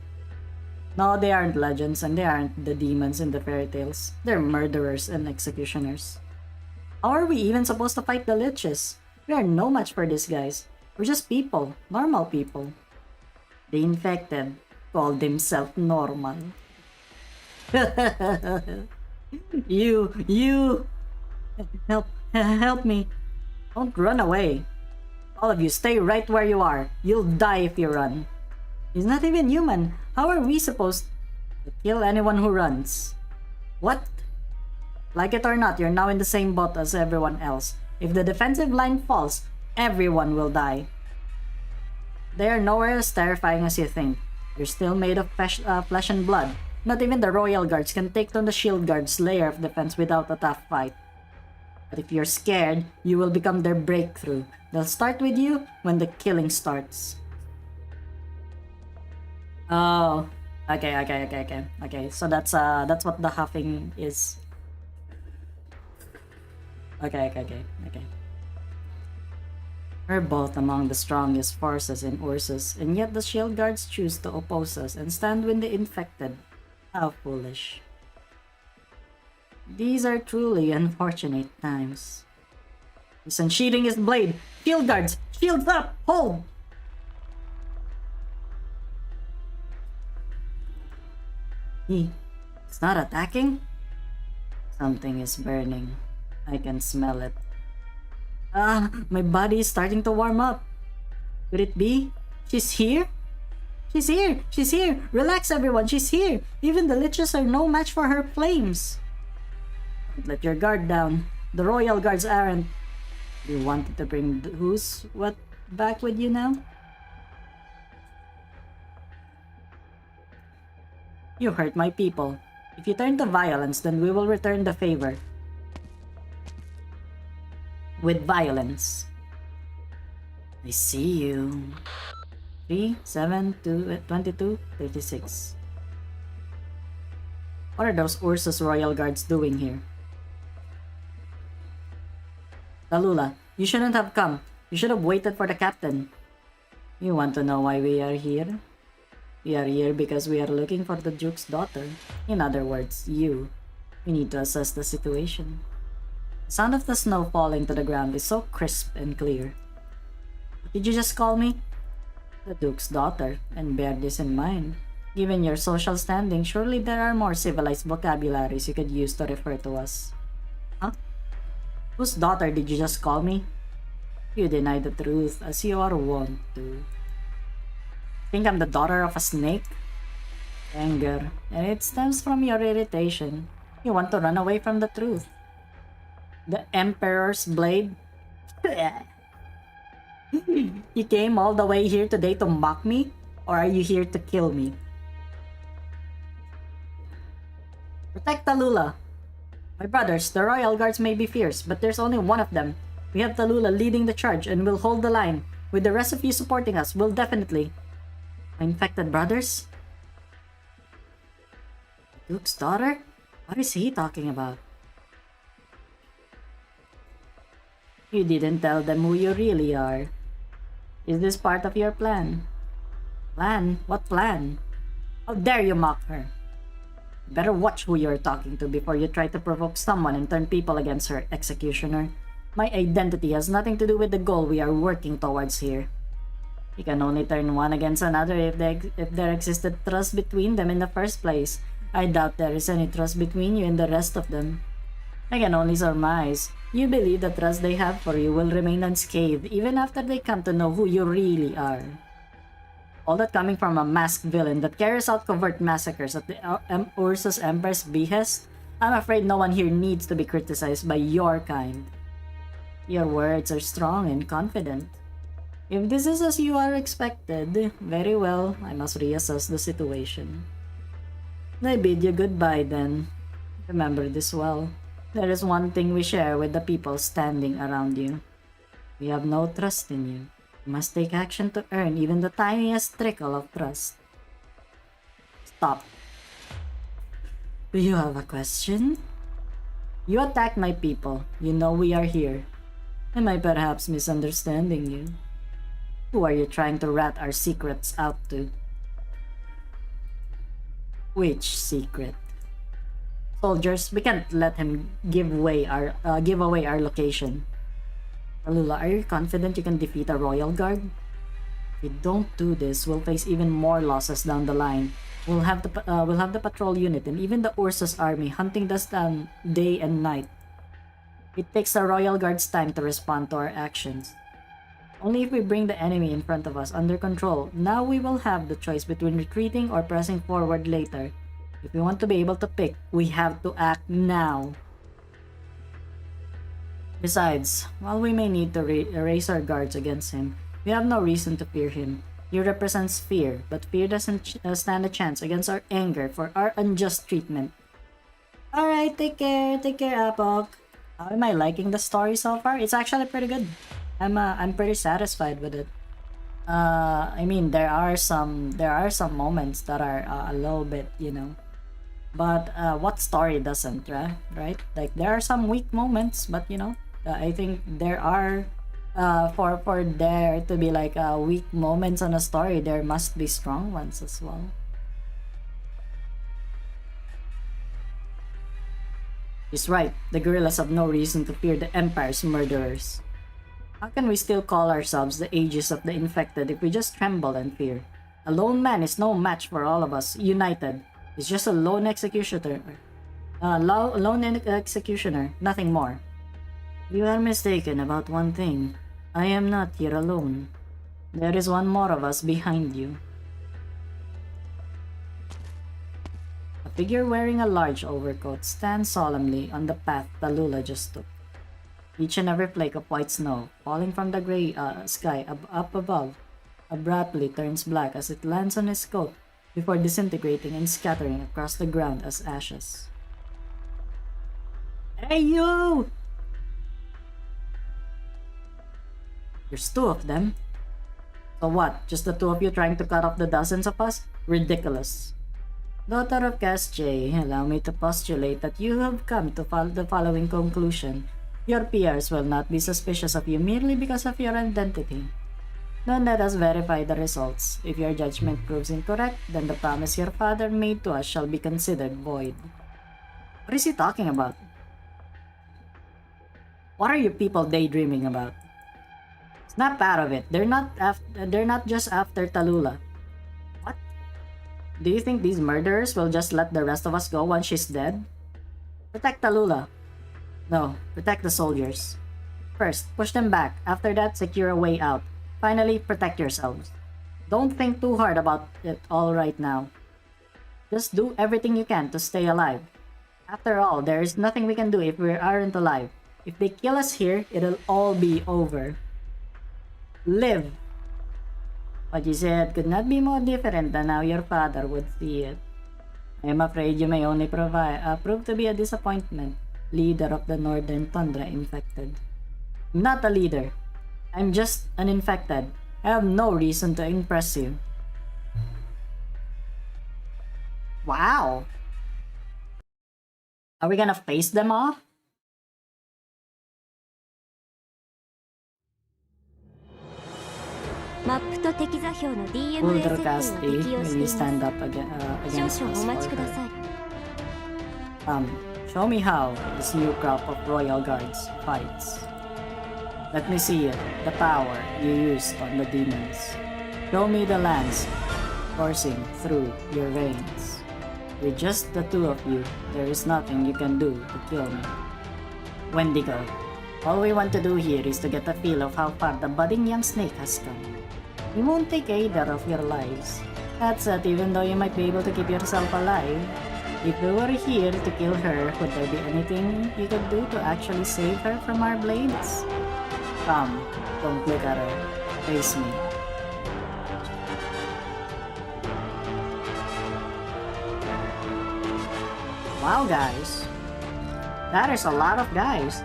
Speaker 1: No, they aren't legends and they aren't the demons in the fairy tales. They're murderers and executioners. How are we even supposed to fight the liches? We are no match for these guys. We're just people, normal people. The infected called himself normal. You help me. Don't run away. All of you stay right where you are. You'll die if you run. He's not even human. How are we supposed to kill anyone who runs? What? Like it or not, you're now in the same boat as everyone else. If the defensive line falls, everyone will die. They are nowhere as terrifying as you think. You're still made of flesh and blood. Not even the royal guards can take down the shield guard's layer of defense without a tough fight. But if you're scared, you will become their breakthrough. They'll start with you when the killing starts. Oh, okay. So that's what the huffing is. Okay. We're both among the strongest forces in Ursus, and yet the shield guards choose to oppose us and stand with the infected. How foolish. These are truly unfortunate times. He's unsheathing his blade. Shield guards, shields up, hold! He's not attacking? Something is burning. I can smell it. My body is starting to warm up. Could it be? She's here? She's here! Relax everyone, she's here! Even the liches are no match for her flames. Don't let your guard down. The royal guards aren't. You wanted to bring what back with you now? You hurt my people. If you turn to violence, then we will return the favor. With violence. I see you. 3, 7, 2, 22, 36. What are those Ursus royal guards doing here? TALULAH, you shouldn't have come. You should have waited for the captain. You want to know why we are here? We are here because we are looking for the Duke's daughter. In other words, you. We need to assess the situation. The sound of the snow falling to the ground is so crisp and clear. What did you just call me? The Duke's daughter, and bear this in mind. Given your social standing, surely there are more civilized vocabularies you could use to refer to us. Huh? Whose daughter did you just call me? You deny the truth, as you are wont to. Think I'm the daughter of a snake? Anger, and it stems from your irritation. You want to run away from the truth. The Emperor's blade? You came all the way here today to mock me? Or are you here to kill me? Protect TALULAH. My brothers, the royal guards may be fierce, but there's only one of them. We have TALULAH leading the charge and we'll hold the line. With the rest of you supporting us, we'll definitely... My infected brothers? Duke's daughter? What is he talking about? You didn't tell them who you really are. Is this part of your plan? Plan? What plan? How dare you mock her? Better watch who you're talking to before you try to provoke someone and turn people against her, Executioner. My identity has nothing to do with the goal we are working towards here. You can only turn one against another if there existed trust between them in the first place. I doubt there is any trust between you and the rest of them. I can only surmise. You believe the trust they have for you will remain unscathed even after they come to know who you really are. All that coming from a masked villain that carries out covert massacres at the Ursus Emperor's behest? I'm afraid no one here needs to be criticized by your kind. Your words are strong and confident. If this is as you are expected, very well, I must reassess the situation. I bid you goodbye then. Remember this well. There is one thing we share with the people standing around you. We have no trust in you. You must take action to earn even the tiniest trickle of trust. Stop. Do you have a question? You attacked my people. You know we are here. Am I perhaps misunderstanding you? Who are you trying to rat our secrets out to? Which secret? Soldiers, we can't let him give away our location. TALULAH, are you confident you can defeat a royal guard? If we don't do this, we'll face even more losses down the line. We'll have the patrol unit and even the Ursus army hunting us down day and night. It takes the royal guards time to respond to our actions. Only if we bring the enemy in front of us under control, now we will have the choice between retreating or pressing forward later. If we want to be able to pick, we have to act now. Besides, while we may need to raise our guards against him, we have no reason to fear him. He represents fear, but fear doesn't stand a chance against our anger for our unjust treatment. Alright, take care, Apok. How am I liking the story so far? It's actually pretty good. I'm pretty satisfied with it. I mean, there are some moments that are a little bit, you know, but what story doesn't, right? Like there are some weak moments, but you know, I think there are for there to be like weak moments on a story, there must be strong ones as well. He's right. The guerrillas have no reason to fear the Empire's murderers. How can we still call ourselves the Aegis of the infected if we just tremble and fear? A lone man is no match for all of us, united. He's just a lone executioner. Nothing more. You are mistaken about one thing. I am not here alone. There is one more of us behind you. A figure wearing a large overcoat stands solemnly on the path TALULAH just took. Each and every flake of white snow, falling from the gray sky up above, abruptly turns black as it lands on his coat before disintegrating and scattering across the ground as ashes. Hey you! There's two of them. So what? Just the two of you trying to cut off the dozens of us? Ridiculous. Daughter of Casjay, allow me to postulate that you have come to the following conclusion. Your peers will not be suspicious of you merely because of your identity. Then let us verify the results. If your judgment proves incorrect, then the promise your father made to us shall be considered void. What is he talking about? What are you people daydreaming about? Snap out of it. They're not just after TALULAH. What? Do you think these murderers will just let the rest of us go once she's dead? Protect TALULAH. No, protect the soldiers. First, push them back. After that, secure a way out. Finally, protect yourselves. Don't think too hard about it all right now. Just do everything you can to stay alive. After all, there is nothing we can do if we aren't alive. If they kill us here, it'll all be over. Live! What you said could not be more different than how your father would see it. I am afraid you may only prove to be a disappointment, leader of the Northern Tundra infected. I'm not a leader. I'm just an infected. I have no reason to impress you. Wow! Are we gonna face them off? Ultra Casti, will you stand up against us for her? Show me how this new crop of royal guards fights. Let me see it, the power you used on the demons. Show me the lance coursing through your veins. With just the two of you, there is nothing you can do to kill me. Wendigo, all we want to do here is to get a feel of how far the budding young snake has come. We won't take either of your lives. That's it, even though you might be able to keep yourself alive. If we were here to kill her, would there be anything you could do to actually save her from our blades? Come, don't look at her. Face me. Wow, guys. That is a lot of guys.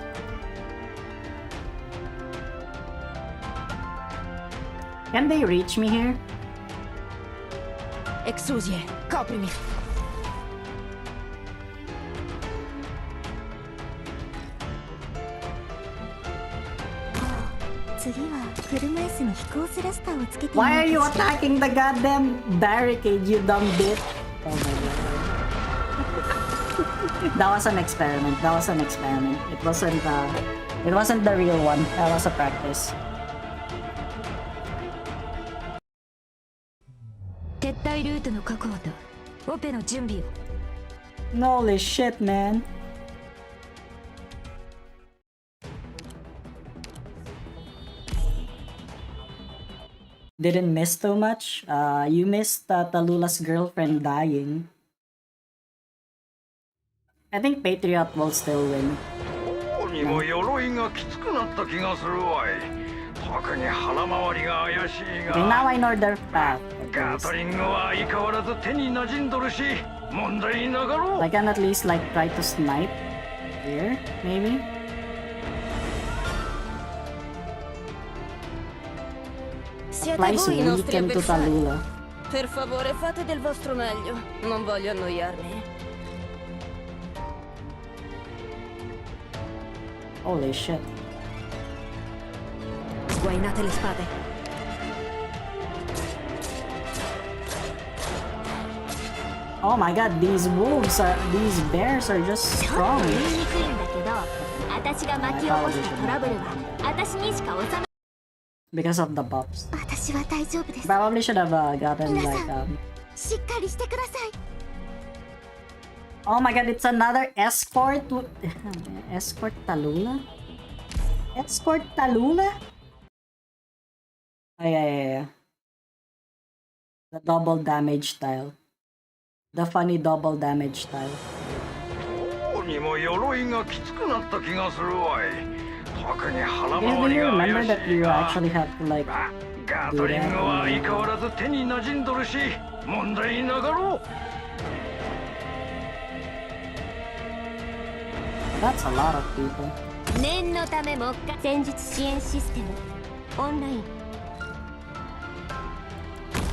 Speaker 1: Can they reach me here?
Speaker 6: Exusie, copri me.
Speaker 5: 次は車椅子に飛行スラスターをつけて
Speaker 1: Why are you attacking the goddamn barricade, you dumb bitch? Oh my god. That was an experiment. That was an experiment. It wasn't the real one. That was a practice.
Speaker 3: 撤退ルートの確保とオペの準備を。
Speaker 1: Holy shit, man. Didn't miss too much. You missed TALULAH's girlfriend dying. I think Patriot will still win.
Speaker 4: にも鎧がきつくなった気がするわい。特に腹回りが怪しい
Speaker 1: Okay, now
Speaker 4: が。
Speaker 1: I know their path.
Speaker 4: ガートリングは相変わらず手に馴染んどるし、問題なかろう。
Speaker 1: I can at least like try to snipe here, maybe. Apply weaken to TALULAH.
Speaker 6: Per favore, fate del vostro meglio. Non voglio annoiarmi.
Speaker 1: Holy shit.
Speaker 6: Sguainate le spade.
Speaker 1: Oh my god, these bears are just
Speaker 2: ちょっ
Speaker 1: strong.
Speaker 2: と言いにくいんだけど、私が巻き起こしたトラブルは私にしか収め
Speaker 1: Because of the buffs.
Speaker 5: 私は大丈夫です
Speaker 1: Probably should have gotten like
Speaker 5: しっかりしてください
Speaker 1: Oh my god, it's another escort. Escort TALULAH? Escort TALULAH? Oh yeah. The double damage style. The funny double damage style.
Speaker 4: にも鎧がきつくなった気がするわい。特に腹
Speaker 1: Do
Speaker 4: 回り
Speaker 1: you
Speaker 4: が
Speaker 1: remember
Speaker 4: 怪
Speaker 1: that
Speaker 4: しい
Speaker 1: you
Speaker 4: が。
Speaker 1: actually have to like
Speaker 4: ガートリングは相変わらず手に馴染んどるし、問題なかろう。
Speaker 1: That's a lot of people.
Speaker 2: 念のためも戦術支援システムオンライン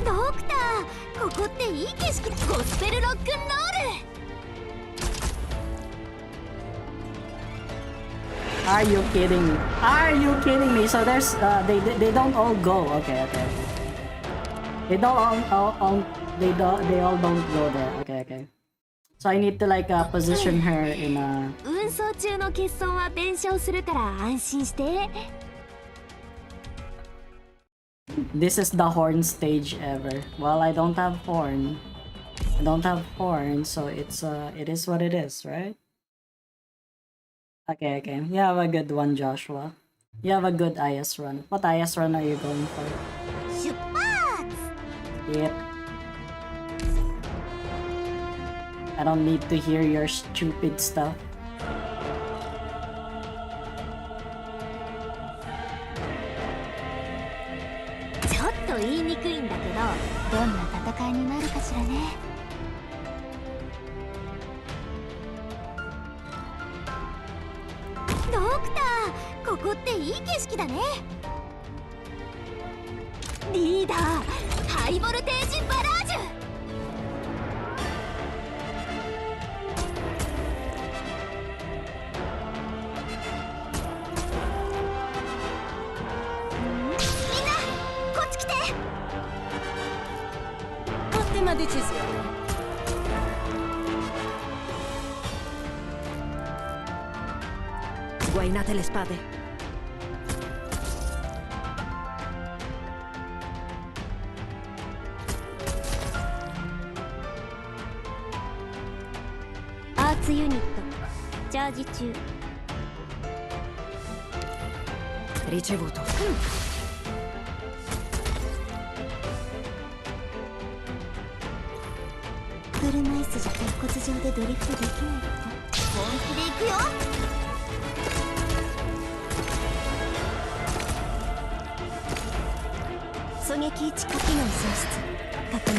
Speaker 5: ドクターここっていい景色だ
Speaker 2: ゴスペルロックンロール
Speaker 1: Are you kidding me? Are you kidding me? So there's they don't all go. Okay. They don't all they all don't go there. Okay. So I need to like position her in a
Speaker 2: 運送中の欠損は弁償するから安心して
Speaker 1: This is the horn stage ever. Well, I don't have horn. I don't have horn, so it's it is what it is, right? Okay, okay. You have a good one, Joshua. You have a good IS run. What IS run are you going for?
Speaker 5: 出発
Speaker 1: Yep. I don't need to hear your stupid stuff.
Speaker 2: ちょっと言いにくいんだけど、どんな戦いになるかしらね。
Speaker 5: ドクター、ここっていい景色だね。
Speaker 2: リーダー、ハイボルテージバラージュ。
Speaker 6: Ottima decisione. Sguainate le spade.
Speaker 2: Arts unit チャージ中。
Speaker 6: Ricevuto.
Speaker 5: 車椅子じゃ鉄骨上でドリフトできないって本気で行くよ。狙撃地下機能喪失確認。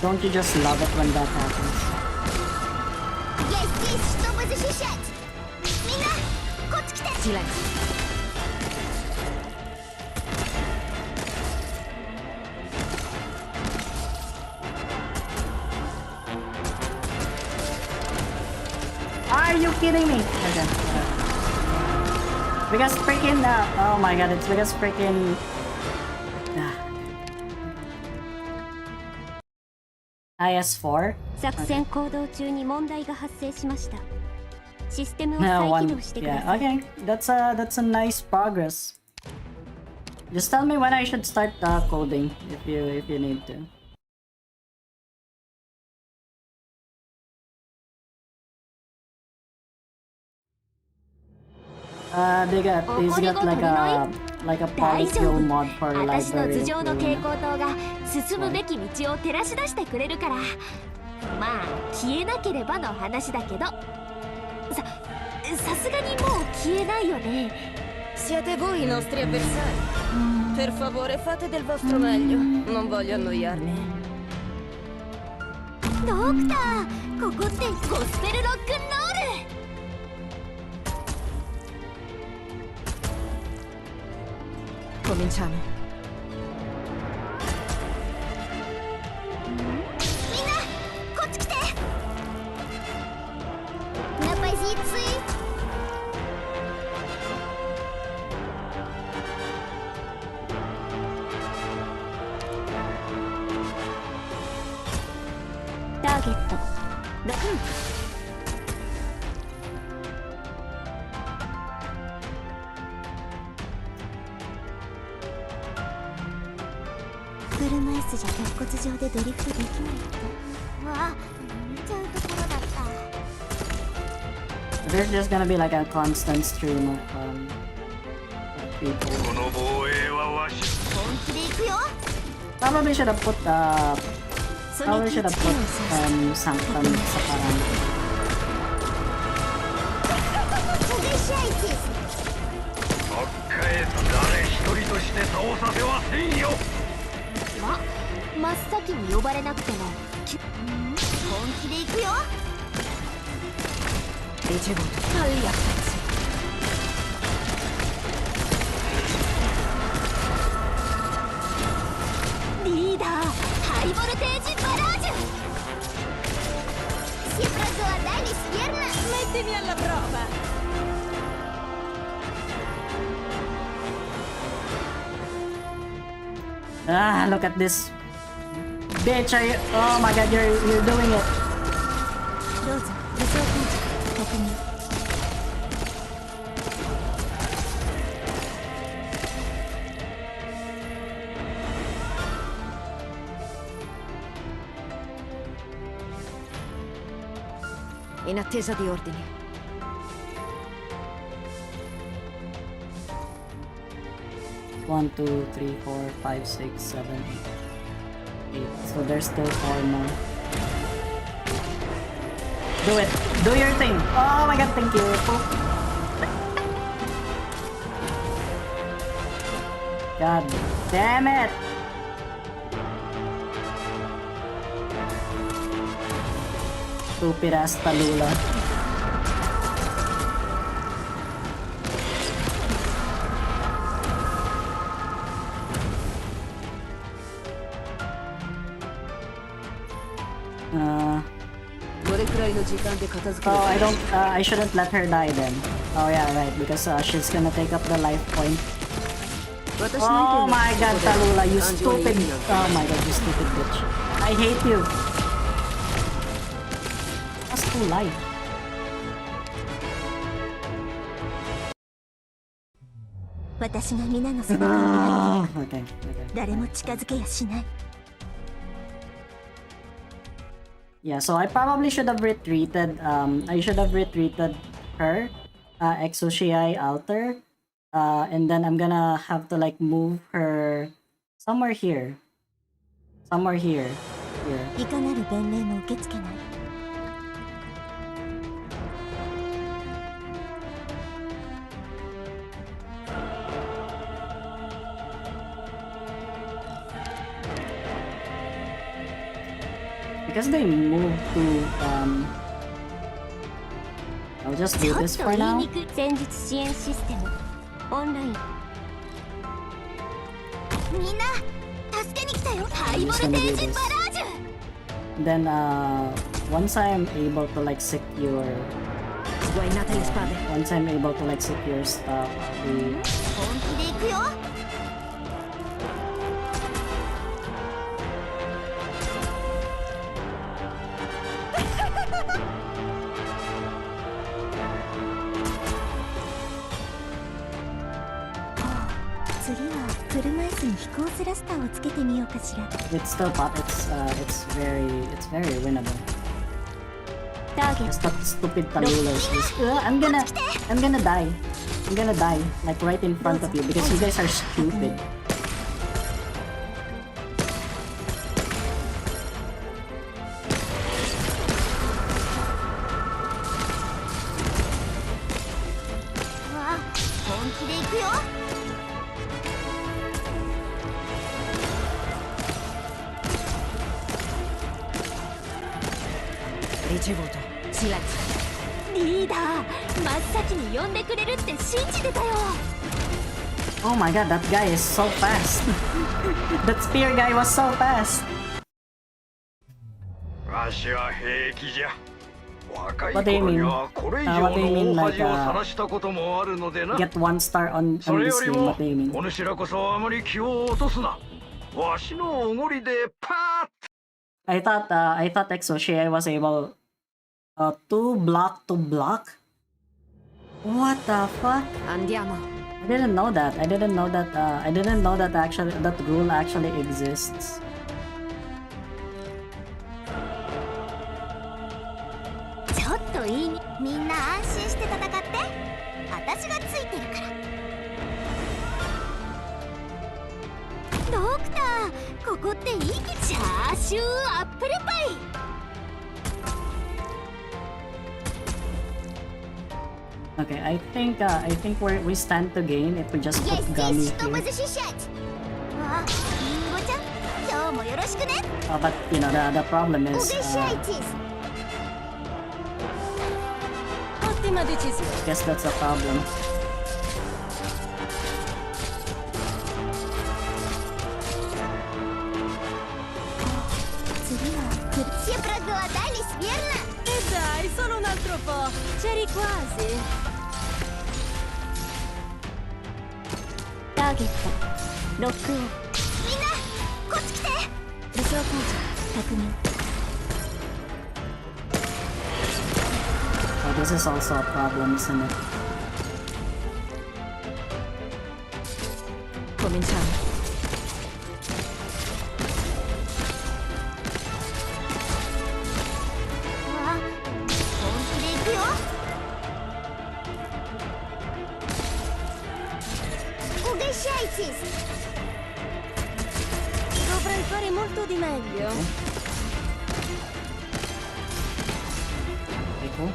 Speaker 1: Don't you just love it when that happens?
Speaker 5: Yes, yes, что бы защищать? みんなこっち来て。
Speaker 6: Silenzio.
Speaker 1: Are you kidding me? Okay. Because freaking oh my god, it's because freaking IS4?
Speaker 2: 作戦行動中に問題が発生しました。システムを
Speaker 1: No
Speaker 2: 再起
Speaker 1: one.
Speaker 2: 動してくだ
Speaker 1: Yeah,
Speaker 2: さい。
Speaker 1: okay. That's a nice progress. Just tell me when I should start coding if you need to. He's got like a
Speaker 2: 大丈
Speaker 1: polykill
Speaker 2: 夫。
Speaker 1: mod for
Speaker 2: 私の
Speaker 1: library.
Speaker 2: 頭上の
Speaker 1: of
Speaker 2: 蛍
Speaker 1: Luna.
Speaker 2: 光灯が進むべき道を照らし出してくれるから。まあ消えなければの話だけど、さすがにもう消えないよね。
Speaker 6: Siete voi i nostri avversari. Per favore, fate del vostro meglio. Non voglio annoiarmi.
Speaker 5: ドクター、ここって
Speaker 2: ゴスペルロックンロール。
Speaker 6: Cominciamo.
Speaker 5: みんなこっち来て。На позиции.
Speaker 2: Таргет.
Speaker 5: 車椅子じゃ鉄骨上でドリフトできないって。わあ、見ちゃうところだった。
Speaker 1: There's just gonna be like a constant stream of people.
Speaker 4: この防衛はわし。
Speaker 5: 本気で行くよ。
Speaker 1: Probably should have put probably should have put Sanctum sa parang
Speaker 4: ばっかえ誰一人として倒させはせんよ。
Speaker 2: 真っ先に呼ばれなくても。
Speaker 5: 本気で行くよ。
Speaker 6: Ricevuto. Agli attrezzi.
Speaker 2: リーダー、ハイボルテージバラージュ。
Speaker 5: Все проголодались, верно?
Speaker 6: Mettimi alla prova.
Speaker 1: look at this bitch. Oh my god, you're doing it.
Speaker 5: どうぞ、武装検知確認。
Speaker 6: in attesa di ordini.
Speaker 1: One, two, three, four, five, six, seven, eight. So there's still 4 more. Do it! Do your thing! Oh my god, thank you! God damn it! Stupid ass TALULAH. Oh, I shouldn't let her die then. Oh yeah, right, because she's gonna take up the life point. Oh my god, TALULAH, you stupid. Oh my god, you stupid bitch. I hate you. That's too life. Okay. Yeah, so I probably should have retreated. I should have retreated her, Exoshii altar, and then I'm gonna have to like move her somewhere here. Somewhere here. Here. Because they moved to I'll just do this for now. Then once I'm able to like secure stuff, it's still it's very winnable. Stop stupid TALULAHs. I'm gonna die. I'm gonna die like right in front of you because you guys are stupid. Oh my god, that guy is so fast. That spear guy was so fast. What do you mean? What do you mean like get 1 star on this game? What do you mean? I thought Exoshii was able to block. What the fuck?
Speaker 6: Andiamo.
Speaker 1: I didn't know that. I didn't know that actually that rule actually exists. Okay, I think we stand to gain if we just put Gummy here. But you know the problem is guess that's a problem.
Speaker 6: Dai, solo un altro po'. C'eri quasi.
Speaker 1: Oh, this is also a problem, isn't it?
Speaker 6: Cominciamo.
Speaker 5: Угощайтесь!
Speaker 6: Dovrei fare molto di meglio.
Speaker 1: Okay, cool.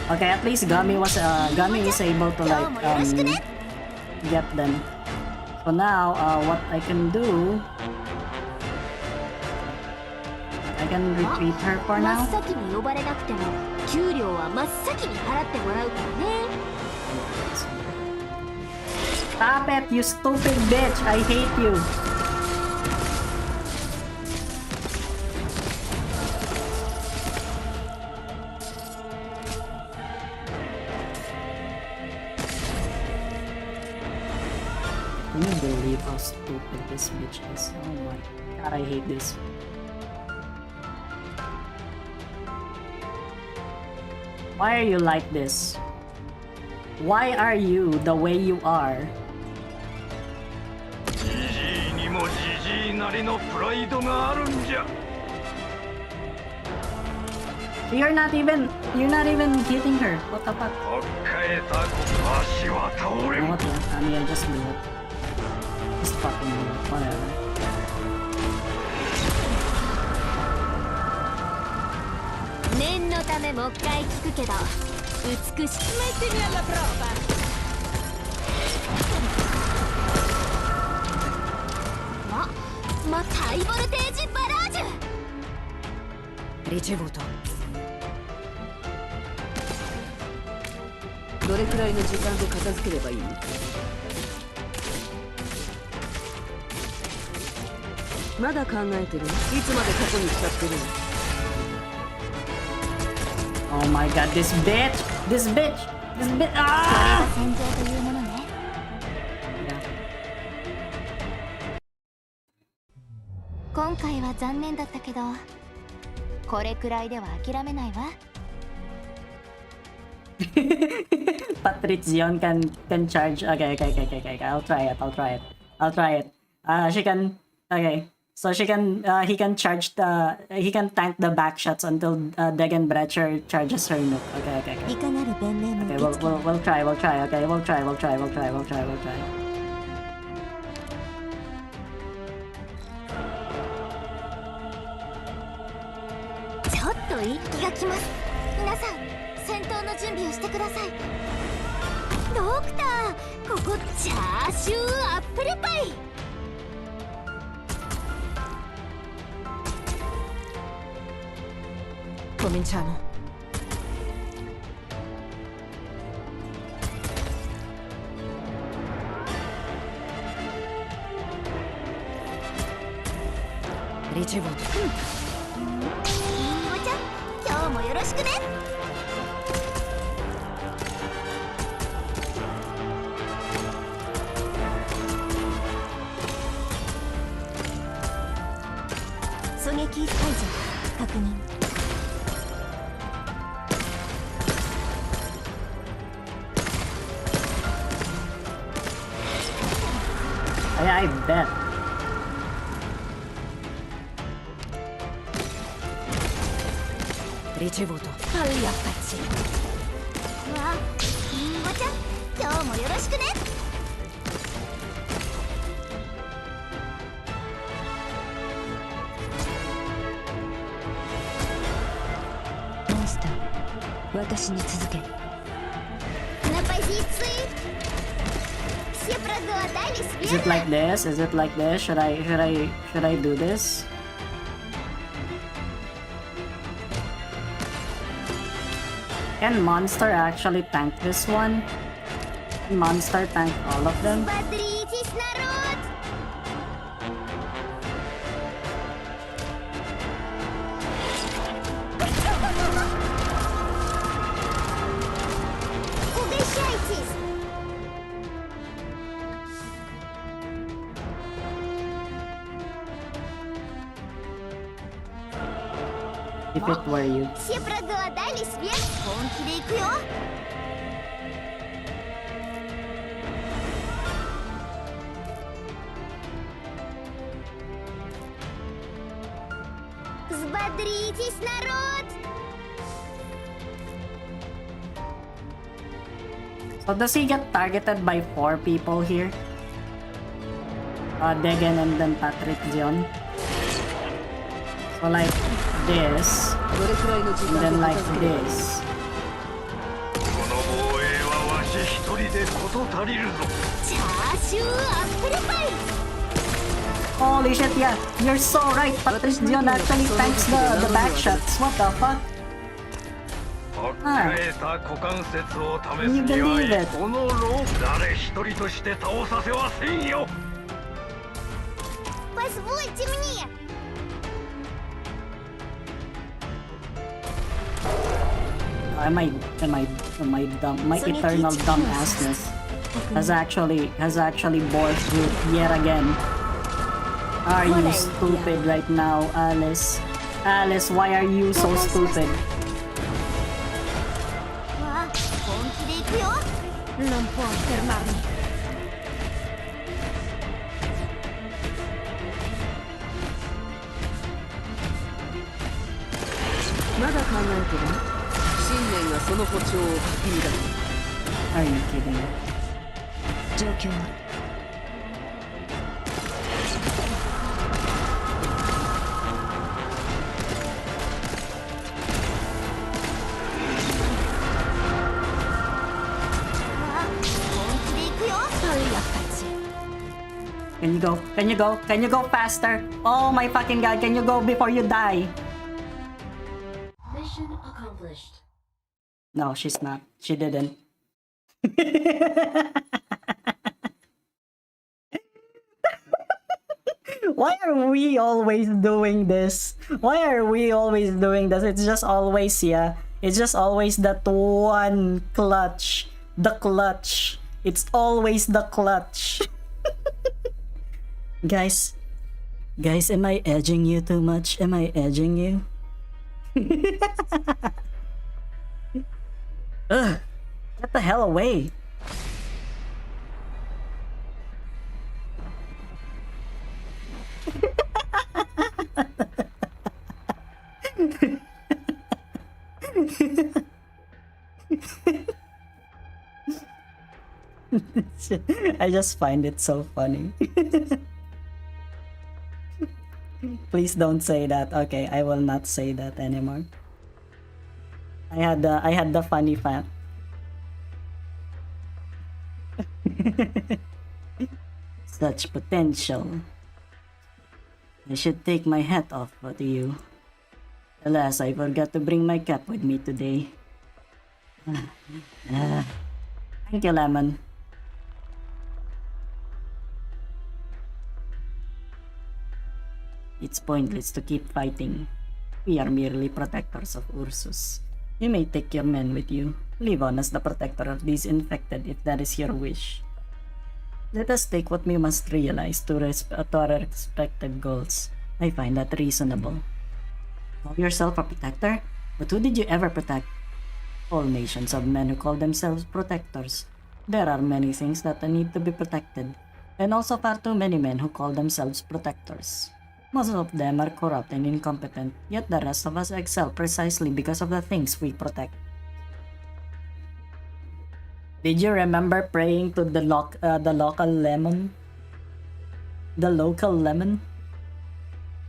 Speaker 1: Okay, at least Gummy is able to like get them. So now what I can do, I can retreat her for
Speaker 2: 真
Speaker 1: now.
Speaker 2: っ先に呼ばれなくても給料は真っ先に払ってもらうからね。
Speaker 1: Stop it, you stupid bitch! I hate you! Can you believe how stupid this bitch is? Oh my god, I hate this. Why are you like this? Why are you the way you are?
Speaker 4: じじいにもじじいなりのプライドがあるんじゃ。
Speaker 1: You're not even hitting her. What the fuck?
Speaker 4: 北海た足は倒れ
Speaker 1: You know
Speaker 4: ん。
Speaker 1: what? I mean, just do it. Just fucking do it. Whatever.
Speaker 2: 念のためもう一回聞くけど美しく
Speaker 6: Mettimi alla prova.
Speaker 2: ハイボルテージバラージュ
Speaker 6: Ricevuto. どれくらいの時間で片付ければいい？まだ考えてる？いつまで過去に使ってるの？
Speaker 1: Oh my god, this bitch! This bitch! This bitch! Ah!
Speaker 5: 戦場というものね。
Speaker 1: Yeah.
Speaker 5: 今回は残念だったけど、これくらいでは諦めないわ。
Speaker 1: Patrizion can charge. Okay. I'll try it. She can. Okay. So he can tank the back shots until Degen Brecher charges her nuke. Okay.
Speaker 5: いかなる弁明も
Speaker 1: Okay,
Speaker 5: 受け付け
Speaker 1: we'll try. Okay, we'll try.
Speaker 5: ちょっといい気がきます。皆さん、戦闘の準備をしてください。ドクター、ここチャーシューアップルパイ。
Speaker 6: Cominciamo. Ricevuto.
Speaker 5: りんごちゃん、今日もよろしくね。狙撃解除確認。
Speaker 1: I bet.
Speaker 6: Ricevuto.
Speaker 5: Pagliacci. わあ、りんごちゃん、今日もよろしくね。
Speaker 6: モンスター、私に続け。
Speaker 5: На позиции. Все проголодались,
Speaker 1: Is it
Speaker 5: верно?
Speaker 1: like this? Should I do this? Can Monster actually tank this one? Can Monster tank all of them?
Speaker 5: Бодритесь, народ! Угощайтесь!
Speaker 1: If it were you.
Speaker 5: Все проголодались, верно? 本気で行くよ! Взбодритесь, народ!
Speaker 1: So does he get targeted by 4 people here? Degen and then Patrick Zion. So like this, and then like this.
Speaker 4: この防衛はわし一人で事足りるぞ。
Speaker 5: チャーシューアップルパイ
Speaker 1: Holy shit, yeah, you're so right. Patrick Zion actually tanks the back shots. What the fuck?
Speaker 4: あえた股関節を試す
Speaker 1: You
Speaker 4: に
Speaker 1: believe
Speaker 4: は
Speaker 1: it?
Speaker 4: このロープ誰一人として倒させはせんよ。
Speaker 5: Позвольте мне!
Speaker 1: Am I dumb? My eternal dumbassness has actually bore fruit yet again. Are you stupid right now, Alyss? Alyss, why are you so stupid?
Speaker 5: わあ、本気で行くよ
Speaker 3: Non può fermarmi.
Speaker 6: まだ考えてる信念がその歩調をかき乱す
Speaker 1: Are you kidding?
Speaker 6: 状況は
Speaker 5: わあ、本気で行くよ
Speaker 1: Can you go? Can you go? Can you go faster? Oh my fucking god, can you go before you die?
Speaker 2: Mission accomplished.
Speaker 1: No, she's not. She didn't. Why are we always doing this? Why are we always doing this? It's just always, yeah. It's just always that one clutch. The clutch. It's always the clutch. Guys, am I edging you too much? Am I edging you? Ugh, get the hell away. I just find it so funny. Please don't say that. Okay, I will not say that anymore. I had the funny fan. Such potential. I should take my hat off to you. Alas, I forgot to bring my cap with me today. Thank you, Lemon. It's pointless to keep fighting. We are merely protectors of Ursus. You may take your men with you. Live on as the protector of these infected if that is your wish. Let us take what we must realize to our respected goals. I find that reasonable. Call yourself a protector? But who did you ever protect? All nations have men who call themselves protectors. There are many things that need to be protected, and also far too many men who call themselves protectors. Most of them are corrupt and incompetent, yet the rest of us excel precisely because of the things we protect. Did you remember praying to the local lemon? The local lemon?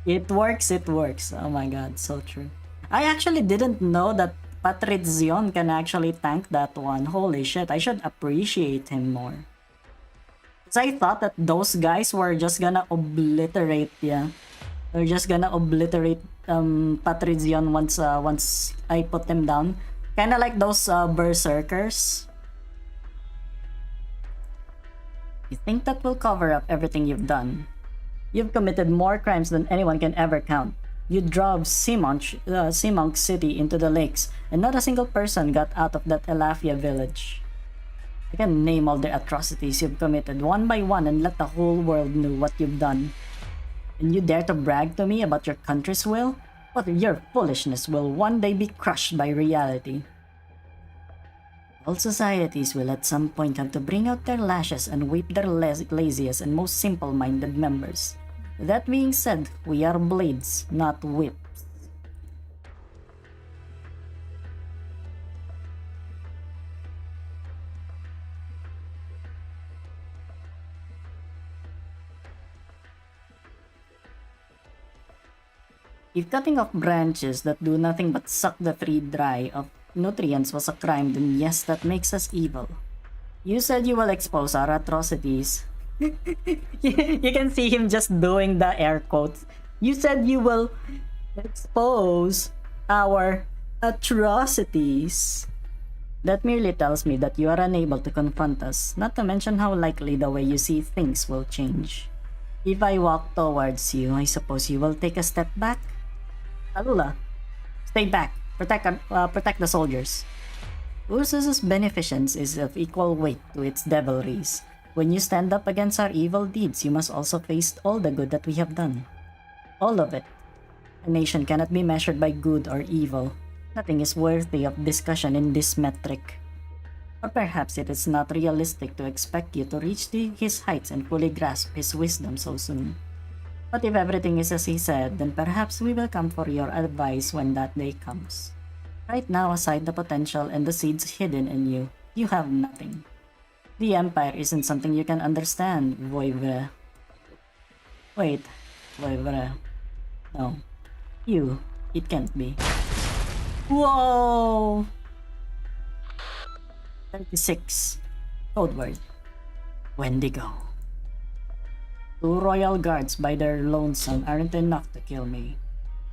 Speaker 1: It works, it works. Oh my god, so true. I actually didn't know that Patrizion can actually tank that one. Holy shit, I should appreciate him more. Because I thought that those guys were just gonna obliterate, yeah. They're just gonna obliterate Patrizion once I put them down. Kinda like those berserkers. You think that will cover up everything you've done? You've committed more crimes than anyone can ever count. You drove Seamonk City into the lakes, and not a single person got out of that Elafia village. I can name all the atrocities you've committed one by one and let the whole world know what you've done. And you dare to brag to me about your country's will? But your foolishness will one day be crushed by reality. All societies will at some point have to bring out their lashes and whip their laziest and most simple-minded members. That being said, we are blades, not whips. If cutting off branches that do nothing but suck the tree dry of nutrients was a crime, then yes, that makes us evil. You said you will expose our atrocities. You can see him just doing the air quotes. You said you will expose our atrocities. That merely tells me that you are unable to confront us, not to mention how likely the way you see things will change. If I walk towards you, I suppose you will take a step back? TALULAH, stay back. Protect the soldiers. Ursus's beneficence is of equal weight to its devilries. When you stand up against our evil deeds, you must also face all the good that we have done. All of it. A nation cannot be measured by good or evil. Nothing is worthy of discussion in this metric. Or perhaps it is not realistic to expect you to reach his heights and fully grasp his wisdom so soon. But if everything is as he said, then perhaps we will come for your advice when that day comes. Right now, aside the potential and the seeds hidden in you, you have nothing. The Empire isn't something you can understand, Voivre. Wait, Voivre. No. You. It can't be. Whoa! 36. Code word. Wendigo. 2 royal guards by their lonesome aren't enough to kill me.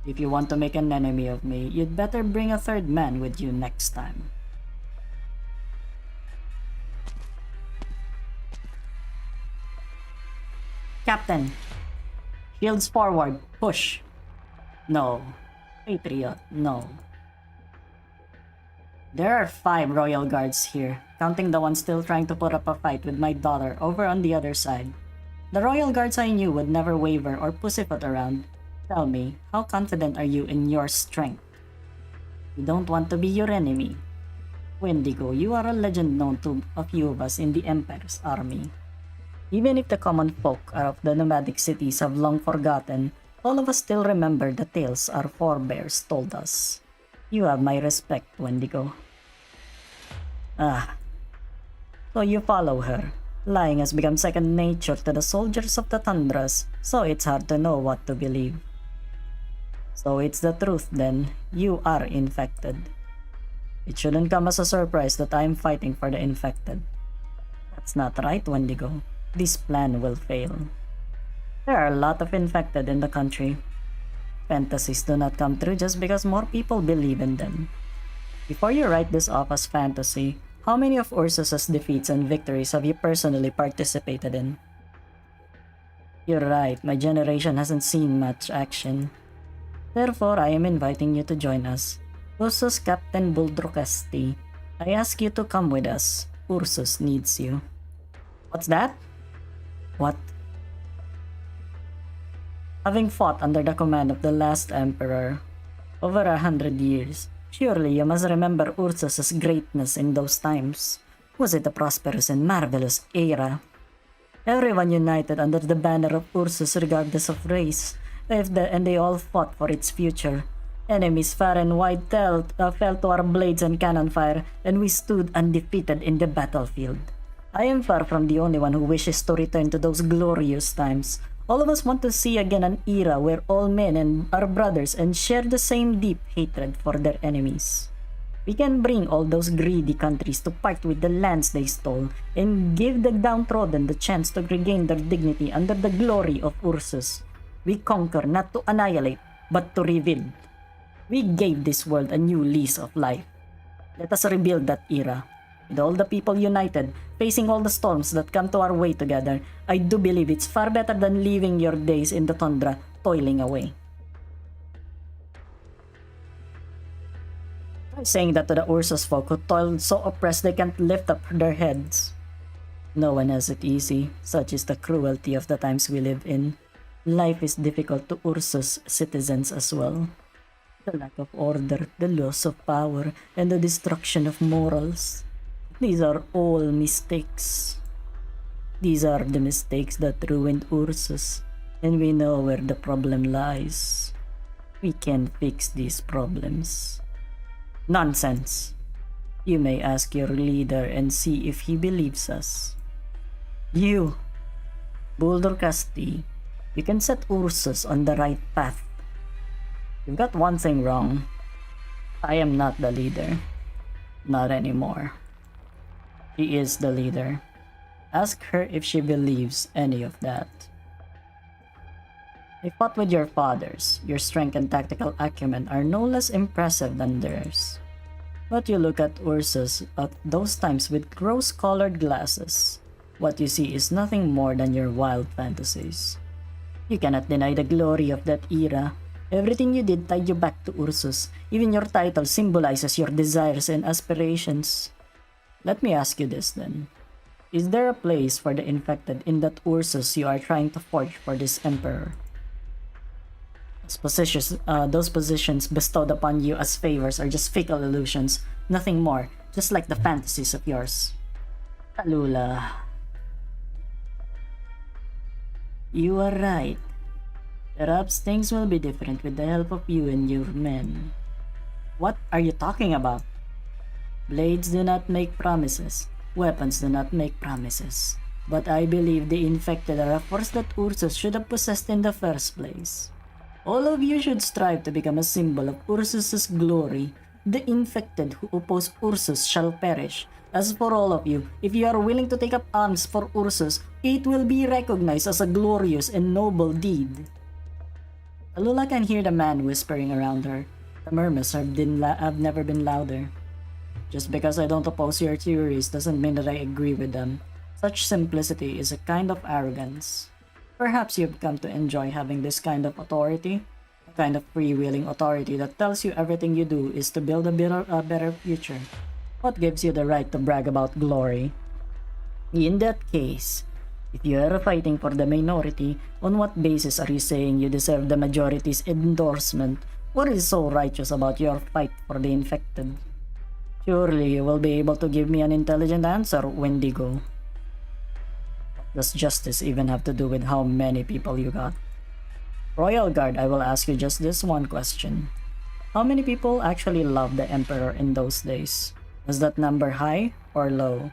Speaker 1: If you want to make an enemy of me, you'd better bring a 3rd man with you next time. Captain! Shields forward! Push! No. Patriot, no. There are 5 royal guards here, counting the one still trying to put up a fight with my daughter over on the other side. The royal guards I knew would never waver or pussyfoot around. Tell me, how confident are you in your strength? You don't want to be your enemy. Wendigo, you are a legend known to a few of us in the Empire's army. Even if the common folk of the nomadic cities have long forgotten, all of us still remember the tales our forebears told us. You have my respect, Wendigo. Ah. So you follow her. Lying has become second nature to the soldiers of the tundras, so it's hard to know what to believe. So it's the truth then, you are infected. It shouldn't come as a surprise that I'm fighting for the infected. That's not right, Wendigo. This plan will fail. There are a lot of infected in the country. Fantasies do not come true just because more people believe in them. Before you write this off as fantasy, how many of Ursus's defeats and victories have you personally participated in? You're right, my generation hasn't seen much action. Therefore, I am inviting you to join us. Ursus Captain Buldrocasti, I ask you to come with us. Ursus needs you. What's that? What? Having fought under the command of the last emperor over 100 years, surely you must remember Ursus's greatness in those times. Was it a prosperous and marvelous era? Everyone united under the banner of Ursus regardless of race, and they all fought for its future. Enemies far and wide fell to our blades and cannon fire, and we stood undefeated in the battlefield. I am far from the only one who wishes to return to those glorious times. All of us want to see again an era where all men are brothers and share the same deep hatred for their enemies. We can bring all those greedy countries to part with the lands they stole and give the downtrodden the chance to regain their dignity under the glory of Ursus. We conquer not to annihilate, but to rebuild. We gave this world a new lease of life. Let us rebuild that era. With all the people united, facing all the storms that come to our way together, I do believe it's far better than living your days in the tundra, toiling away. I'm saying that to the Ursus folk who toiled so oppressed they can't lift up their heads. No one has it easy, such is the cruelty of the times we live in. Life is difficult to Ursus citizens as well. The lack of order, the loss of power, and the destruction of morals. These are all mistakes. These are the mistakes that ruined Ursus, and we know where the problem lies. We can fix these problems. Nonsense. You may ask your leader and see if he believes us. You, Buldrocasti, you can set Ursus on the right path. You've got one thing wrong. I am not the leader. Not anymore. She is the leader. Ask her if she believes any of that. I fought with your fathers. Your strength and tactical acumen are no less impressive than theirs. But you look at Ursus at those times with rose-colored glasses. What you see is nothing more than your wild fantasies. You cannot deny the glory of that era. Everything you did tied you back to Ursus. Even your title symbolizes your desires and aspirations. Let me ask you this then. Is there a place for the infected in that Ursus you are trying to forge for this emperor? Those positions bestowed upon you as favors are just fickle illusions, nothing more, just like the fantasies of yours. TALULAH. You are right. Perhaps things will be different with the help of you and your men. What are you talking about? Blades do not make promises. Weapons do not make promises. But I believe the infected are a force that Ursus should have possessed in the first place. All of you should strive to become a symbol of Ursus's glory. The infected who oppose Ursus shall perish. As for all of you, if you are willing to take up arms for Ursus, it will be recognized as a glorious and noble deed. TALULAH can hear the man whispering around her. The murmurs have never been louder. Just because I don't oppose your theories doesn't mean that I agree with them. Such simplicity is a kind of arrogance. Perhaps you've come to enjoy having this kind of authority, a kind of freewheeling authority that tells you everything you do is to build a better future. What gives you the right to brag about glory? In that case, if you are fighting for the minority, on what basis are you saying you deserve the majority's endorsement? What is so righteous about your fight for the infected? Surely you will be able to give me an intelligent answer, Wendigo. Does justice even have to do with how many people you got? Royal Guard, I will ask you just this one question. How many people actually loved the Emperor in those days? Was that number high or low?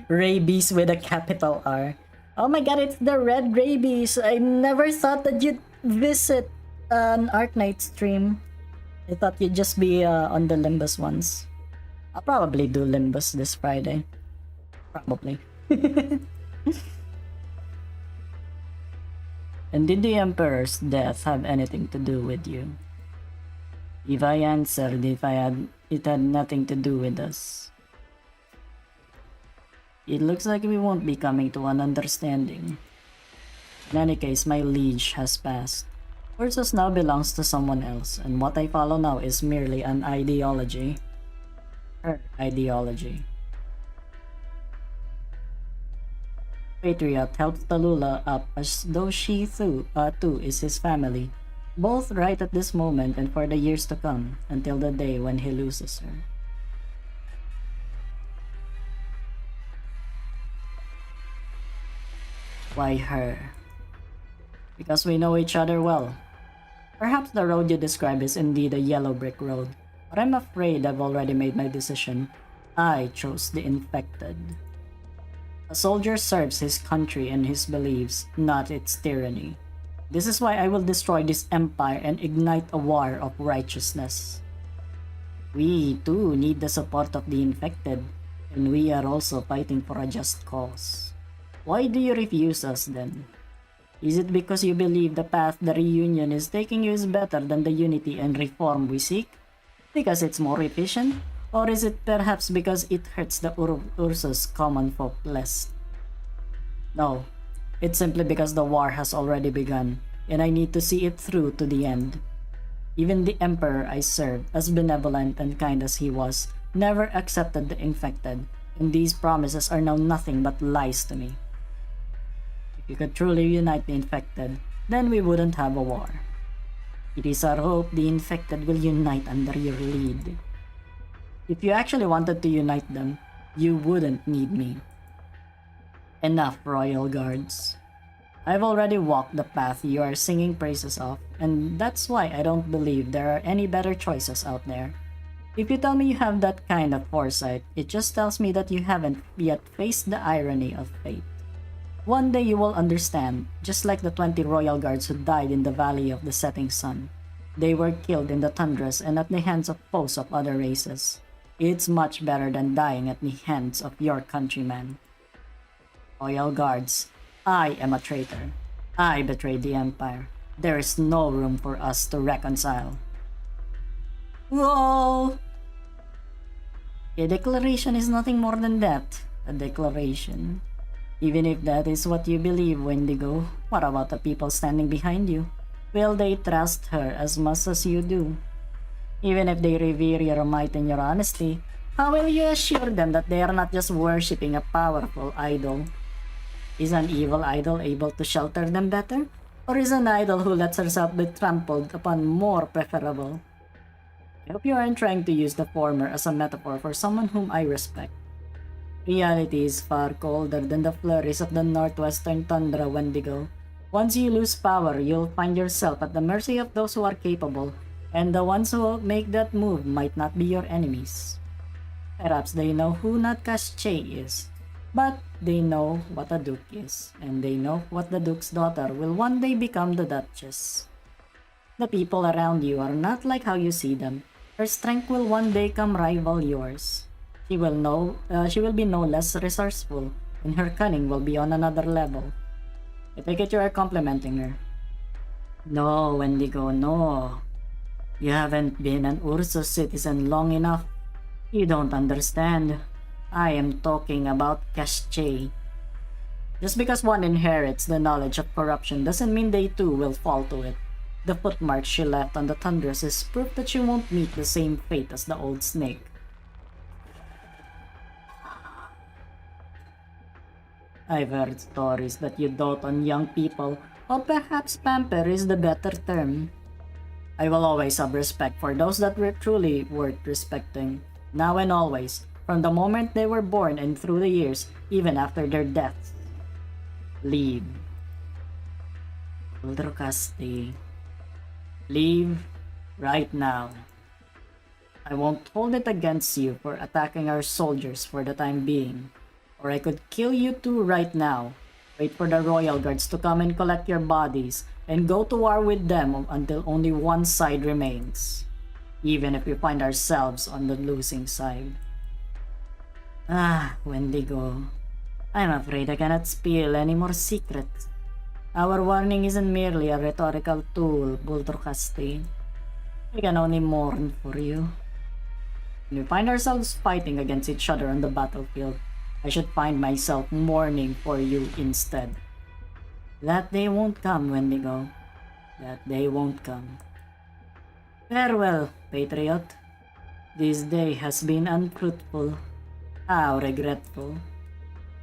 Speaker 1: Rabies with a capital R. Oh my god, it's the red rabies. I never thought that you'd visit an Arknight stream. I thought you'd just be on the Limbus ones. I'll probably do Limbus this Friday. Probably. And did the Emperor's death have anything to do with you? If I answered it had nothing to do with us. It looks like we won't be coming to an understanding. In any case, my liege has passed. Ursus now belongs to someone else, and what I follow now is merely an ideology. Her ideology. Patriot helps TALULAH up as though she too is his family, both right at this moment and for the years to come, until the day when he loses her. Why her? Because we know each other well. Perhaps the road you describe is indeed a yellow brick road, but I'm afraid I've already made my decision. I chose the infected. A soldier serves his country and his beliefs, not its tyranny. This is why I will destroy this empire and ignite a war of righteousness. We too need the support of the infected, and we are also fighting for a just cause. Why do you refuse us then? Is it because you believe the path the reunion is taking you is better than the unity and reform we seek? Because it's more efficient? Or is it perhaps because it hurts the Ursus common folk less? No, it's simply because the war has already begun, and I need to see it through to the end. Even the Emperor I served, as benevolent and kind as he was, never accepted the infected, and these promises are now nothing but lies to me. If you could truly unite the infected, then we wouldn't have a war. It is our hope the infected will unite under your lead. If you actually wanted to unite them, you wouldn't need me. Enough, Royal Guards. I've already walked the path you are singing praises of, and that's why I don't believe there are any better choices out there. If you tell me you have that kind of foresight, it just tells me that you haven't yet faced the irony of fate. One day you will understand, just like the 20 Royal Guards who died in the Valley of the Setting Sun. They were killed in the tundras and at the hands of foes of other races. It's much better than dying at the hands of your countrymen. Royal Guards, I am a traitor. I betrayed the Empire. There is no room for us to reconcile. Whoa! A declaration is nothing more than that. A declaration. Even if that is what you believe, Wendigo, what about the people standing behind you? Will they trust her as much as you do? Even if they revere your might and your honesty, how will you assure them that they are not just worshipping a powerful idol? Is an evil idol able to shelter them better? Or is an idol who lets herself be trampled upon more preferable? I hope you aren't trying to use the former as a metaphor for someone whom I respect. Reality is far colder than the flurries of the northwestern tundra, Wendigo. Once you lose power, you'll find yourself at the mercy of those who are capable, and the ones who make that move might not be your enemies. Perhaps they know who Natkache is, but they know what a duke is, and they know what the duke's daughter will one day become the duchess. The people around you are not like how you see them. Her strength will one day come rival yours. She will be no less resourceful, and her cunning will be on another level. I take it you are complimenting her. No, Wendigo, no. You haven't been an Ursus citizen long enough. You don't understand. I am talking about Casche. Just because one inherits the knowledge of corruption doesn't mean they too will fall to it. The footmarks she left on the tundras is proof that she won't meet the same fate as the old snake. I've heard stories that you dote on young people, or perhaps pamper is the better term. I will always have respect for those that were truly worth respecting, now and always, from the moment they were born and through the years, even after their deaths. Leave. Uldrocaste. Leave right now. I won't hold it against you for attacking our soldiers for the time being. Or I could kill you two right now. Wait for the royal guards to come and collect your bodies, and go to war with them until only one side remains. Even if we find ourselves on the losing side. Ah, Wendigo. I'm afraid I cannot spill any more secrets. Our warning isn't merely a rhetorical tool, Bultorcaste. We can only mourn for you. When we find ourselves fighting against each other on the battlefield, I should find myself mourning for you instead. That day won't come, Wendigo. That day won't come. Farewell, Patriot. This day has been unfruitful. How regretful.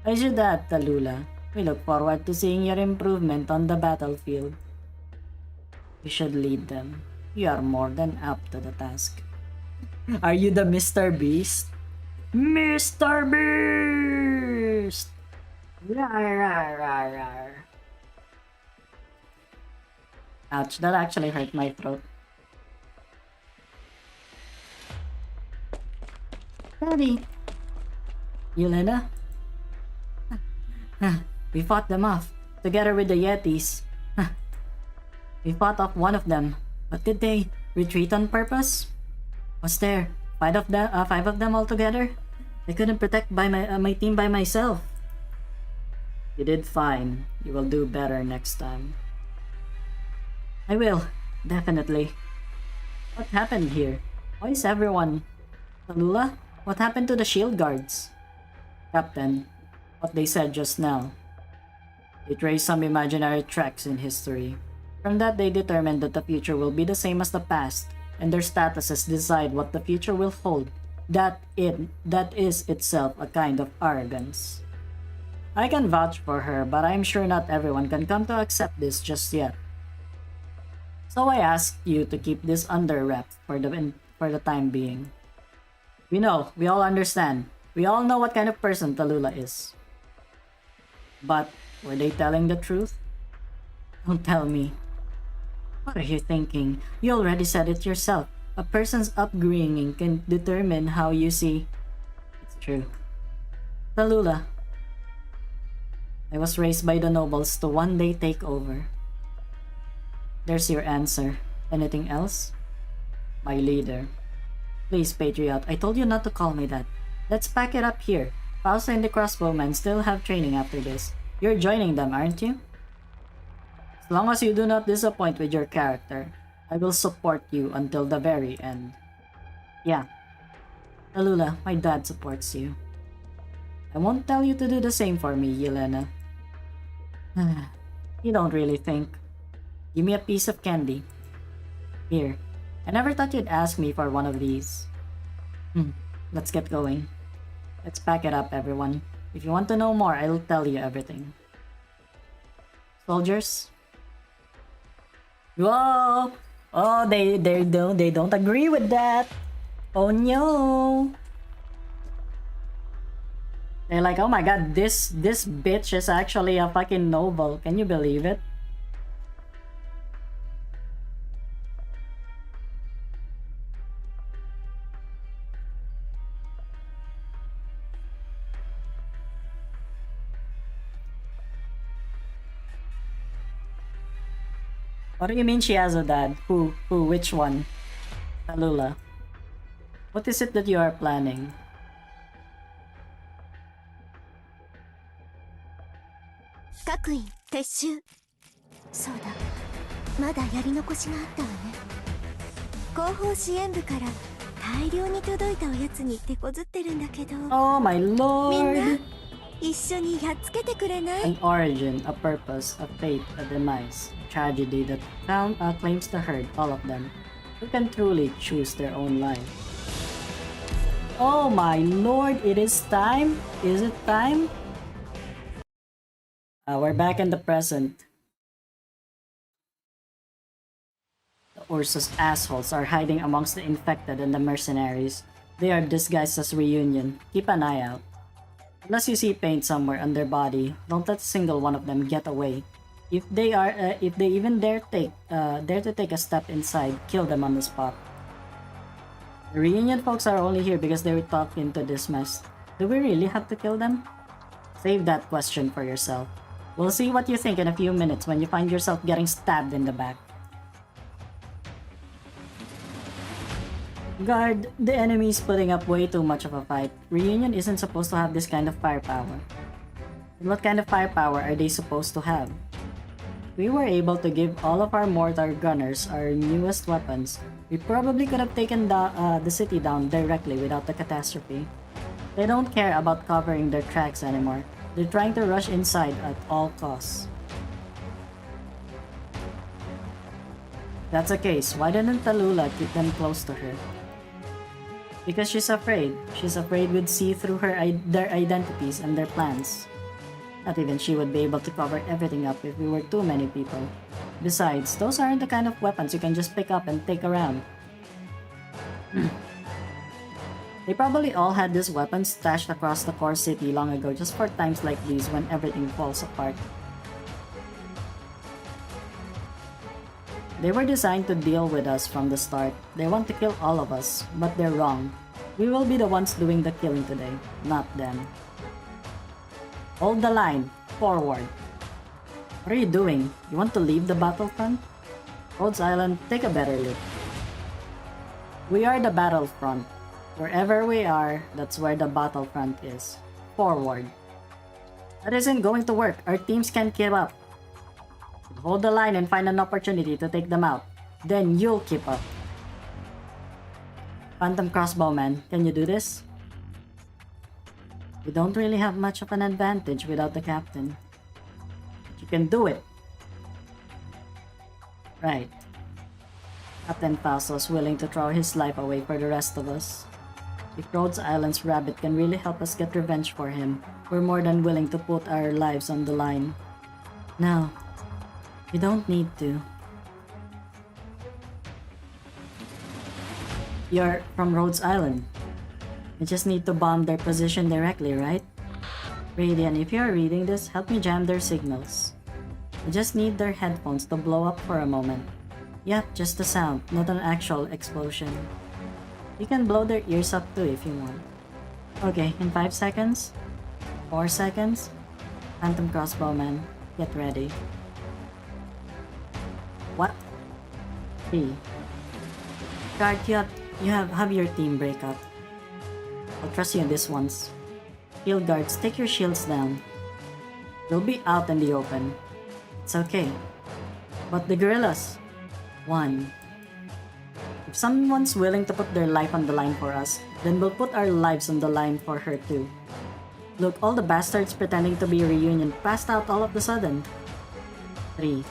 Speaker 1: I should add, TALULAH. We look forward to seeing your improvement on the battlefield. You should lead them. You are more than up to the task. Are you the Mr. Beast? Mr. Beast! Rar, rar, rar, rar. Ouch, that actually hurt my throat. Daddy! Yelena? We fought them off, together with the Yetis. We fought off one of them, but did they retreat on purpose? Was there five of them altogether? I couldn't protect my team by myself. You did fine. You will do better next time. I will, definitely. What happened here? Why is everyone... TALULAH? What happened to the shield guards? Captain, what they said just now. They traced some imaginary tracks in history. From that they determined that the future will be the same as the past, and their statuses decide what the future will hold. That is itself a kind of arrogance. I can vouch for her, but I'm sure not everyone can come to accept this just yet. So I asked you to keep this under wraps for the time being. We know, we all understand. We all know what kind of person TALULAH is. But were they telling the truth? Don't tell me. What are you thinking? You already said it yourself. A person's upbringing can determine how you see. It's true. TALULAH. I was raised by the nobles to one day take over. There's your answer. Anything else? My leader. Please, Patriot, I told you not to call me that. Let's pack it up here. Fausta and the crossbowmen still have training after this. You're joining them, aren't you? As long as you do not disappoint with your character, I will support you until the very end. Yeah. TALULAH, my dad supports you. I won't tell you to do the same for me, Yelena. You don't really think. Give me a piece of candy. Here. I never thought you'd ask me for one of these. Let's get going. Let's pack it up, everyone. If you want to know more, I'll tell you everything. Soldiers? Whoa! Oh, they don't agree with that. Oh no! They're like, oh my god, this bitch is actually a fucking noble. Can you believe it? What do you mean she has a dad? Who, which one? TALULAH. What is it that you are planning?
Speaker 5: そうだ、まだやり残しがあったわね。後方支援部から大量に届いたおやつに手こずってるんだけど。
Speaker 1: Oh my
Speaker 5: みんな
Speaker 1: lord!
Speaker 5: 一緒にやっつけてくれない？
Speaker 1: An origin, a purpose, a fate, a demise, a tragedy that claims to herd all of them, who can truly choose their own life. Oh my lord, it is time? Is it time? We're back in the present. The Ursus assholes are hiding amongst the infected and the mercenaries. They are disguised as Reunion. Keep an eye out. Unless you see paint somewhere on their body, don't let a single one of them get away. If they even dare to take a step inside, kill them on the spot. The Reunion folks are only here because they were talked into this mess. Do we really have to kill them? Save that question for yourself. We'll see what you think in a few minutes when you find yourself getting stabbed in the back. Guard, the enemy is putting up way too much of a fight. Reunion isn't supposed to have this kind of firepower. What kind of firepower are they supposed to have? We were able to give all of our mortar gunners our newest weapons. We probably could have taken the city down directly without the catastrophe. They don't care about covering their tracks anymore. They're trying to rush inside at all costs. If that's the case, why didn't TALULAH keep them close to her? Because she's afraid. She's afraid we'd see through their identities and their plans. Not even she would be able to cover everything up if we were too many people. Besides, those aren't the kind of weapons you can just pick up and take around. They probably all had these weapons stashed across the core city long ago just for times like these when everything falls apart. They were designed to deal with us from the start. They want to kill all of us, but they're wrong. We will be the ones doing the killing today, not them. Hold the line. Forward. What are you doing? You want to leave the battlefront? Rhodes Island, take a better look. We are the battlefront. Wherever we are, that's where the battlefront is. Forward. That isn't going to work. Our teams can't keep up. Hold the line and find an opportunity to take them out. Then you'll keep up. Phantom Crossbowman, can you do this? We don't really have much of an advantage without the captain. But you can do it. Right. Captain Fausto's willing to throw his life away for the rest of us. If Rhodes Island's rabbit can really help us get revenge for him, we're more than willing to put our lives on the line. No, you don't need to. You're from Rhodes Island. You just need to bomb their position directly, right? Radiant, if you're reading this, help me jam their signals. I just need their headphones to blow up for a moment. Yep, just the sound, not an actual explosion. You can blow their ears up too if you want. Okay, in 5 seconds? 4 seconds? Phantom Crossbowman, get ready. What? 3. Guard, have your team break up. I'll trust you in this once. Shield guards, take your shields down. You'll be out in the open. It's okay. But the guerrillas? 1. If someone's willing to put their life on the line for us, then we'll put our lives on the line for her too. Look, all the bastards pretending to be a reunion passed out all of a sudden. 3.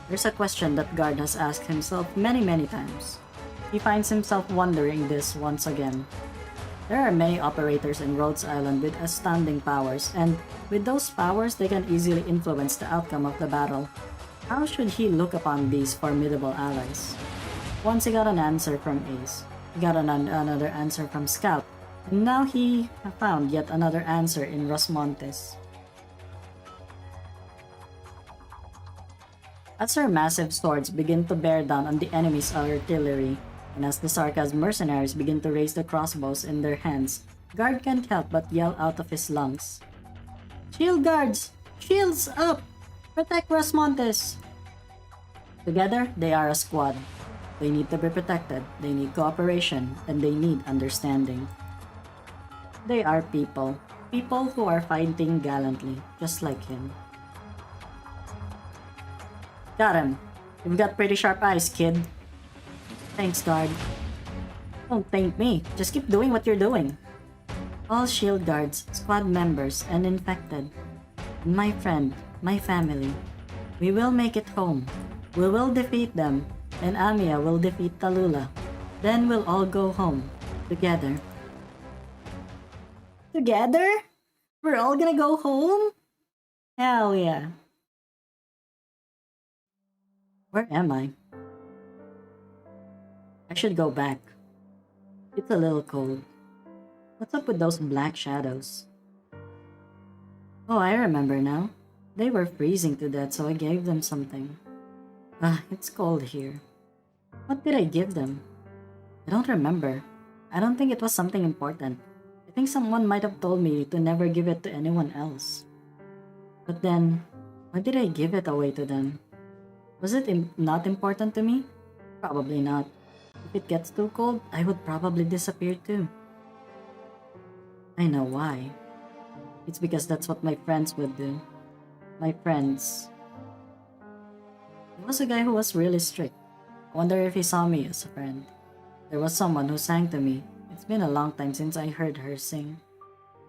Speaker 1: There's a question that Guard has asked himself many times. He finds himself wondering this once again. There are many operators in Rhodes Island with astounding powers, and with those powers they can easily influence the outcome of the battle. How should he look upon these formidable allies? Once he got an answer from Ace, he got another answer from Scout, and now he found yet another answer in Rosmontes. As her massive swords begin to bear down on the enemy's artillery, and as the Sarkaz mercenaries begin to raise the crossbows in their hands, Guard can't help but yell out of his lungs. Shield guards! Shields up! Protect Rosmontes! Together, they are a squad. They need to be protected, they need cooperation, and they need understanding. They are people. People who are fighting gallantly, just like him. Got him. You've got pretty sharp eyes, kid. Thanks, Guard. Don't thank me. Just keep doing what you're doing. All shield guards, squad members, and infected. My friend, my family. We will make it home. We will defeat them, and Amiya will defeat TALULAH. Then we'll all go home. Together. Together? We're all gonna go home? Hell yeah. Where am I? I should go back. It's a little cold. What's up with those black shadows? Oh, I remember now. They were freezing to death, so I gave them something. It's cold here. What did I give them? I don't remember. I don't think it was something important. I think someone might have told me to never give it to anyone else. But then, why did I give it away to them? Was it not important to me? Probably not. If it gets too cold, I would probably disappear too. I know why. It's because that's what my friends would do. My friends. There was a guy who was really strict. I wonder if he saw me as a friend. There was someone who sang to me. It's been a long time since I heard her sing.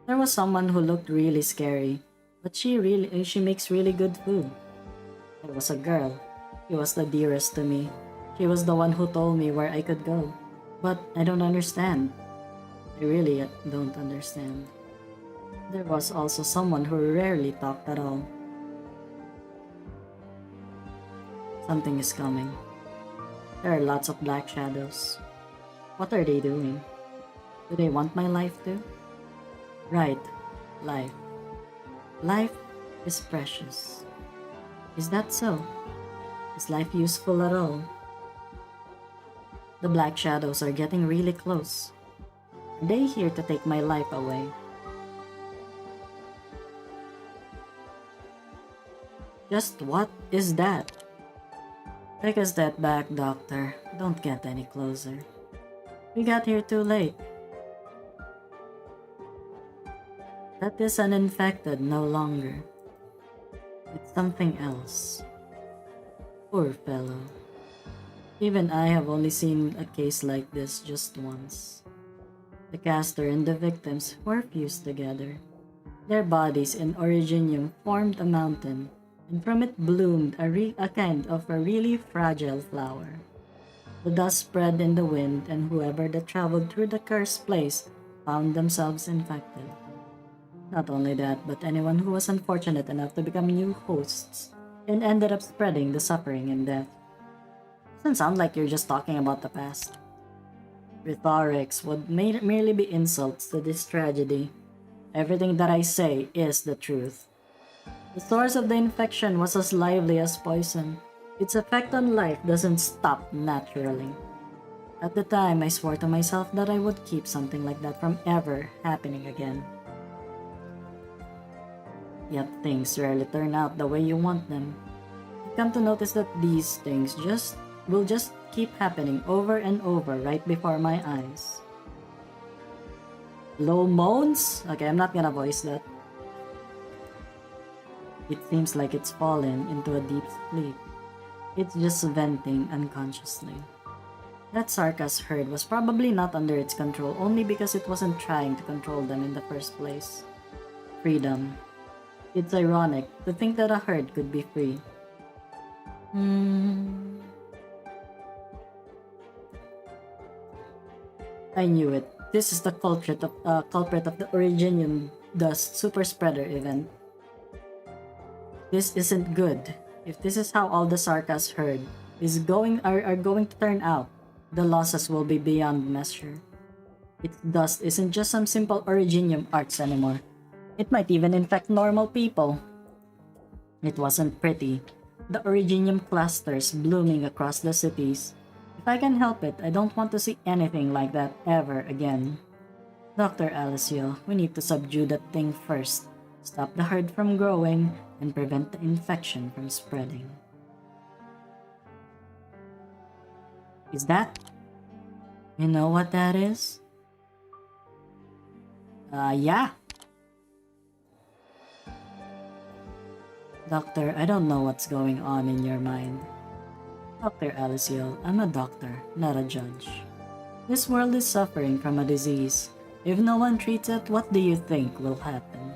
Speaker 1: There was someone who looked really scary, but she makes really good food. There was a girl. She was the dearest to me. She was the one who told me where I could go. But I don't understand. I really don't understand. There was also someone who rarely talked at all. Something is coming. There are lots of black shadows. What are they doing? Do they want my life too? Right, life. Life is precious. Is that so? Is life useful at all? The black shadows are getting really close. Are they here to take my life away? Just what is that? Take a step back, Doctor. Don't get any closer. We got here too late. That is an infected no longer. It's something else. Poor fellow. Even I have only seen a case like this just once. The caster and the victims were fused together. Their bodies in Originium formed a mountain, and from it bloomed a kind of a really fragile flower. The dust spread in the wind, and whoever that traveled through the cursed place found themselves infected. Not only that, but anyone who was unfortunate enough to become new hosts and ended up spreading the suffering and death. Doesn't sound like you're just talking about the past. Rhetorics would merely be insults to this tragedy. Everything that I say is the truth. The source of the infection was as lively as poison. Its effect on life doesn't stop naturally. At the time, I swore to myself that I would keep something like that from ever happening again. Yet things rarely turn out the way you want them. You come to notice that these things just will just keep happening over and over right before my eyes. Low moans? Okay, I'm not gonna voice that. It seems like it's fallen into a deep sleep. It's just venting unconsciously. That Sarkas herd was probably not under its control only because it wasn't trying to control them in the first place. Freedom. It's ironic to think that a herd could be free. I knew it. This is the culprit of the Originium Dust Super Spreader event. This isn't good. If this is how all the Sarkas herd are going to turn out, the losses will be beyond measure. Its dust isn't just some simple Originium arts anymore. It might even infect normal people. It wasn't pretty. The Originium clusters blooming across the cities. If I can help it, I don't want to see anything like that ever again. Dr. Alyssciel, we need to subdue that thing first. Stop the herd from growing and prevent the infection from spreading. Is that? You know what that is? Yeah. Doctor, I don't know what's going on in your mind. Dr. Alyssciel, I'm a doctor, not a judge. This world is suffering from a disease. If no one treats it, what do you think will happen?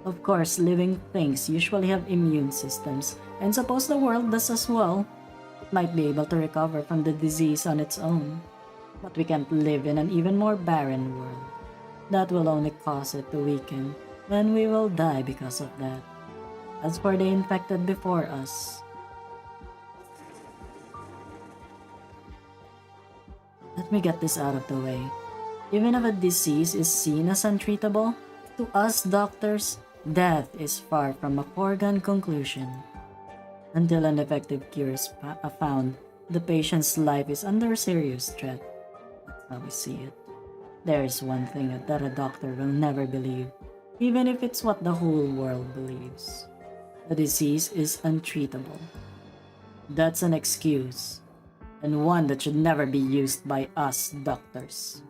Speaker 1: Of course, living things usually have immune systems, and suppose the world does as well. It might be able to recover from the disease on its own. But we can't live in an even more barren world. That will only cause it to weaken, then we will die because of that. As for the infected before us, let me get this out of the way. Even if a disease is seen as untreatable, to us doctors, death is far from a foregone conclusion. Until an effective cure is found, the patient's life is under serious threat. That's how we see it. There is one thing that a doctor will never believe, even if it's what the whole world believes. The disease is untreatable. That's an excuse, and one that should never be used by us doctors.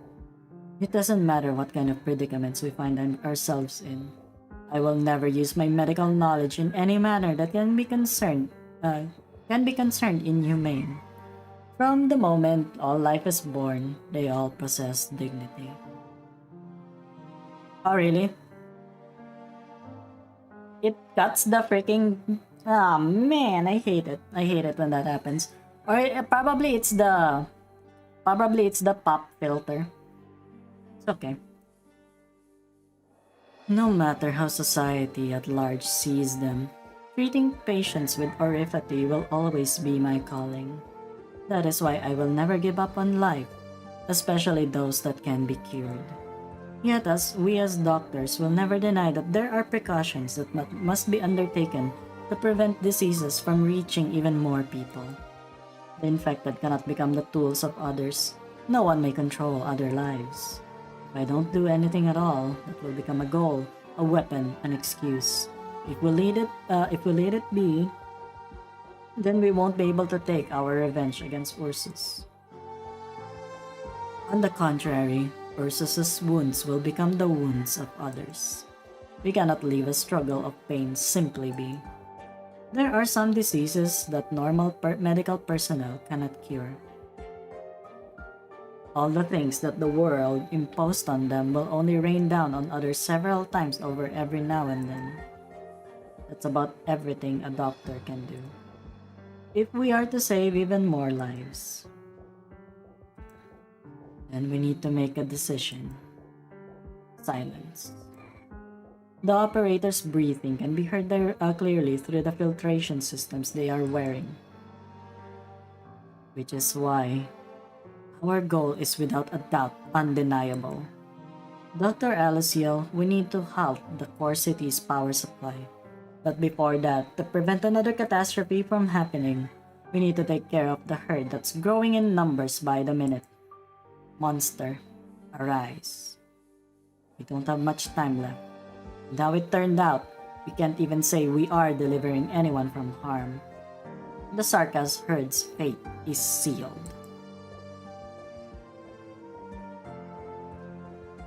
Speaker 1: It doesn't matter what kind of predicaments we find ourselves in. I will never use my medical knowledge in any manner that can be considered inhumane. From the moment all life is born, they all possess dignity. Oh, really? It cuts the freaking... Ah, man, I hate it. I hate it when that happens. Or probably it's the pop filter. It's okay. No matter how society at large sees them, treating patients with oriphaty will always be my calling. That is why I will never give up on life, especially those that can be cured. Yet we as doctors will never deny that there are precautions that must be undertaken to prevent diseases from reaching even more people. The infected cannot become the tools of others. No one may control other lives. If I don't do anything at all, that will become a goal, a weapon, an excuse. If we let it be, then we won't be able to take our revenge against Ursus. On the contrary, Ursus's wounds will become the wounds of others. We cannot leave a struggle of pain simply be. There are some diseases that normal medical personnel cannot cure. All the things that the world imposed on them will only rain down on others several times over every now and then. That's about everything a doctor can do. If we are to save even more lives, then we need to make a decision. Silence. The operator's breathing can be heard clearly through the filtration systems they are wearing. Which is why our goal is without a doubt undeniable. Dr. Alyssciel, we need to halt the core city's power supply. But before that, to prevent another catastrophe from happening, we need to take care of the herd that's growing in numbers by the minute. Monster, arise. We don't have much time left. And how it turned out, we can't even say we are delivering anyone from harm. The Sarkaz herd's fate is sealed.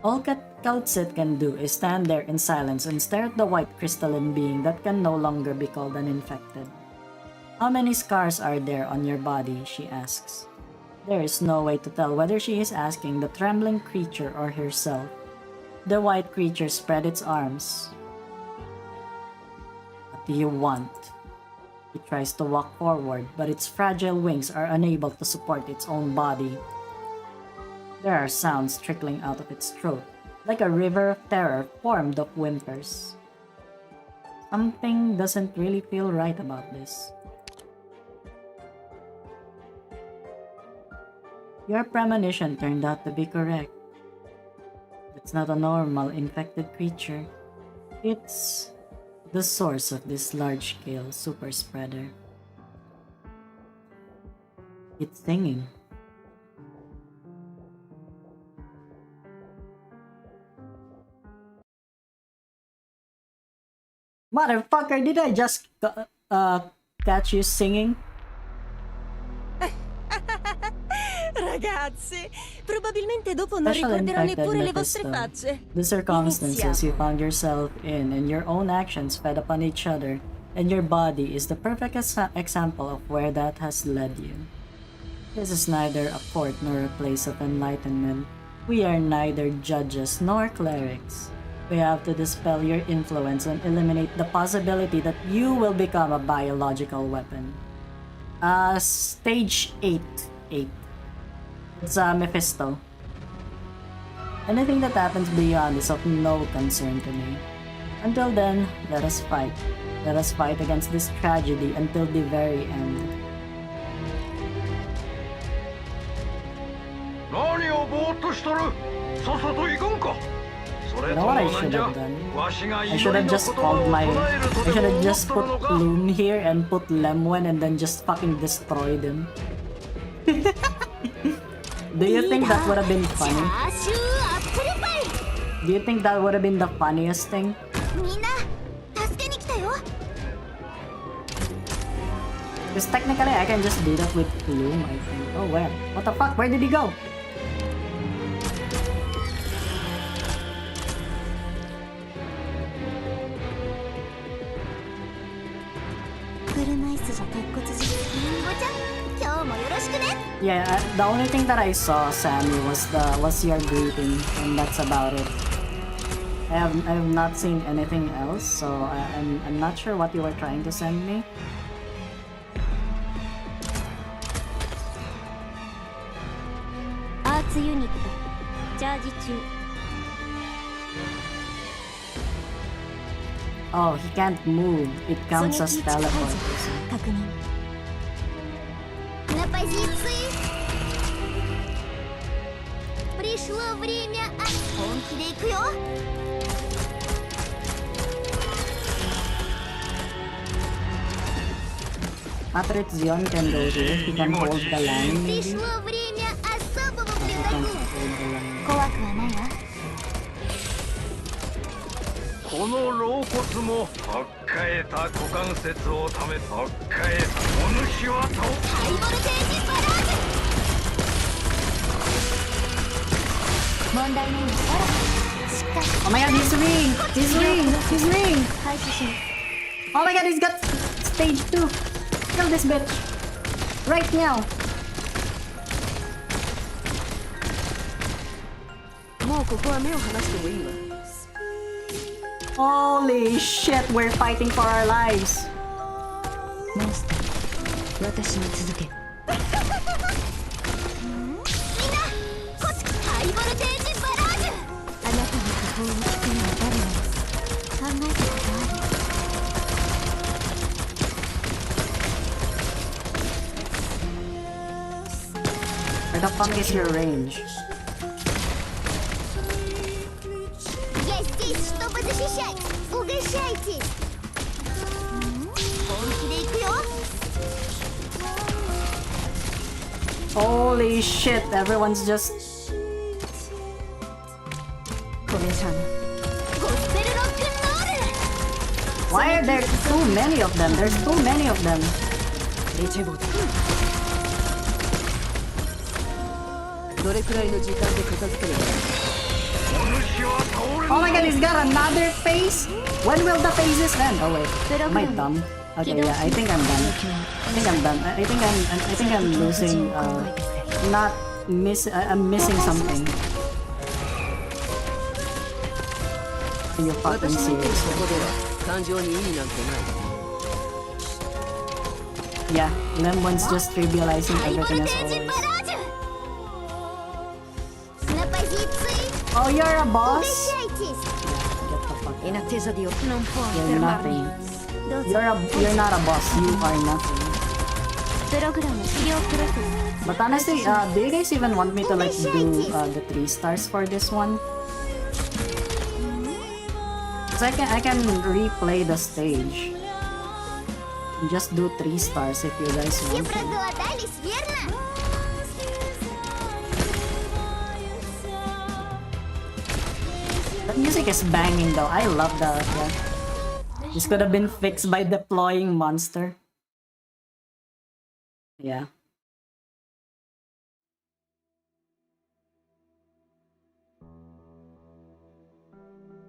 Speaker 1: All Kaltsit can do is stand there in silence and stare at the white crystalline being that can no longer be called an infected. How many scars are there on your body? She asks. There is no way to tell whether she is asking the trembling creature or herself. The white creature spread its arms. What do you want? It tries to walk forward, but its fragile wings are unable to support its own body. There are sounds trickling out of its throat, like a river of terror formed of whimpers. Something doesn't really feel right about this. Your premonition turned out to be correct. It's not a normal infected creature. It's the source of this large-scale super spreader. It's singing. Motherfucker, did I just catch you singing?
Speaker 6: Ragazzi, probabilmente dopo non
Speaker 1: Special
Speaker 6: ricorderò
Speaker 1: infected
Speaker 6: neppure le vostre
Speaker 1: Mephisto.
Speaker 6: facce.
Speaker 1: The circumstances you
Speaker 6: Iniziamo.
Speaker 1: found yourself in and your own actions fed upon each other and your body is the perfect example of where that has led you. This is neither a court nor a place of enlightenment. We are neither judges nor clerics. We have to dispel your influence and eliminate the possibility that you will become a biological weapon. Stage 8. It's Mephisto. Anything that happens beyond is of no concern to me. Until then, let us fight. Let us fight against this tragedy until the very end.
Speaker 4: 何をぼーっとしとる。さっさと行かんか。それ
Speaker 1: You
Speaker 4: と
Speaker 1: know
Speaker 4: も
Speaker 1: what I
Speaker 4: なん
Speaker 1: should
Speaker 4: じゃ。
Speaker 1: have done?
Speaker 4: わしが
Speaker 1: I
Speaker 4: 祈
Speaker 1: should
Speaker 4: り
Speaker 1: have
Speaker 4: の
Speaker 1: just
Speaker 4: 言葉
Speaker 1: called
Speaker 4: を
Speaker 1: my...
Speaker 4: 唱えると
Speaker 1: I
Speaker 4: で
Speaker 1: should
Speaker 4: も
Speaker 1: have
Speaker 4: 思っ
Speaker 1: just
Speaker 4: とる
Speaker 1: put
Speaker 4: のか。
Speaker 1: Loom here and put Lemwen and then just fucking destroyed him. Do you think that would have been
Speaker 5: チ
Speaker 1: funny?
Speaker 5: ャーシューアップルパイ
Speaker 1: Do you think that would have been the funniest thing?
Speaker 5: みんな助けに来たよ
Speaker 1: Because technically I can just do that with Loom, I think. Oh, where? What the fuck? Where did he go? Yeah, the only thing that I saw, Sammy, was your greeting, and that's about it. I have not seen anything else, so I'm not sure what you were trying to send me. Oh, he can't move. It counts as teleport.
Speaker 5: На позиции. Пришло время本気で行くよ
Speaker 1: Patrizion can go here. He can hold the line, maybe?
Speaker 5: Пришло время особого
Speaker 1: Oh, he can't
Speaker 5: блюда.
Speaker 1: hold the line.
Speaker 5: 怖くはないわ
Speaker 4: この老骨もはっかえた股関節をためはっかえたお主は倒
Speaker 5: ハイボルテージバラージュ問題ないわほらしっかり
Speaker 1: Oh my god, he's ring! He's ring! He's ring!
Speaker 5: 回避します
Speaker 1: Oh my god, he's got stage 2! Kill this bitch! Right now!
Speaker 6: もうここは目を離してもいいわ。
Speaker 1: Holy shit, we're fighting for our lives!
Speaker 3: モンスター、私に続け。
Speaker 5: みんなこっちハイボルテージバラージュ
Speaker 3: あなたの訃報を聞くのは誰なの？
Speaker 5: 考えたことある
Speaker 1: Where the fuck is your range?
Speaker 5: Я здесь, чтобы защищать! Угощайтесь! 本気で行くよ
Speaker 1: Holy shit, everyone's just...
Speaker 3: これじゃな。
Speaker 5: ゴスペルロックンロール
Speaker 1: Why are there too many of them? There's too many of them.
Speaker 6: エチェボだ。どれくらいの時間で片付けるか。
Speaker 1: Oh my god, he's got another phase? When will the phases end? Oh wait, am I dumb? Okay, yeah, I think I'm done. I think I'm done. I think I'm losing. I'm missing something. Are you fucking serious? Yeah, Lemon's just trivializing everything as always. Oh, you're a boss?
Speaker 5: Возвращайтесь.
Speaker 1: Get the fuck
Speaker 3: In attesa di non può
Speaker 1: You're
Speaker 3: fermarmi.
Speaker 1: nothing. You're not a boss. You are nothing.
Speaker 5: プログラム資料プロセス
Speaker 1: But honestly, do you guys even want me to like do the 3 stars for this one? Cause I can replay the stage. And just do 3 stars if you guys
Speaker 5: Все
Speaker 1: want to.
Speaker 5: проголодались, верно?
Speaker 1: The music is banging though. I love that. This could have been fixed by deploying monster. Yeah.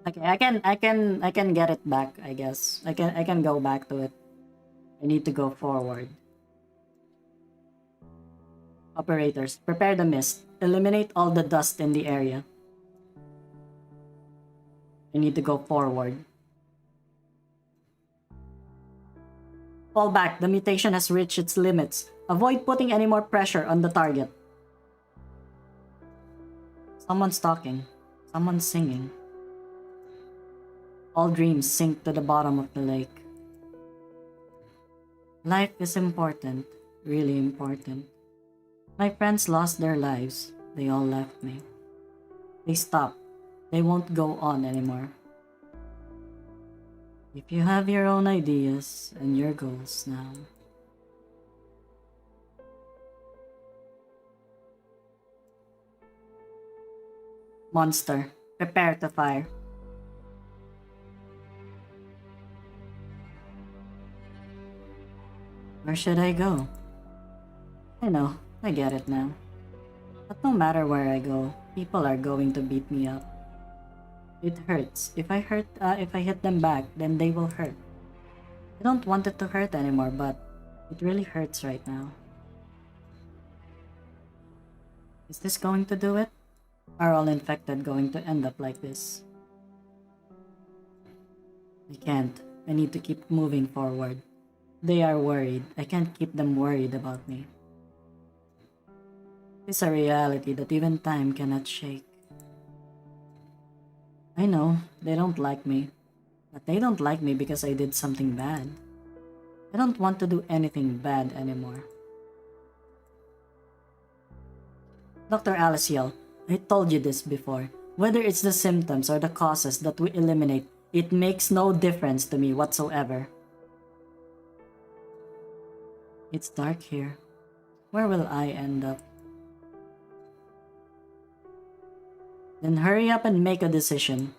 Speaker 1: Okay, I can get it back, I guess. I can go back to it. I need to go forward. Operators, prepare the mist. Eliminate all the dust in the area. I need to go forward. Fall back. The mutation has reached its limits. Avoid putting any more pressure on the target. Someone's talking. Someone's singing. All dreams sink to the bottom of the lake. Life is important. Really important. My friends lost their lives. They all left me. They stopped. They won't go on anymore. If you have your own ideas and your goals now. Monster, prepare to fire. Where should I go? I know, I get it now. But no matter where I go, people are going to beat me up. It hurts. If I hit them back, then they will hurt. I don't want it to hurt anymore, but it really hurts right now. Is this going to do it? Are all infected going to end up like this? I can't. I need to keep moving forward. They are worried. I can't keep them worried about me. It's a reality that even time cannot shake. I know, they don't like me. But they don't like me because I did something bad. I don't want to do anything bad anymore. Dr. Alyssciel, I told you this before. Whether it's the symptoms or the causes that we eliminate, it makes no difference to me whatsoever. It's dark here. Where will I end up? Then hurry up and make a decision.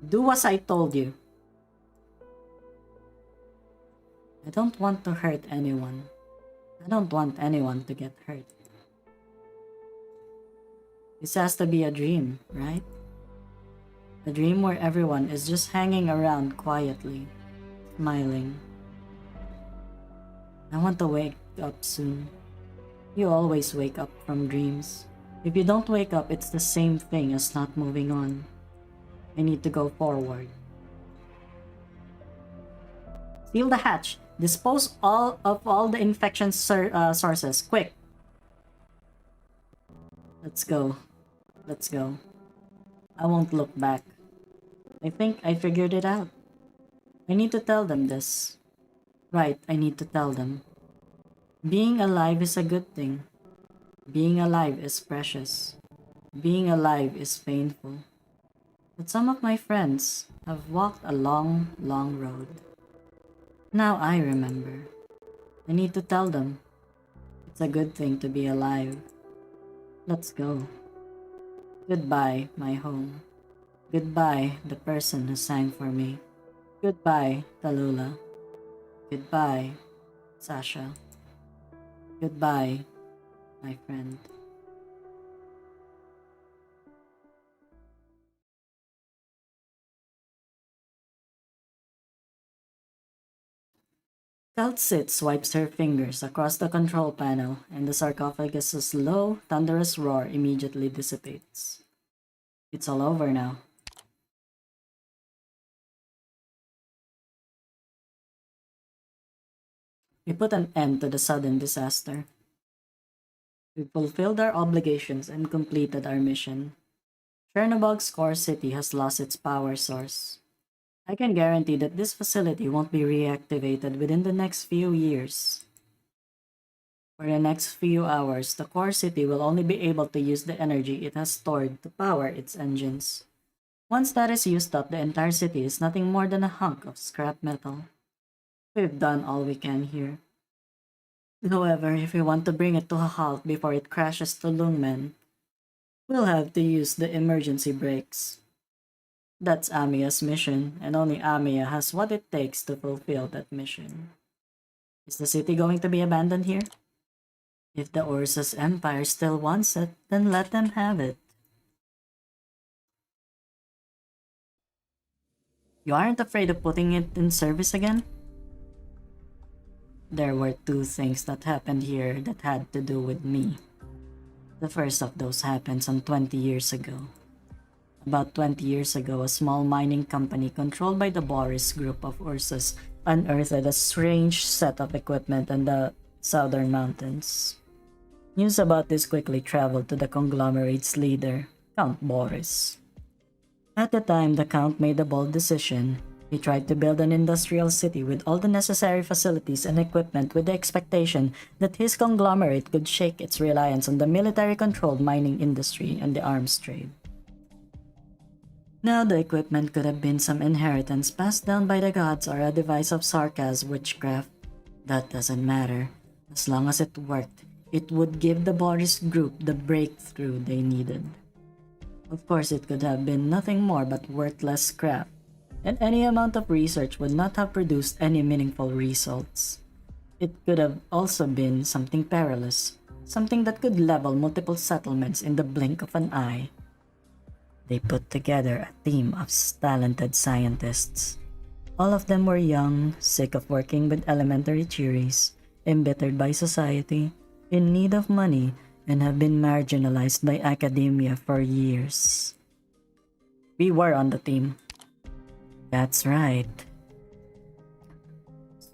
Speaker 1: Do as I told you. I don't want to hurt anyone. I don't want anyone to get hurt. This has to be a dream, right? A dream where everyone is just hanging around quietly, smiling. I want to wake up soon. You always wake up from dreams. If you don't wake up, it's the same thing as not moving on. I need to go forward. Seal the hatch. Dispose of all the infection sources. Quick. Let's go. Let's go. I won't look back. I think I figured it out. I need to tell them this. Right, I need to tell them. Being alive is a good thing. Being alive is precious. Being alive is painful. But some of my friends have walked a long, long road. Now I remember. I need to tell them. It's a good thing to be alive. Let's go. Goodbye, my home. Goodbye, the person who sang for me. Goodbye, TALULAH. Goodbye, Sasha. Goodbye, my friend. Kaltsit swipes her fingers across the control panel, and the sarcophagus's low, thunderous roar immediately dissipates. It's all over now. We put an end to the sudden disaster. We fulfilled our obligations and completed our mission. Chernobog's core city has lost its power source. I can guarantee that this facility won't be reactivated within the next few years. For the next few hours, the core city will only be able to use the energy it has stored to power its engines. Once that is used up, the entire city is nothing more than a hunk of scrap metal. We've done all we can here. However, if we want to bring it to a halt before it crashes to Lungmen, we'll have to use the emergency brakes. That's Amiya's mission, and only Amiya has what it takes to fulfill that mission. Is the city going to be abandoned here? If the Ursa's empire still wants it, then let them have it. You aren't afraid of putting it in service again? There were two things that happened here that had to do with me. The first of those happened some 20 years ago. About 20 years ago, a small mining company controlled by the Boris group of Ursas unearthed a strange set of equipment in the southern mountains. News about this quickly traveled to the conglomerate's leader, Count Boris. At the time, the Count made a bold decision. He tried to build an industrial city with all the necessary facilities and equipment with the expectation that his conglomerate could shake its reliance on the military-controlled mining industry and the arms trade. Now, the equipment could have been some inheritance passed down by the gods or a device of Sarkaz witchcraft. That doesn't matter. As long as it worked, it would give the Boris group the breakthrough they needed. Of course, it could have been nothing more but worthless scrap, and any amount of research would not have produced any meaningful results. It could have also been something perilous, something that could level multiple settlements in the blink of an eye. They put together a team of talented scientists. All of them were young, sick of working with elementary theories, embittered by society, in need of money, and have been marginalized by academia for years. We were on the team. That's right.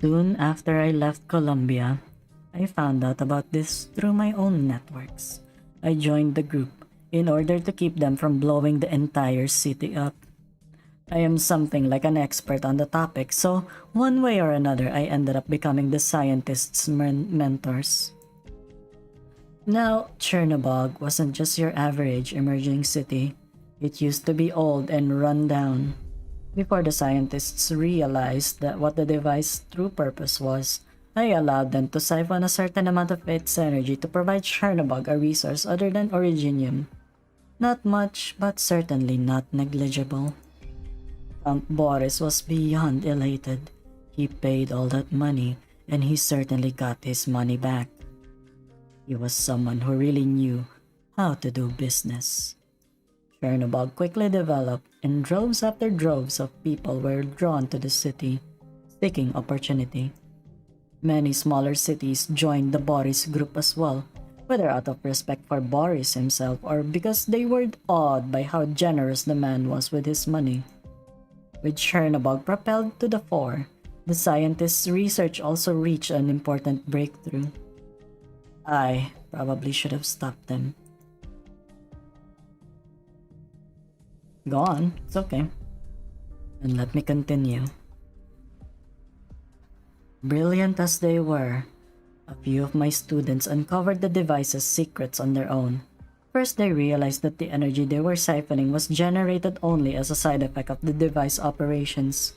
Speaker 1: Soon after I left Colombia, I found out about this through my own networks. I joined the group in order to keep them from blowing the entire city up. I am something like an expert on the topic, so one way or another I ended up becoming the scientists' mentors. Now, Chernobog wasn't just your average emerging city. It used to be old and run down. Before the scientists realized that what the device's true purpose was, I allowed them to siphon a certain amount of its energy to provide Chernobog a resource other than Originium. Not much, but certainly not negligible. Count Boris was beyond elated. He paid all that money, and he certainly got his money back. He was someone who really knew how to do business. Chernobog quickly developed, and droves after droves of people were drawn to the city, seeking opportunity. Many smaller cities joined the Boris group as well, whether out of respect for Boris himself or because they were awed by how generous the man was with his money. With Chernobog propelled to the fore, the scientists' research also reached an important breakthrough. I probably should have stopped them. Go on, it's okay. And let me continue. Brilliant as they were, a few of my students uncovered the device's secrets on their own. First, they realized that the energy they were siphoning was generated only as a side effect of the device operations,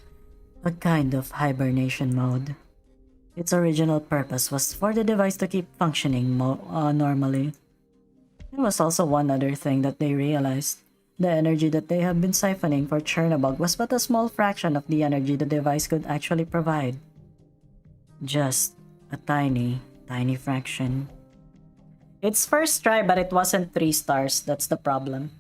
Speaker 1: a kind of hibernation mode. Its original purpose was for the device to keep functioning normally. There was also one other thing that they realized. The energy that they have been siphoning for Chernobog was but a small fraction of the energy the device could actually provide. Just A tiny, tiny fraction. It's first try, but it wasn't 3 stars. That's the problem.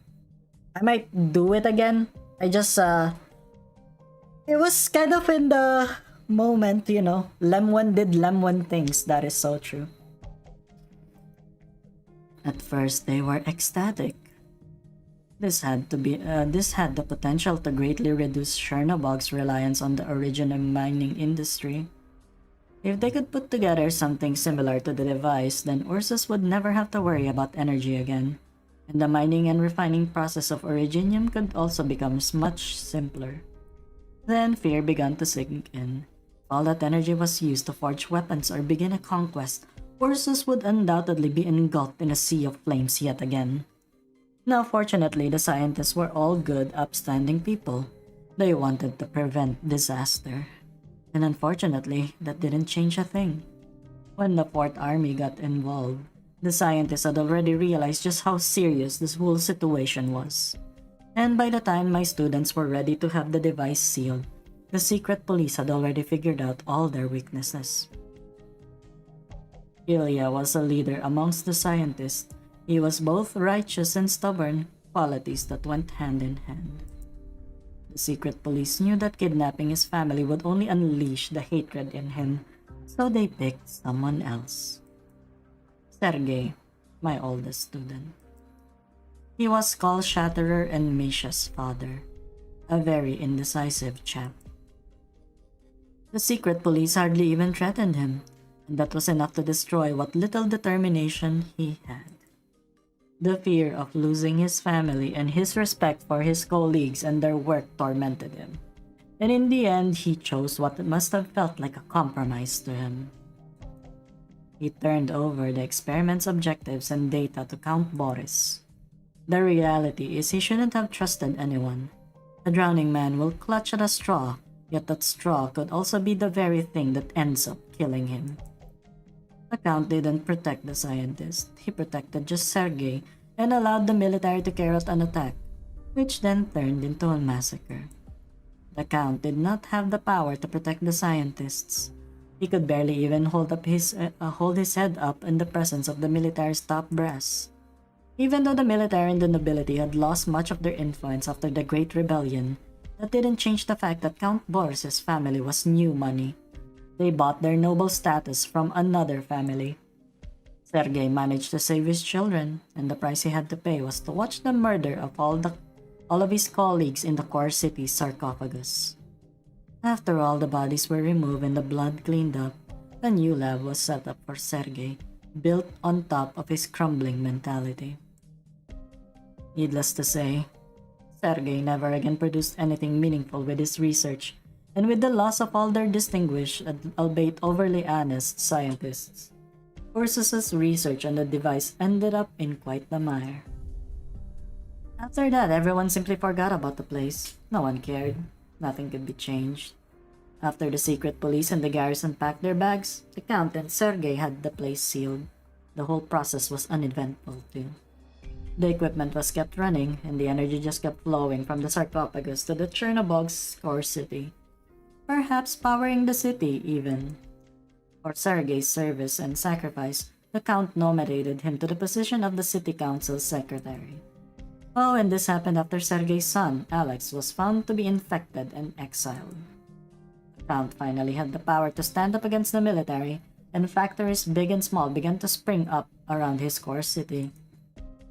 Speaker 1: I might do it again. I just, it was kind of in the moment, you know. Lemon did Lemon things. That is so true. At first, they were ecstatic. This had the potential to greatly reduce Chernobog's reliance on the original mining industry. If they could put together something similar to the device, then Ursus would never have to worry about energy again, and the mining and refining process of Originium could also become much simpler. Then fear began to sink in. If all that energy was used to forge weapons or begin a conquest, Ursus would undoubtedly be engulfed in a sea of flames yet again. Now fortunately, the scientists were all good, upstanding people. They wanted to prevent disaster. And unfortunately, that didn't change a thing. When the Fourth Army got involved, the scientists had already realized just how serious this whole situation was. And by the time my students were ready to have the device sealed, the secret police had already figured out all their weaknesses. Ilya was a leader amongst the scientists. He was both righteous and stubborn, qualities that went hand in hand. The secret police knew that kidnapping his family would only unleash the hatred in him, so they picked someone else. Sergei, my oldest student. He was Skull Shatterer and Misha's father, a very indecisive chap. The secret police hardly even threatened him, and that was enough to destroy what little determination he had. The fear of losing his family and his respect for his colleagues and their work tormented him. And in the end, he chose what must have felt like a compromise to him. He turned over the experiment's objectives and data to Count Boris. The reality is he shouldn't have trusted anyone. A drowning man will clutch at a straw, yet that straw could also be the very thing that ends up killing him. The Count didn't protect the scientist, he protected just Sergei and allowed the military to carry out an attack, which then turned into a massacre. The Count did not have the power to protect the scientists. He could barely even hold his head up in the presence of the military's top brass. Even though the military and the nobility had lost much of their influence after the Great Rebellion, that didn't change the fact that Count Boris's family was new money. They bought their noble status from another family. Sergei managed to save his children, and the price he had to pay was to watch the murder of all of his colleagues in the core city's sarcophagus. After all the bodies were removed and the blood cleaned up, a new lab was set up for Sergei, built on top of his crumbling mentality. Needless to say, Sergei never again produced anything meaningful with his research, and with the loss of all their distinguished, albeit overly honest, scientists, Ursus's research on the device ended up in quite the mire. After that, everyone simply forgot about the place. No one cared. Nothing could be changed. After the secret police and the garrison packed their bags, the Count and Sergei had the place sealed. The whole process was uneventful too. The equipment was kept running, and the energy just kept flowing from the sarcophagus to the Chernobog's core city. Perhaps powering the city, even. For Sergei's service and sacrifice, the Count nominated him to the position of the City Council's secretary. Oh, and this happened after Sergei's son, Alex, was found to be infected and exiled. The Count finally had the power to stand up against the military, and factories big and small began to spring up around his core city.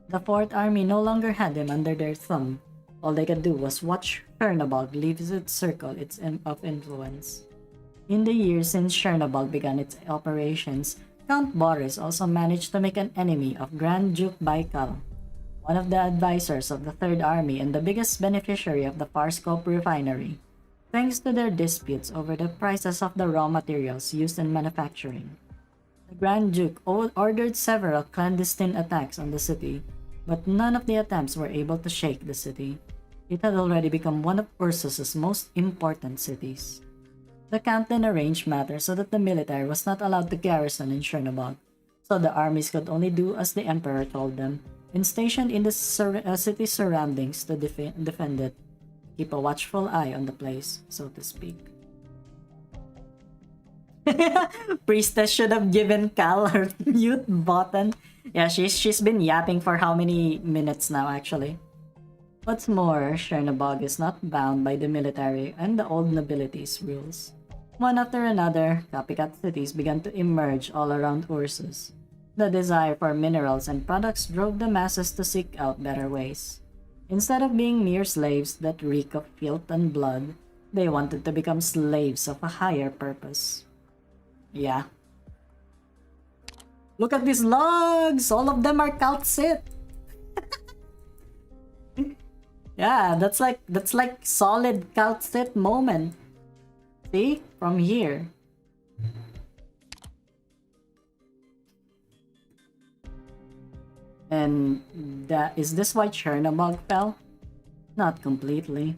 Speaker 1: The Fourth Army no longer had him under their thumb. All they could do was watch Chernobog leave its circle of influence. In the years since Chernobog began its operations, Count Boris also managed to make an enemy of Grand Duke Baikal, one of the advisors of the Third Army and the biggest beneficiary of the Farscope refinery, thanks to their disputes over the prices of the raw materials used in manufacturing. The Grand Duke ordered several clandestine attacks on the city, but none of the attempts were able to shake the city. It had already become one of Ursus's most important cities. The Count then arranged matters so that the military was not allowed to garrison in Chernobog, so the armies could only do as the Emperor told them, and stationed in the city's surroundings to defend it, keep a watchful eye on the place, so to speak. Priestess should have given Cal her mute button. Yeah, she's been yapping for how many minutes now, actually. What's more, Chernobog is not bound by the military and the old nobility's rules. One after another, copycat cities began to emerge all around Ursus. The desire for minerals and products drove the masses to seek out better ways. Instead of being mere slaves that reek of filth and blood, they wanted to become slaves of a higher purpose. Yeah. Look at these logs! All of them are calcit! Yeah, that's like solid calcit moment. See? From here. And is this why Chernobog fell? Not completely.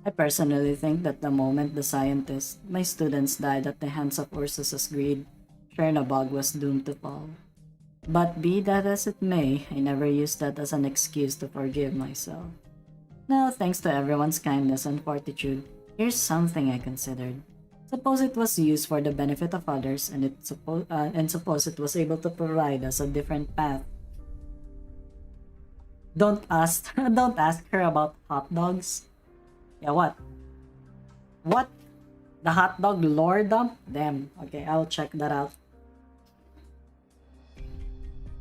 Speaker 1: I personally think that the moment the scientists, my students, died at the hands of Ursus's greed, Chernobog was doomed to fall. But be that as it may, I never used that as an excuse to forgive myself. Now, thanks to everyone's kindness and fortitude, here's something I considered. Suppose it was used for the benefit of others, and suppose it was able to provide us a different path. Don't ask her about hot dogs. Yeah, what? What? The hot dog lore dump? Damn. Okay, I'll check that out.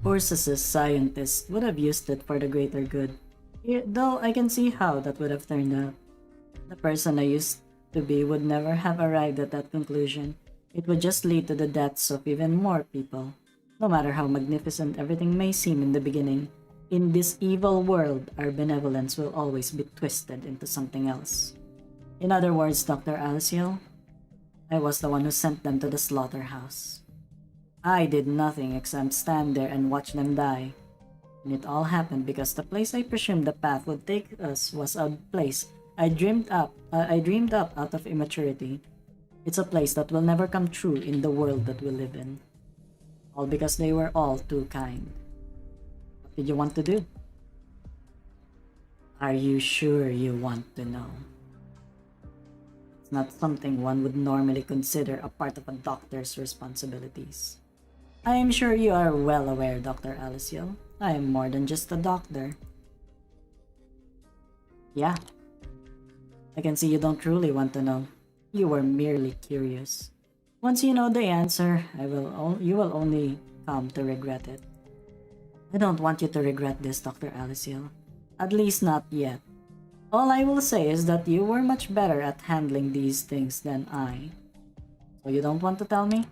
Speaker 1: Ursus's scientists would have used it for the greater good. Though I can see how that would have turned out. The person I used to be would never have arrived at that conclusion. It would just lead to the deaths of even more people. No matter how magnificent everything may seem in the beginning, in this evil world, our benevolence will always be twisted into something else. In other words, Dr. Alyssciel, I was the one who sent them to the slaughterhouse. I did nothing except stand there and watch them die. And it all happened because the place I presumed the path would take us was a place I dreamed up out of immaturity. It's a place that will never come true in the world that we live in. All because they were all too kind. What did you want to do? Are you sure you want to know? It's not something one would normally consider a part of a doctor's responsibilities. I am sure you are well aware, Dr. Alyssciel. I am more than just a doctor. Yeah. I can see you don't truly want to know. You were merely curious. Once you know the answer, you will only come to regret it. I don't want you to regret this, Dr. Alyssciel. At least not yet. All I will say is that you were much better at handling these things than I. So you don't want to tell me?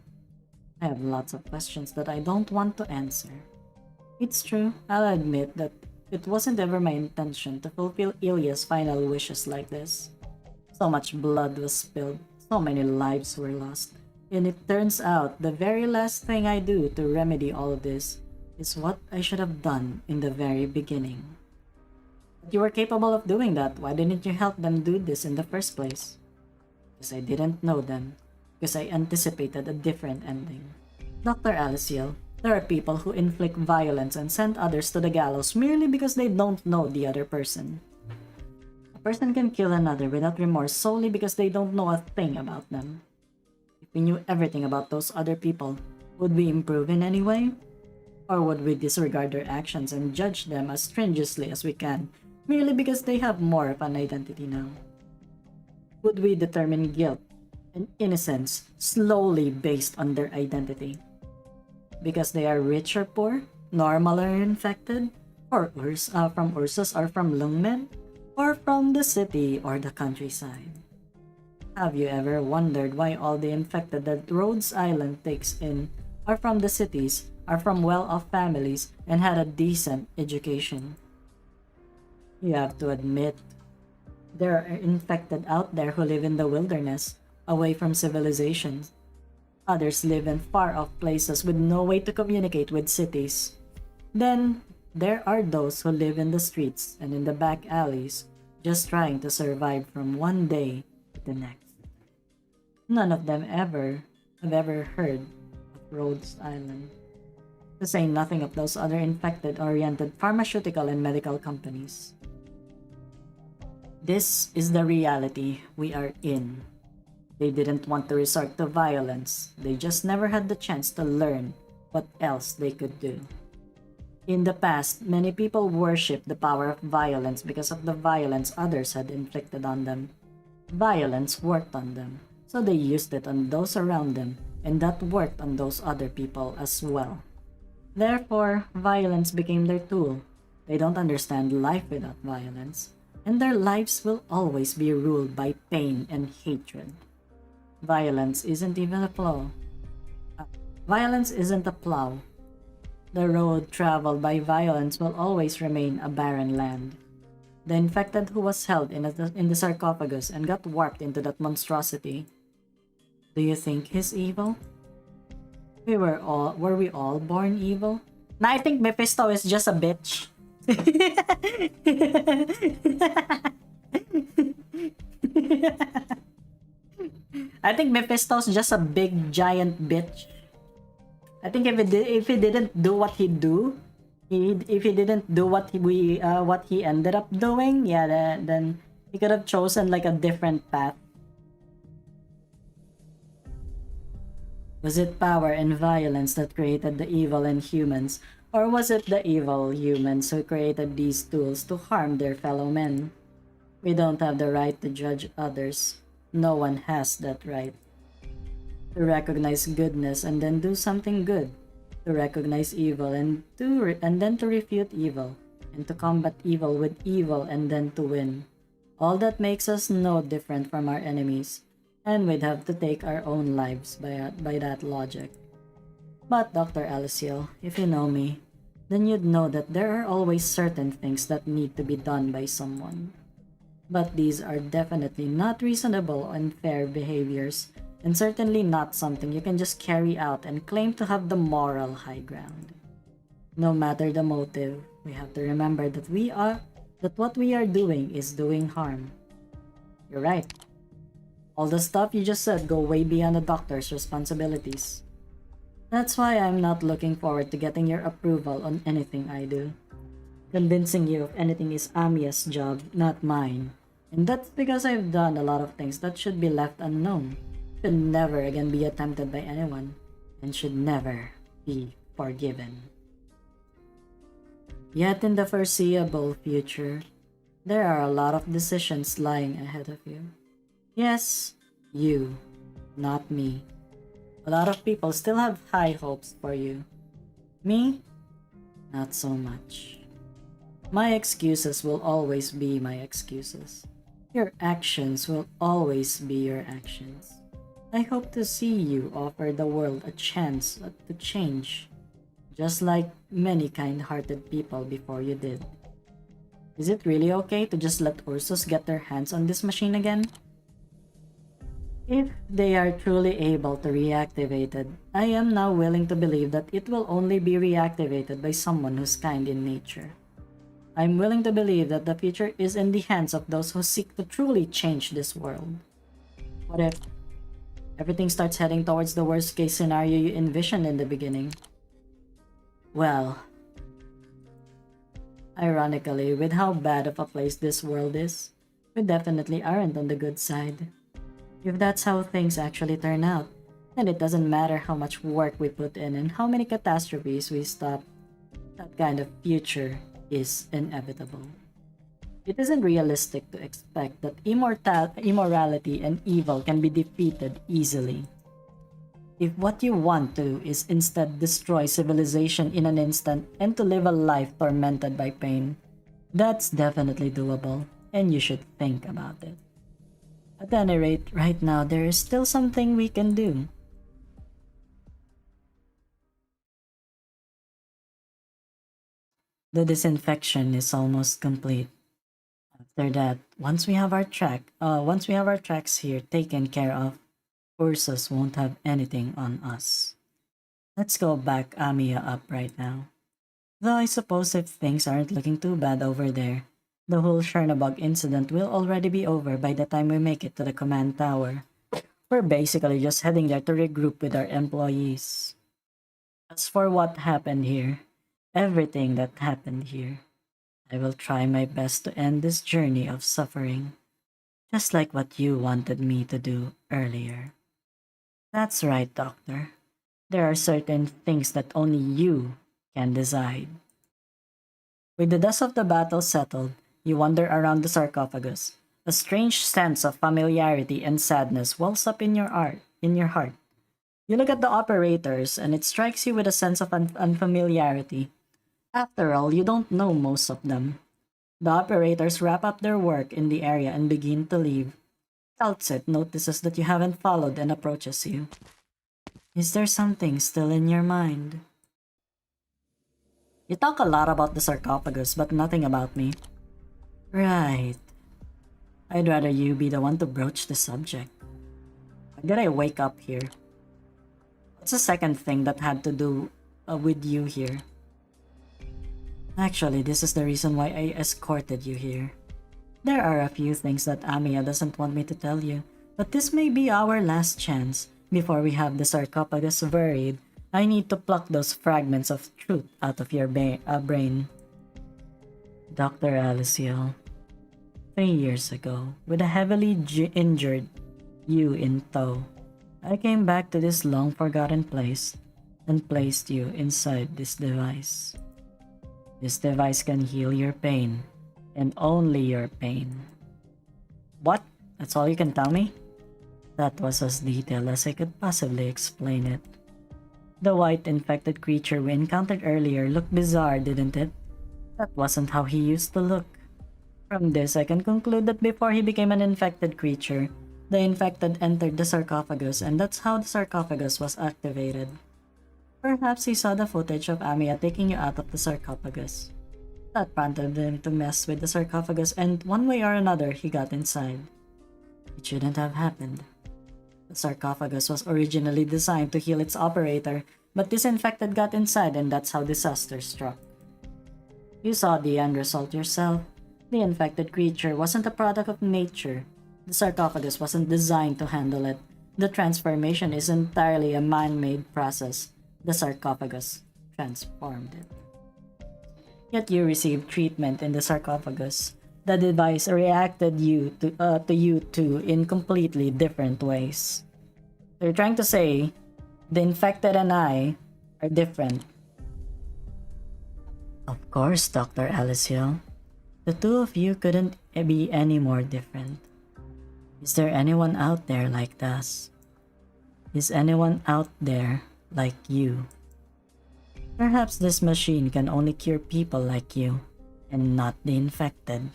Speaker 1: I have lots of questions that I don't want to answer. It's true, I'll admit that it wasn't ever my intention to fulfill Ilya's final wishes like this. So much blood was spilled, so many lives were lost, and it turns out the very last thing I do to remedy all of this is what I should have done in the very beginning. But you were capable of doing that, why didn't you help them do this in the first place? Because I didn't know them, because I anticipated a different ending. Dr. Alyssciel, there are people who inflict violence and send others to the gallows merely because they don't know the other person. A person can kill another without remorse solely because they don't know a thing about them. If we knew everything about those other people, would we improve in any way? Or would we disregard their actions and judge them as stringently as we can, merely because they have more of an identity now? Would we determine guilt and innocence slowly based on their identity? Because they are rich or poor, normal or infected, or from Ursus or from Lungmen, or from the city or the countryside? Have you ever wondered why all the infected that Rhodes Island takes in are from the cities, are from well-off families, and had a decent education? You have to admit, there are infected out there who live in the wilderness, away from civilization. Others live in far-off places with no way to communicate with cities. Then, there are those who live in the streets and in the back alleys, just trying to survive from one day to the next. None of them have ever heard of Rhodes Island. To say nothing of those other infected-oriented pharmaceutical and medical companies. This is the reality we are in. They didn't want to resort to violence. They just never had the chance to learn what else they could do. In the past, many people worshipped the power of violence because of the violence others had inflicted on them. Violence worked on them, so they used it on those around them, and that worked on those other people as well. Therefore, violence became their tool. They don't understand life without violence, and their lives will always be ruled by pain and hatred. Violence isn't even a plow. Violence isn't a plow. The road traveled by violence will always remain a barren land. The infected who was held in the sarcophagus and got warped into that monstrosity. Do you think he's evil? Were we all born evil? Nah, I think Mephisto is just a bitch. I think Mephisto's just a big giant bitch. I think if he didn't do what if he didn't do what he ended up doing, yeah, then he could have chosen like a different path. Was it power and violence that created the evil in humans, or was it the evil humans who created these tools to harm their fellow men? We don't have the right to judge others. No one has that right. To recognize goodness and then do something good. To recognize evil and then to refute evil. And to combat evil with evil and then to win. All that makes us no different from our enemies. And we'd have to take our own lives by that logic. But Dr. Alyssciel, if you know me, then you'd know that there are always certain things that need to be done by someone. But these are definitely not reasonable and fair behaviors, and certainly not something you can just carry out and claim to have the moral high ground. No matter the motive, we have to remember that what we are doing is doing harm. You're right. All the stuff you just said go way beyond the doctor's responsibilities. That's why I'm not looking forward to getting your approval on anything I do. Convincing you of anything is Amia's job, not mine. And that's because I've done a lot of things that should be left unknown, should never again be attempted by anyone, and should never be forgiven. Yet in the foreseeable future, there are a lot of decisions lying ahead of you. Yes, you, not me. A lot of people still have high hopes for you. Me? Not so much. My excuses will always be my excuses. Your actions will always be your actions. I hope to see you offer the world a chance to change, just like many kind-hearted people before you did. Is it really okay to just let Ursus get their hands on this machine again? If they are truly able to reactivate it, I am now willing to believe that it will only be reactivated by someone who's kind in nature. I'm willing to believe that the future is in the hands of those who seek to truly change this world. What if everything starts heading towards the worst case scenario you envisioned in the beginning? Well, ironically, with how bad of a place this world is, we definitely aren't on the good side. If that's how things actually turn out, then it doesn't matter how much work we put in and how many catastrophes we stop. That kind of future is inevitable. It isn't realistic to expect that immorality and evil can be defeated easily. If what you want to is instead destroy civilization in an instant and to live a life tormented by pain, that's definitely doable, and you should think about it. At any rate, right now there is still something we can do. The disinfection is almost complete. After that, once we have our tracks here taken care of, Ursus won't have anything on us. Let's go back Amia up right now. Though I suppose if things aren't looking too bad over there, the whole Chernobog incident will already be over by the time we make it to the command tower. We're basically just heading there to regroup with our employees. As for what happened here, everything that happened here, I will try my best to end this journey of suffering. Just like what you wanted me to do earlier. That's right, Doctor. There are certain things that only you can decide. With the dust of the battle settled, you wander around the sarcophagus. A strange sense of familiarity and sadness wells up in your heart. You look at the operators, and it strikes you with a sense of unfamiliarity. After all, you don't know most of them. The operators wrap up their work in the area and begin to leave. Kaltset notices that you haven't followed and approaches you. Is there something still in your mind? You talk a lot about the sarcophagus, but nothing about me. Right. I'd rather you be the one to broach the subject. Why did I wake up here? What's the second thing that had to do with you here? Actually, this is the reason why I escorted you here. There are a few things that Amiya doesn't want me to tell you, but this may be our last chance. Before we have the sarcophagus buried, I need to pluck those fragments of truth out of your brain. Dr. Alyssciel, 3 years ago, with a heavily injured you in tow, I came back to this long-forgotten place and placed you inside this device. This device can heal your pain, and only your pain. What? That's all you can tell me? That was as detailed as I could possibly explain it. The white infected creature we encountered earlier looked bizarre, didn't it? That wasn't how he used to look. From this, I can conclude that before he became an infected creature, the infected entered the sarcophagus, and that's how the sarcophagus was activated. Perhaps he saw the footage of Amiya taking you out of the sarcophagus. That prompted him to mess with the sarcophagus, and one way or another, he got inside. It shouldn't have happened. The sarcophagus was originally designed to heal its operator, but this infected got inside, and that's how disaster struck. You saw the end result yourself. The infected creature wasn't a product of nature. The sarcophagus wasn't designed to handle it. The transformation is entirely a man-made process. The sarcophagus transformed it. Yet you received treatment in the sarcophagus. The device reacted to you two in completely different ways. So you're trying to say the infected and I are different. Of course, Dr. Alyssciel. The two of you couldn't be any more different. Is there anyone out there like us? Is anyone out there like you? Perhaps this machine can only cure people like you, and not the infected.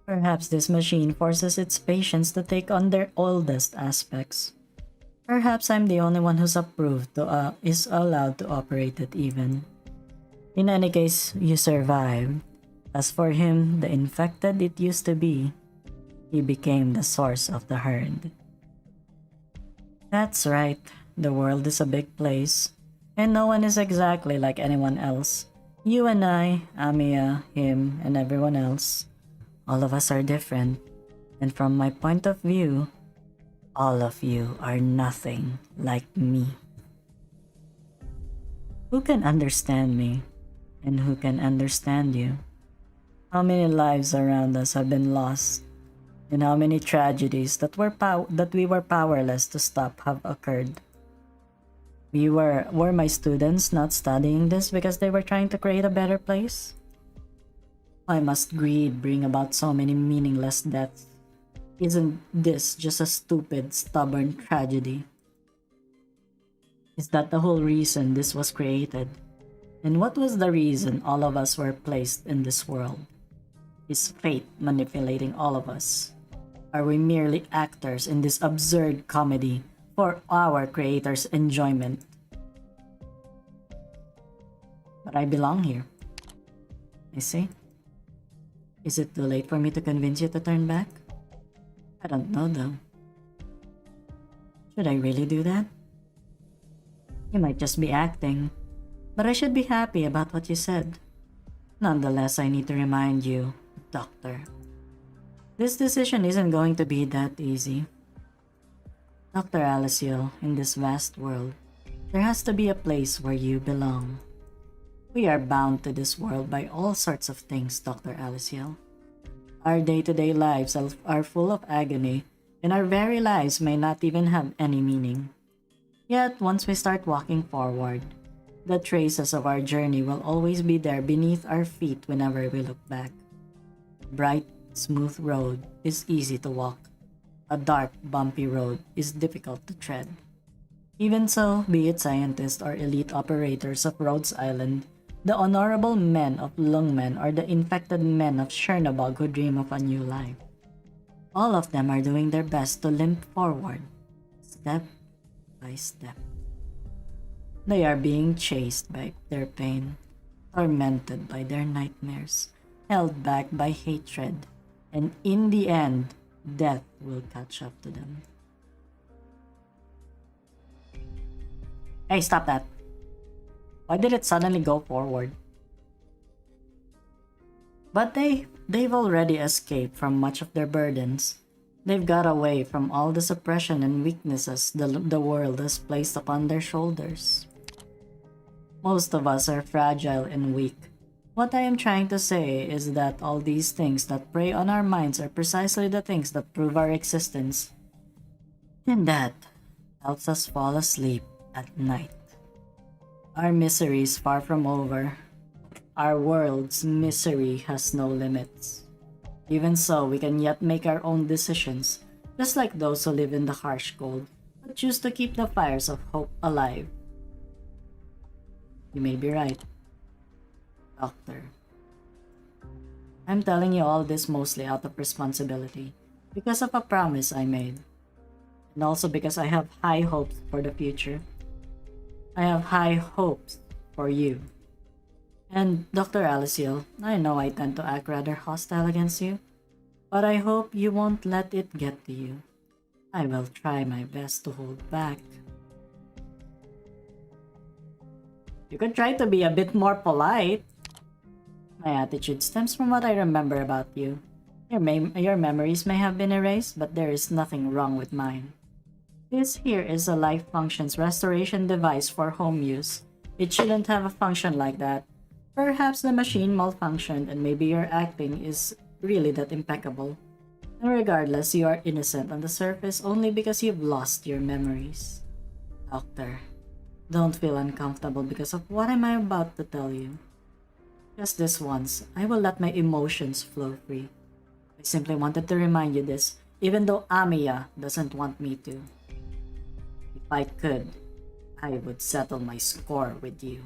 Speaker 1: Perhaps this machine forces its patients to take on their oldest aspects. Perhaps I'm the only one who's is allowed to operate it even. In any case, you survived. As for him, the infected it used to be, he became the source of the herd. That's right, the world is a big place, and no one is exactly like anyone else. You and I, Amiya, him, and everyone else, all of us are different, and from my point of view, all of you are nothing like me. Who can understand me, and who can understand you? How many lives around us have been lost, and how many tragedies that we were powerless to stop have occurred? Were my students not studying this because they were trying to create a better place? Why must greed bring about so many meaningless deaths? Isn't this just a stupid, stubborn tragedy? Is that the whole reason this was created? And what was the reason all of us were placed in this world? Is fate manipulating all of us? Are we merely actors in this absurd comedy for our creator's enjoyment? But I belong here. I see. Is it too late for me to convince you to turn back? I don't know though. Should I really do that? You might just be acting, but I should be happy about what you said. Nonetheless, I need to remind you, Doctor. This decision isn't going to be that easy. Dr. Alyssciel, in this vast world, there has to be a place where you belong. We are bound to this world by all sorts of things, Dr. Alyssciel. Our day-to-day lives are full of agony, and our very lives may not even have any meaning. Yet, once we start walking forward, the traces of our journey will always be there beneath our feet whenever we look back. A bright, smooth road is easy to walk. A dark, bumpy road is difficult to tread. Even so, be it scientists or elite operators of Rhodes Island, the honorable men of Lungmen or the infected men of Chernobog who dream of a new life. All of them are doing their best to limp forward, step by step. They are being chased by their pain, tormented by their nightmares, held back by hatred, and in the end, death will catch up to them. Hey, stop that. Why did it suddenly go forward? But they've already escaped from much of their burdens. They've got away from all the suppression and weaknesses the world has placed upon their shoulders. Most of us are fragile and weak. What I am trying to say is that all these things that prey on our minds are precisely the things that prove our existence. And that helps us fall asleep at night. Our misery is far from over. Our world's misery has no limits. Even so, we can yet make our own decisions, just like those who live in the harsh cold, but choose to keep the fires of hope alive. You may be right, Doctor. I'm telling you all this mostly out of responsibility, because of a promise I made, and also because I have high hopes for the future. I have high hopes for you. And Dr. Alyssciel, I know I tend to act rather hostile against you, but I hope you won't let it get to you. I will try my best to hold back. You could try to be a bit more polite. My attitude stems from what I remember about you. Your memories may have been erased, but there is nothing wrong with mine. This here is a life functions restoration device for home use. It shouldn't have a function like that. Perhaps the machine malfunctioned and maybe your acting is really that impeccable. And regardless, you are innocent on the surface only because you've lost your memories. Doctor, don't feel uncomfortable because of what am I about to tell you. Just this once, I will let my emotions flow free. I simply wanted to remind you this, even though Amiya doesn't want me to. If I could, I would settle my score with you.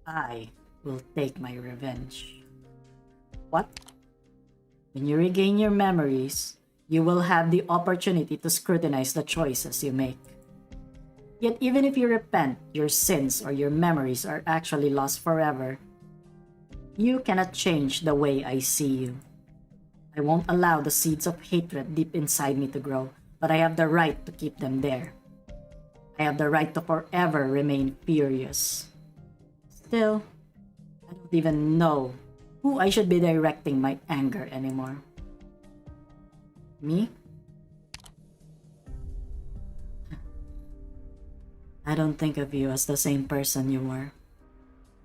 Speaker 1: I will take my revenge. What? When you regain your memories, you will have the opportunity to scrutinize the choices you make. Yet even if you repent, your sins or your memories are actually lost forever. You cannot change the way I see you. I won't allow the seeds of hatred deep inside me to grow, but I have the right to keep them there. I have the right to forever remain furious. Still, I don't even know who I should be directing my anger anymore. Me? I don't think of you as the same person you were.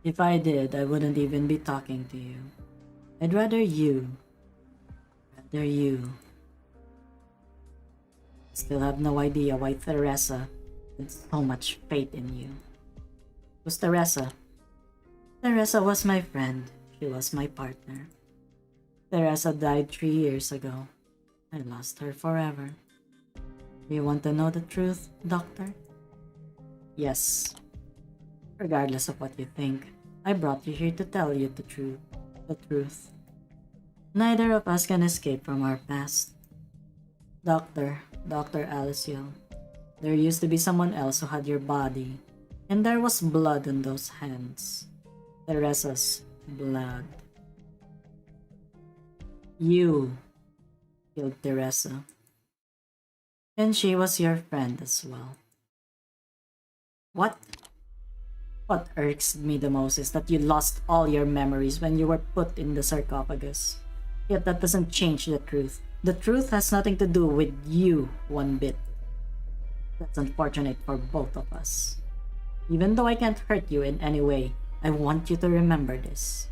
Speaker 1: If I did, I wouldn't even be talking to you. I'd rather you. Still have no idea why Teresa had so much faith in you. Who's Teresa? Teresa was my friend. She was my partner. Teresa died 3 years ago. I lost her forever. Do you want to know the truth, Doctor? Yes. Regardless of what you think, I brought you here to tell you the truth. Neither of us can escape from our past. Dr. Alyssciel, there used to be someone else who had your body, and there was blood on those hands. Teresa's blood. You killed Teresa. And she was your friend as well. What? What irks me the most is that you lost all your memories when you were put in the sarcophagus. Yet that doesn't change the truth. The truth has nothing to do with you one bit. That's unfortunate for both of us. Even though I can't hurt you in any way, I want you to remember this.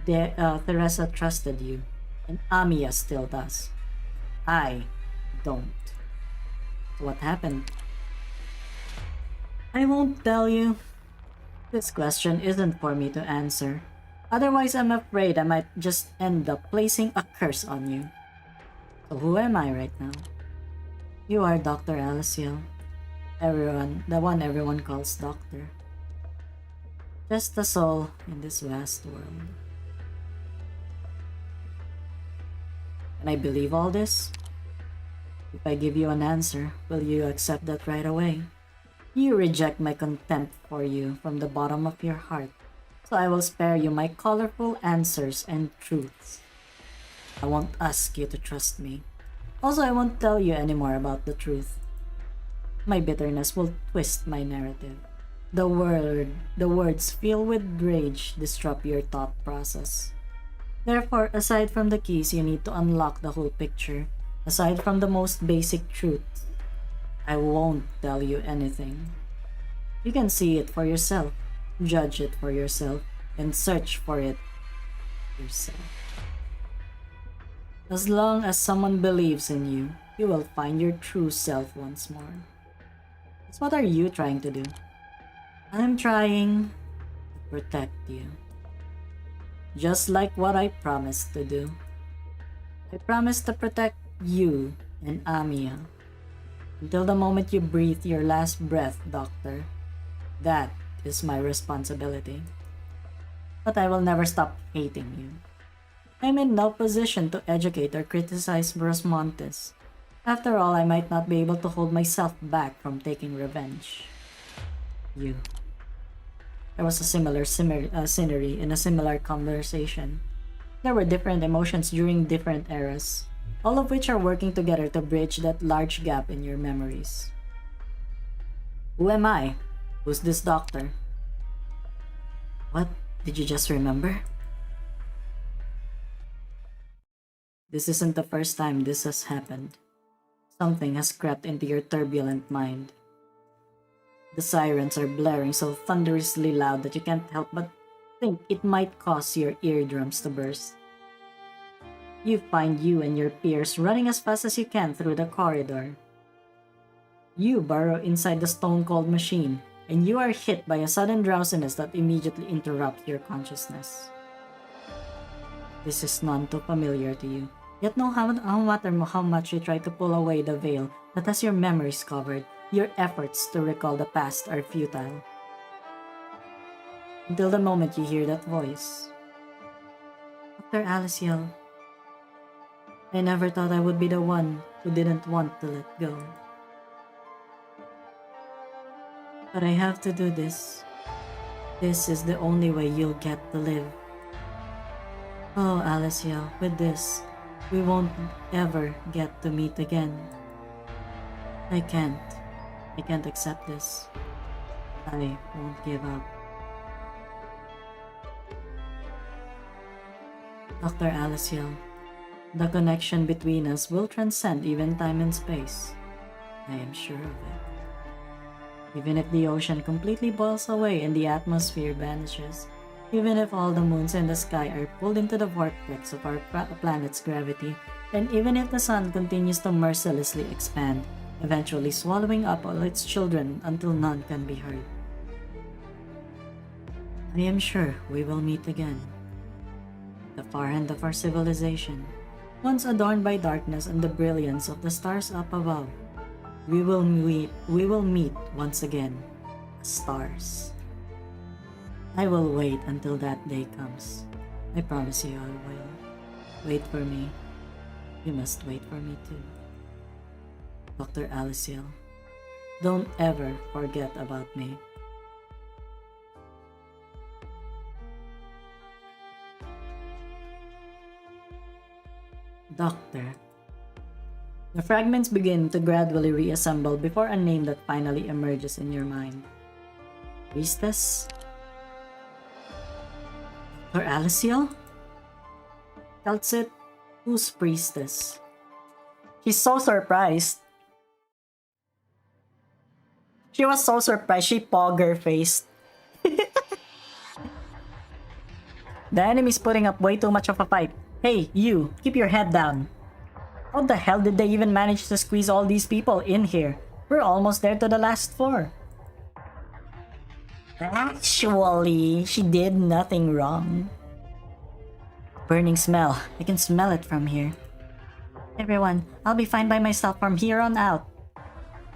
Speaker 1: Teresa trusted you. And Amiya still does. I don't. So what happened? I won't tell you. This question isn't for me to answer. Otherwise, I'm afraid I might just end up placing a curse on you. So who am I right now? You are Dr. Alyssciel. The one everyone calls doctor. Just a soul in this vast world. Can I believe all this? If I give you an answer, will you accept that right away? You reject my contempt for you from the bottom of your heart, so I will spare you my colorful answers and truths. I won't ask you to trust me. Also, I won't tell you anymore about the truth. My bitterness will twist my narrative. The words filled with rage disrupt your thought process. Therefore, aside from the keys you need to unlock the whole picture, aside from the most basic truth, I won't tell you anything. You can see it for yourself, judge it for yourself, and search for it yourself. As long as someone believes in you, you will find your true self once more. So what are you trying to do? I'm trying to protect you. Just like what I promised to do. I promised to protect you and Amiya. Until the moment you breathe your last breath, Doctor. That is my responsibility. But I will never stop hating you. I'm in no position to educate or criticize Brosmontes. After all, I might not be able to hold myself back from taking revenge. You. There was a similar scenery in a similar conversation. There were different emotions during different eras, all of which are working together to bridge that large gap in your memories. Who am I? Who's this doctor? What? Did you just remember? This isn't the first time this has happened. Something has crept into your turbulent mind. The sirens are blaring so thunderously loud that you can't help but think it might cause your eardrums to burst. You find you and your peers running as fast as you can through the corridor. You burrow inside the stone-cold machine, and you are hit by a sudden drowsiness that immediately interrupts your consciousness. This is none too familiar to you, yet no matter how much you try to pull away the veil that has your memories covered, your efforts to recall the past are futile. Until the moment you hear that voice. Dr. Alyssciel, I never thought I would be the one who didn't want to let go. But I have to do this. This is the only way you'll get to live. Oh, Alyssciel, with this, we won't ever get to meet again. I can't accept this. I won't give up. Dr. Alyssciel, the connection between us will transcend even time and space. I am sure of it. Even if the ocean completely boils away and the atmosphere vanishes, even if all the moons in the sky are pulled into the vortex of our planet's gravity, and even if the sun continues to mercilessly expand, eventually swallowing up all its children until none can be heard. I am sure we will meet again. The far end of our civilization, once adorned by darkness and the brilliance of the stars up above, we will meet once again as stars. I will wait until that day comes. I promise you I will. Wait for me. You must wait for me too. Dr. Alyssciel, don't ever forget about me. Doctor. The fragments begin to gradually reassemble before a name that finally emerges in your mind. Priestess? Dr. Alyssciel? Tells it, who's priestess? She's so surprised. She was so surprised, she poker-faced. The enemy's putting up way too much of a fight. Hey, you, keep your head down. How the hell did they even manage to squeeze all these people in here? We're almost there to the last floor. Actually, she did nothing wrong. Burning smell. I can smell it from here. Everyone, I'll be fine by myself from here on out.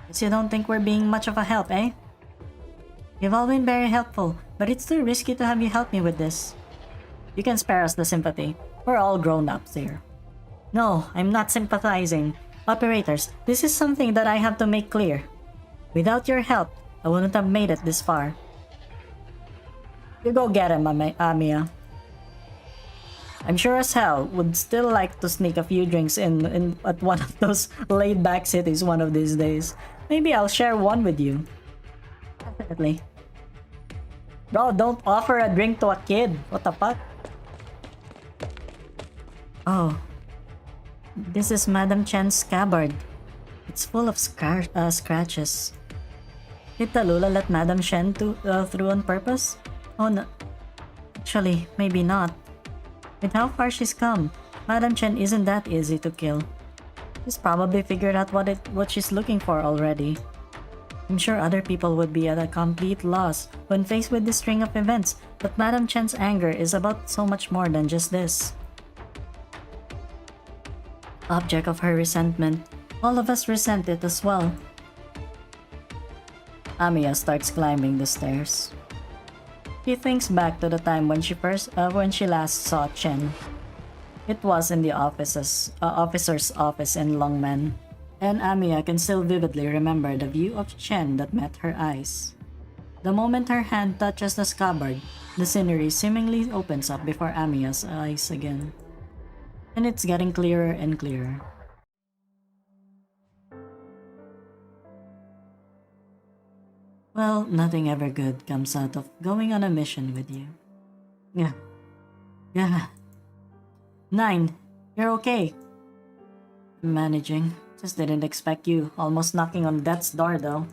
Speaker 1: Guess you don't think we're being much of a help, eh? You've all been very helpful, but it's too risky to have you help me with this. You can spare us the sympathy. We're all grown-ups here. No, I'm not sympathizing. Operators, this is something that I have to make clear. Without your help, I wouldn't have made it this far. You go get him, Amiya. I'm sure as hell would still like to sneak a few drinks in at one of those laid-back cities one of these days. Maybe I'll share one with you. Definitely. Bro, don't offer a drink to a kid. What the fuck? Oh. This is Madam Chen's scabbard. It's full of scratches. Did TALULAH let Madam Chen through on purpose? Oh no. Actually, maybe not. With how far she's come, Madam Chen isn't that easy to kill. She's probably figured out what she's looking for already. I'm sure other people would be at a complete loss when faced with this string of events, but Madam Chen's anger is about so much more than just this. Object of her resentment. All of us resent it as well. Amiya starts climbing the stairs. She thinks back to the time when she last saw Chen. It was in the officer's office in Longmen, and Amiya can still vividly remember the view of Chen that met her eyes. The moment her hand touches the scabbard, the scenery seemingly opens up before Amiya's eyes again. And it's getting clearer and clearer. Well, nothing ever good comes out of going on a mission with you. Yeah. 9. You're okay. I'm managing. Just didn't expect you. Almost knocking on death's door though.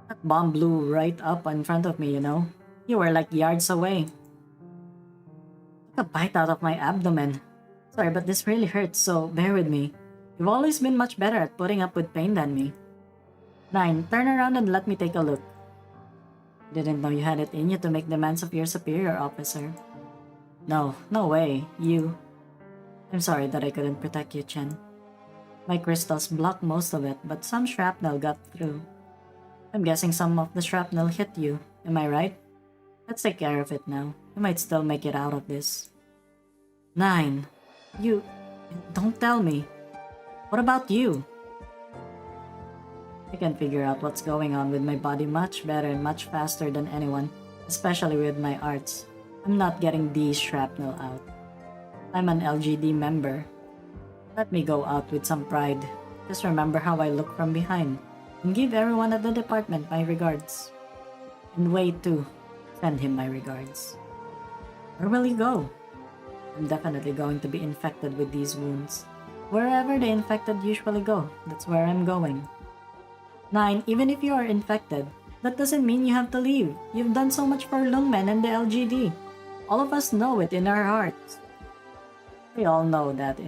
Speaker 1: That bomb blew right up in front of me, you know. You were like yards away. Took a bite out of my abdomen. Sorry, but this really hurts, so bear with me. You've always been much better at putting up with pain than me. 9. Turn around and let me take a look. Didn't know you had it in you to make demands of your superior officer. No way, you. I'm sorry that I couldn't protect you, Chen. My crystals blocked most of it, but some shrapnel got through. I'm guessing some of the shrapnel hit you, am I right? Let's take care of it now. You might still make it out of this. 9. You... Don't tell me. What about you? I can figure out what's going on with my body much better and much faster than anyone, especially with my arts. I'm not getting these shrapnel out. I'm an LGD member. Let me go out with some pride. Just remember how I look from behind, and give everyone at the department my regards. And Wade too. Send him my regards. Where will he go? I'm definitely going to be infected with these wounds. Wherever the infected usually go, that's where I'm going. 9. Even if you are infected, that doesn't mean you have to leave. You've done so much for Lungmen and the LGD. All of us know it in our hearts. They all know it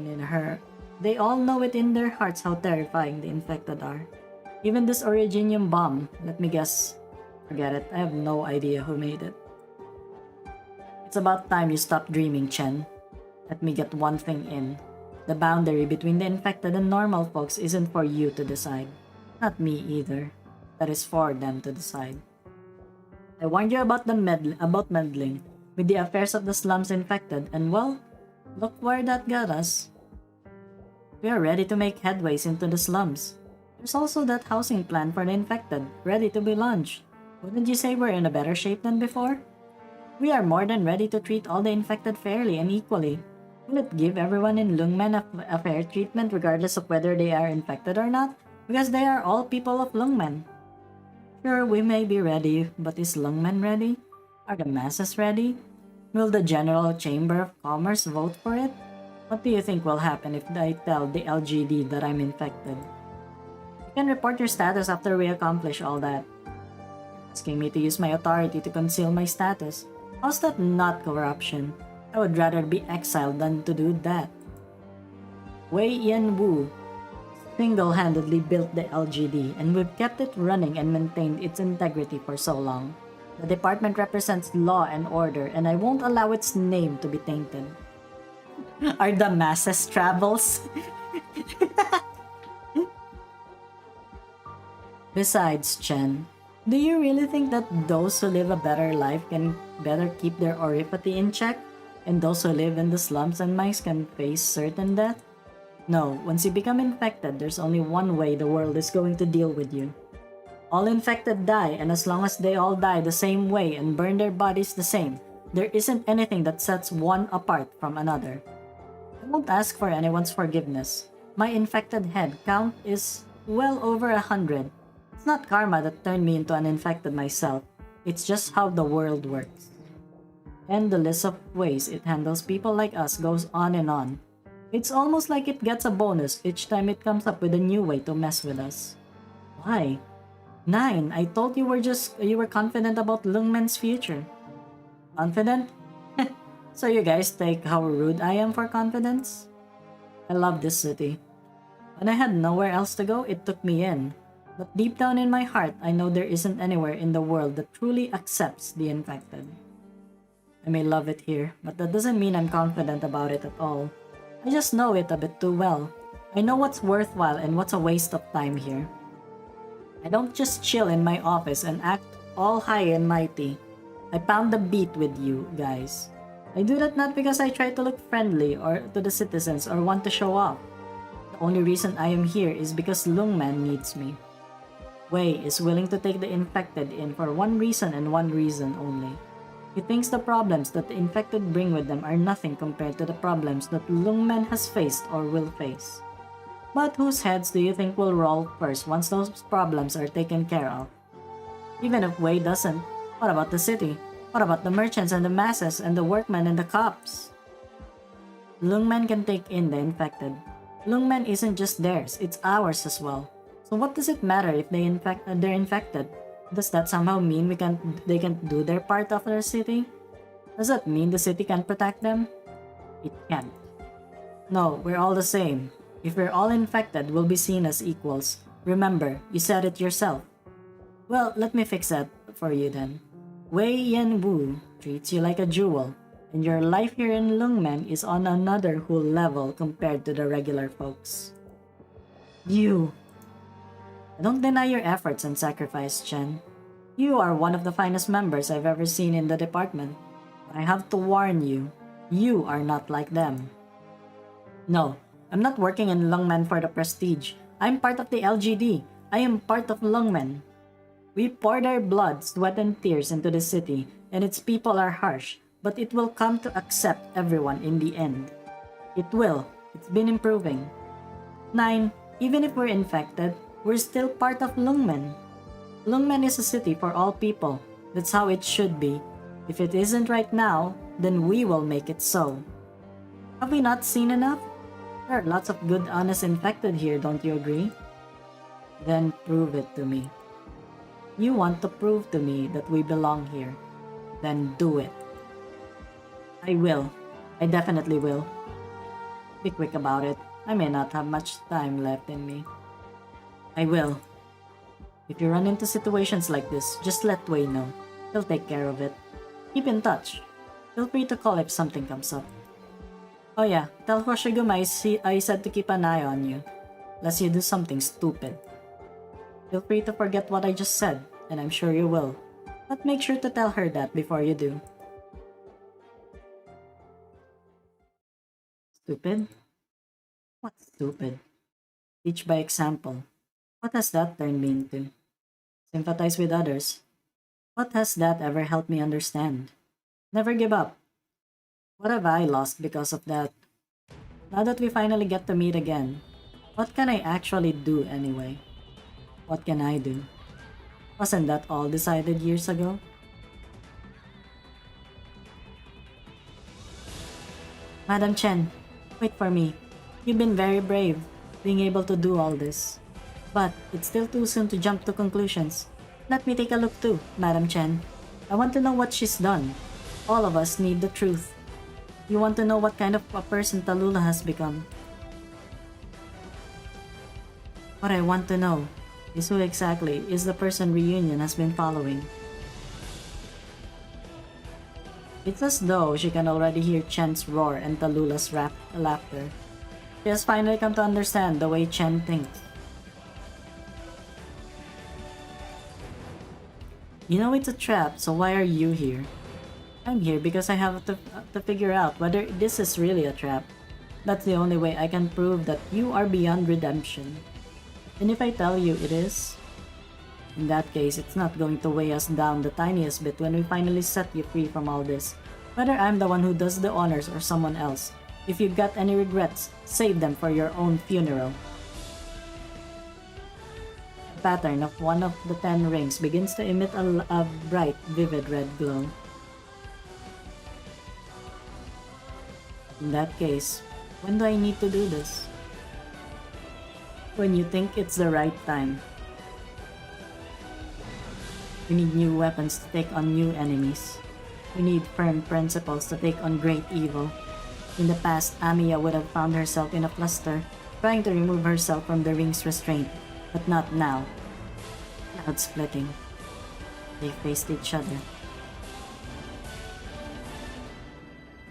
Speaker 1: in their hearts how terrifying the infected are. Even this Originium bomb, let me guess. Forget it, I have no idea who made it. It's about time you stop dreaming, Chen. Let me get one thing in. The boundary between the infected and normal folks isn't for you to decide. Not me either. That is for them to decide. I warned you about meddling with the affairs of the slums infected, and well, look where that got us. We are ready to make headways into the slums. There's also that housing plan for the infected, ready to be launched. Wouldn't you say we're in a better shape than before? We are more than ready to treat all the infected fairly and equally. Will it give everyone in Lungmen a fair treatment regardless of whether they are infected or not? Because they are all people of Lungmen. Sure, we may be ready, but is Lungmen ready? Are the masses ready? Will the General Chamber of Commerce vote for it? What do you think will happen if I tell the LGD that I'm infected? You can report your status after we accomplish all that. Asking me to use my authority to conceal my status. How's that not corruption? I would rather be exiled than to do that. Wei Yan Wu single-handedly built the LGD, and we've kept it running and maintained its integrity for so long. The department represents law and order, and I won't allow its name to be tainted. Are the masses travels? Besides, Chen, do you really think that those who live a better life can better keep their orifity in check, and those who live in the slums and mines can face certain death? No, once you become infected, there's only one way the world is going to deal with you. All infected die, and as long as they all die the same way and burn their bodies the same, there isn't anything that sets one apart from another. I won't ask for anyone's forgiveness. My infected head count is well over 100. It's not karma that turned me into an infected myself. It's just how the world works. And the list of ways it handles people like us goes on and on. It's almost like it gets a bonus each time it comes up with a new way to mess with us. Why? 9, I thought you were confident about Lungmen's future. Confident? So you guys take how rude I am for confidence? I love this city. When I had nowhere else to go, it took me in. But deep down in my heart, I know there isn't anywhere in the world that truly accepts the infected. I may love it here, but that doesn't mean I'm confident about it at all. I just know it a bit too well. I know what's worthwhile and what's a waste of time here. I don't just chill in my office and act all high and mighty. I pound the beat with you guys. I do that not because I try to look friendly or to the citizens or want to show off. The only reason I am here is because Lungmen needs me. Wei is willing to take the infected in for one reason and one reason only. He thinks the problems that the infected bring with them are nothing compared to the problems that Lungmen has faced or will face. But whose heads do you think will roll first once those problems are taken care of? Even if Wei doesn't, what about the city? What about the merchants and the masses and the workmen and the cops? Lungmen can take in the infected. Lungmen isn't just theirs, it's ours as well. So what does it matter if they're infected? Does that somehow mean they can't do their part of their city? Does that mean the city can't protect them? It can't. No, we're all the same. If we're all infected, we'll be seen as equals. Remember, you said it yourself. Well, let me fix that for you then. Wei Yan Wu treats you like a jewel, and your life here in Lungmen is on another whole level compared to the regular folks. You. Don't deny your efforts and sacrifice, Chen. You are one of the finest members I've ever seen in the department. But I have to warn you, you are not like them. No, I'm not working in Lungmen for the prestige. I'm part of the LGD. I am part of Lungmen. We poured our blood, sweat, and tears into the city, and its people are harsh, but it will come to accept everyone in the end. It will. It's been improving. 9. Even if we're infected, we're still part of Lungmen. Lungmen is a city for all people. That's how it should be. If it isn't right now, then we will make it so. Have we not seen enough? There are lots of good, honest infected here, don't you agree? Then prove it to me. You want to prove to me that we belong here. Then do it. I will. I definitely will. Be quick about it. I may not have much time left in me. I will. If you run into situations like this, just let Wei know. He'll take care of it. Keep in touch. Feel free to call if something comes up. Oh yeah, tell Hoshiguma I said to keep an eye on you, lest you do something stupid. Feel free to forget what I just said, and I'm sure you will. But make sure to tell her that before you do. Stupid? What's stupid? Teach by example. What has that turned me into? Sympathize with others. What has that ever helped me understand? Never give up. What have I lost because of that? Now that we finally get to meet again, what can I actually do anyway? What can I do? Wasn't that all decided years ago? Madam Chen, wait for me. You've been very brave, being able to do all this. But it's still too soon to jump to conclusions. Let me take a look too, Madam Chen. I want to know what she's done. All of us need the truth. You want to know what kind of a person Talula has become. What I want to know is who exactly is the person Reunion has been following. It's as though she can already hear Chen's roar and Talula's laughter. She has finally come to understand the way Chen thinks. You know it's a trap, so why are you here? I'm here because I have to figure out whether this is really a trap. That's the only way I can prove that you are beyond redemption. And if I tell you it is, in that case, it's not going to weigh us down the tiniest bit when we finally set you free from all this. Whether I'm the one who does the honors or someone else. If you've got any regrets, save them for your own funeral. The pattern of one of the 10 rings begins to emit a bright, vivid red glow. In that case, when do I need to do this? When you think it's the right time. We need new weapons to take on new enemies. We need firm principles to take on great evil. In the past, Amiya would have found herself in a fluster, trying to remove herself from the ring's restraint, but not now. Cloud splitting. They faced each other.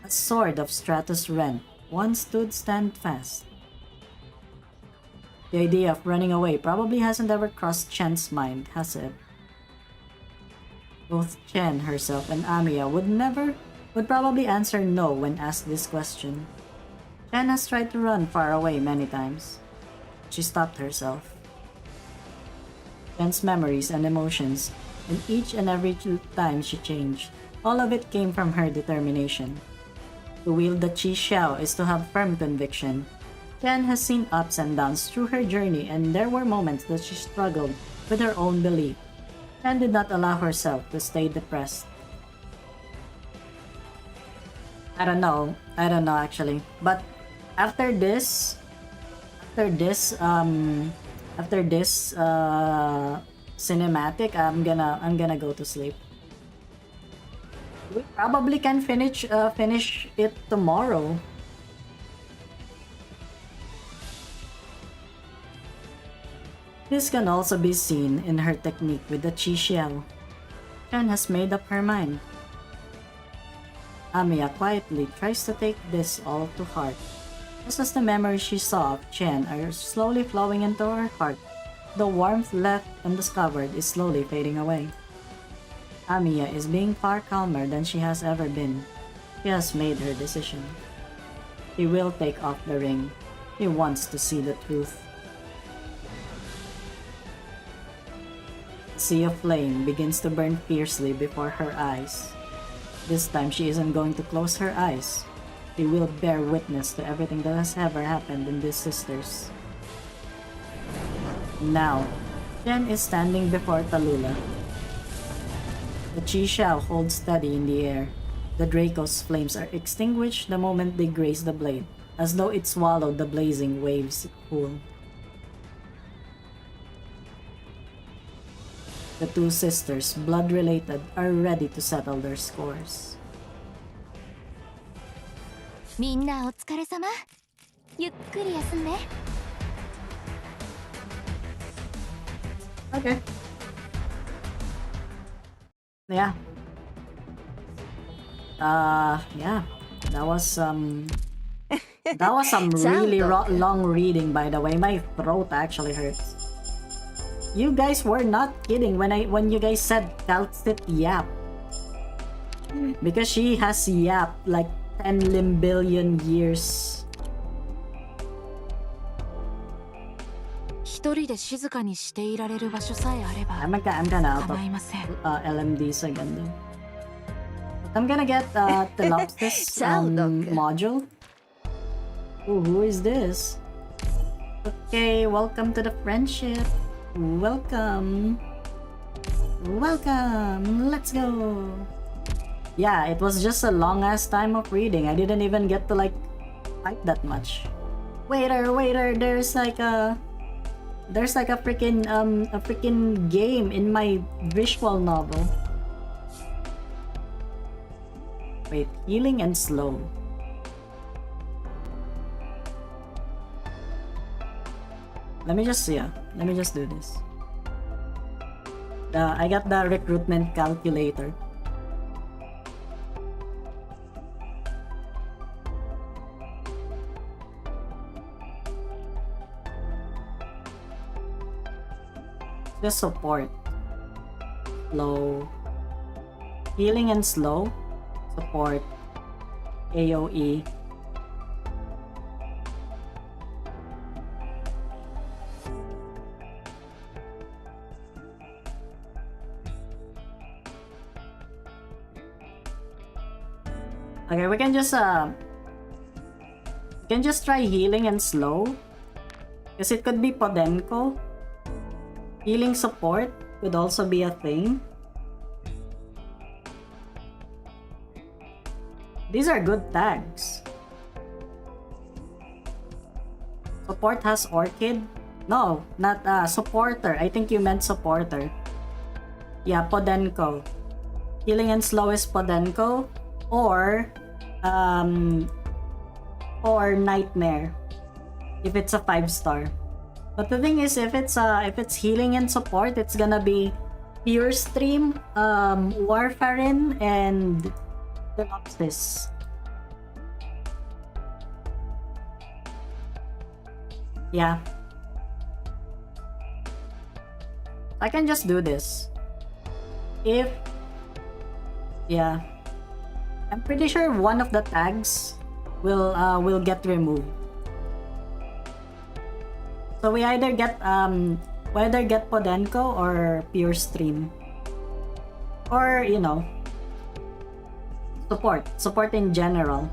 Speaker 1: A sword of Stratus rent, one stood stand fast. The idea of running away probably hasn't ever crossed Chen's mind, has it? Both Chen herself and Amiya would probably answer no when asked this question. Chen has tried to run far away many times. She stopped herself. Chen's memories and emotions, and each and every time she changed, all of it came from her determination. To wield the Qi Xiao is to have firm conviction. Chen has seen ups and downs through her journey, and there were moments that she struggled with her own belief. Chen did not allow herself to stay depressed. I don't know actually, but after this cinematic, I'm gonna go to sleep. We probably can finish it tomorrow. This can also be seen in her technique with the Qi Xiao. Chen has made up her mind. Amiya quietly tries to take this all to heart. Just as the memories she saw of Chen are slowly flowing into her heart, the warmth left undiscovered is slowly fading away. Amiya is being far calmer than she has ever been. She has made her decision. She will take off the ring. She wants to see the truth. A sea of flame begins to burn fiercely before her eyes. This time she isn't going to close her eyes. She will bear witness to everything that has ever happened in these sisters. Now, Chen is standing before Talula. The Qi Xiao holds steady in the air. The Draco's flames are extinguished the moment they graze the blade, as though it swallowed the blazing waves whole. The two sisters, blood-related, are ready to settle their scores.
Speaker 5: みんなお疲れ様。ゆっくり休んで。
Speaker 1: Okay. Yeah. Yeah. That was some really long reading, by the way. My throat actually hurts. You guys were not kidding when you guys said Calcit Yap. Because she has Yap like 10 limbillion years.
Speaker 3: 一人で静かにしていられる場所さえあれば
Speaker 1: I'm gonna out
Speaker 3: 構いません。
Speaker 1: of LMDs again though. I'm gonna get Telopsis module. Ooh, who is this? Okay, welcome to the friendship. Welcome. Welcome. Let's go. Yeah, it was just a long ass time of reading. I didn't even get to like type that much. Waiter, there's like a freaking game in my visual novel. Wait, healing and slow. Let me just do this. I got the recruitment calculator. Just support. Slow. Healing and slow. Support. AoE. Okay, we can just try healing and slow. Because it could be Podenko. Healing support could also be a thing. These are good tags. Support has Orchid? No, not supporter. I think you meant supporter. Yeah, Podenko. Healing and slow is Podenko or Nightmare if it's a 5-star. But the thing is, if it's healing and support, it's gonna be Pure Stream, Warfarin, and Synopsis. Yeah. I can just do this. Yeah. I'm pretty sure one of the tags will get removed. So we either get Podenko or Pure Stream. Or, you know, support in general.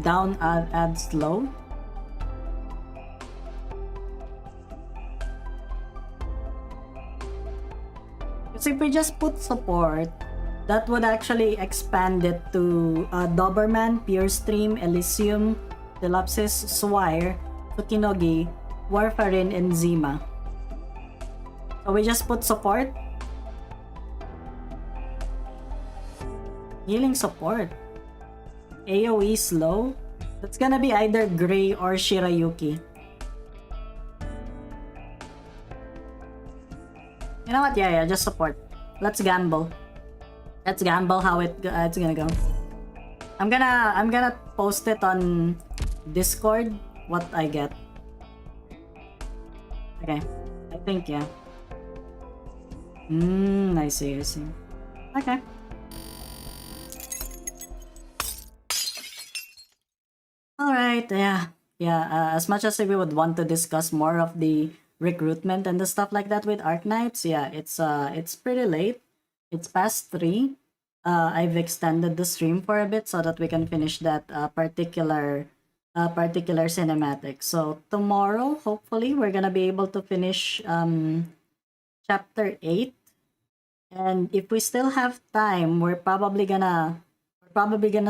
Speaker 1: Down add slow. Because if we just put support, that would actually expand it to Doberman, Pure Stream, Elysium, Delapsis, Swire, Tsukinogi, Warfarin, and Zima. So we just put support. Healing support. AoE slow. That's gonna be either Gray or Shirayuki. You know what? Yeah, just support. Let's gamble. Let's gamble how it's gonna go. I'm gonna post it on Discord what I get. Okay. I think yeah. I see. Okay. Alright, yeah. As much as we would want to discuss more of the recruitment and the stuff like that with Arknights, yeah, it's pretty late. It's past 3. I've extended the stream for a bit so that we can finish that particular cinematic. So tomorrow, hopefully, we're gonna be able to finish chapter 8. And if we still have time, we're probably gonna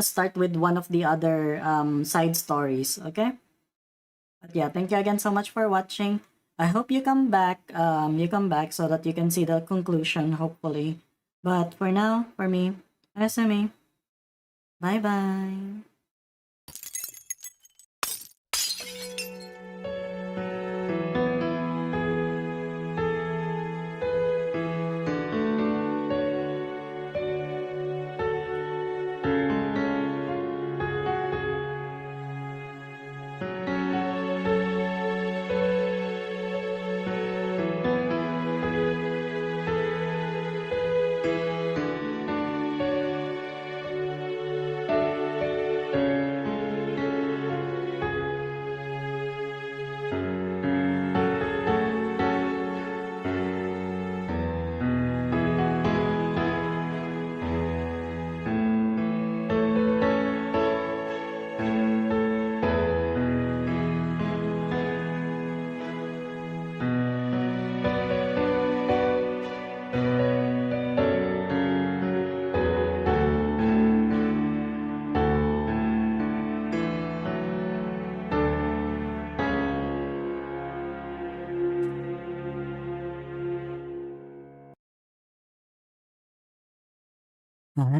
Speaker 1: start with one of the other side stories, okay? But yeah, thank you again so much for watching. I hope you come back so that you can see the conclusion, hopefully. But for now, for me, SME. Bye-bye. Alright.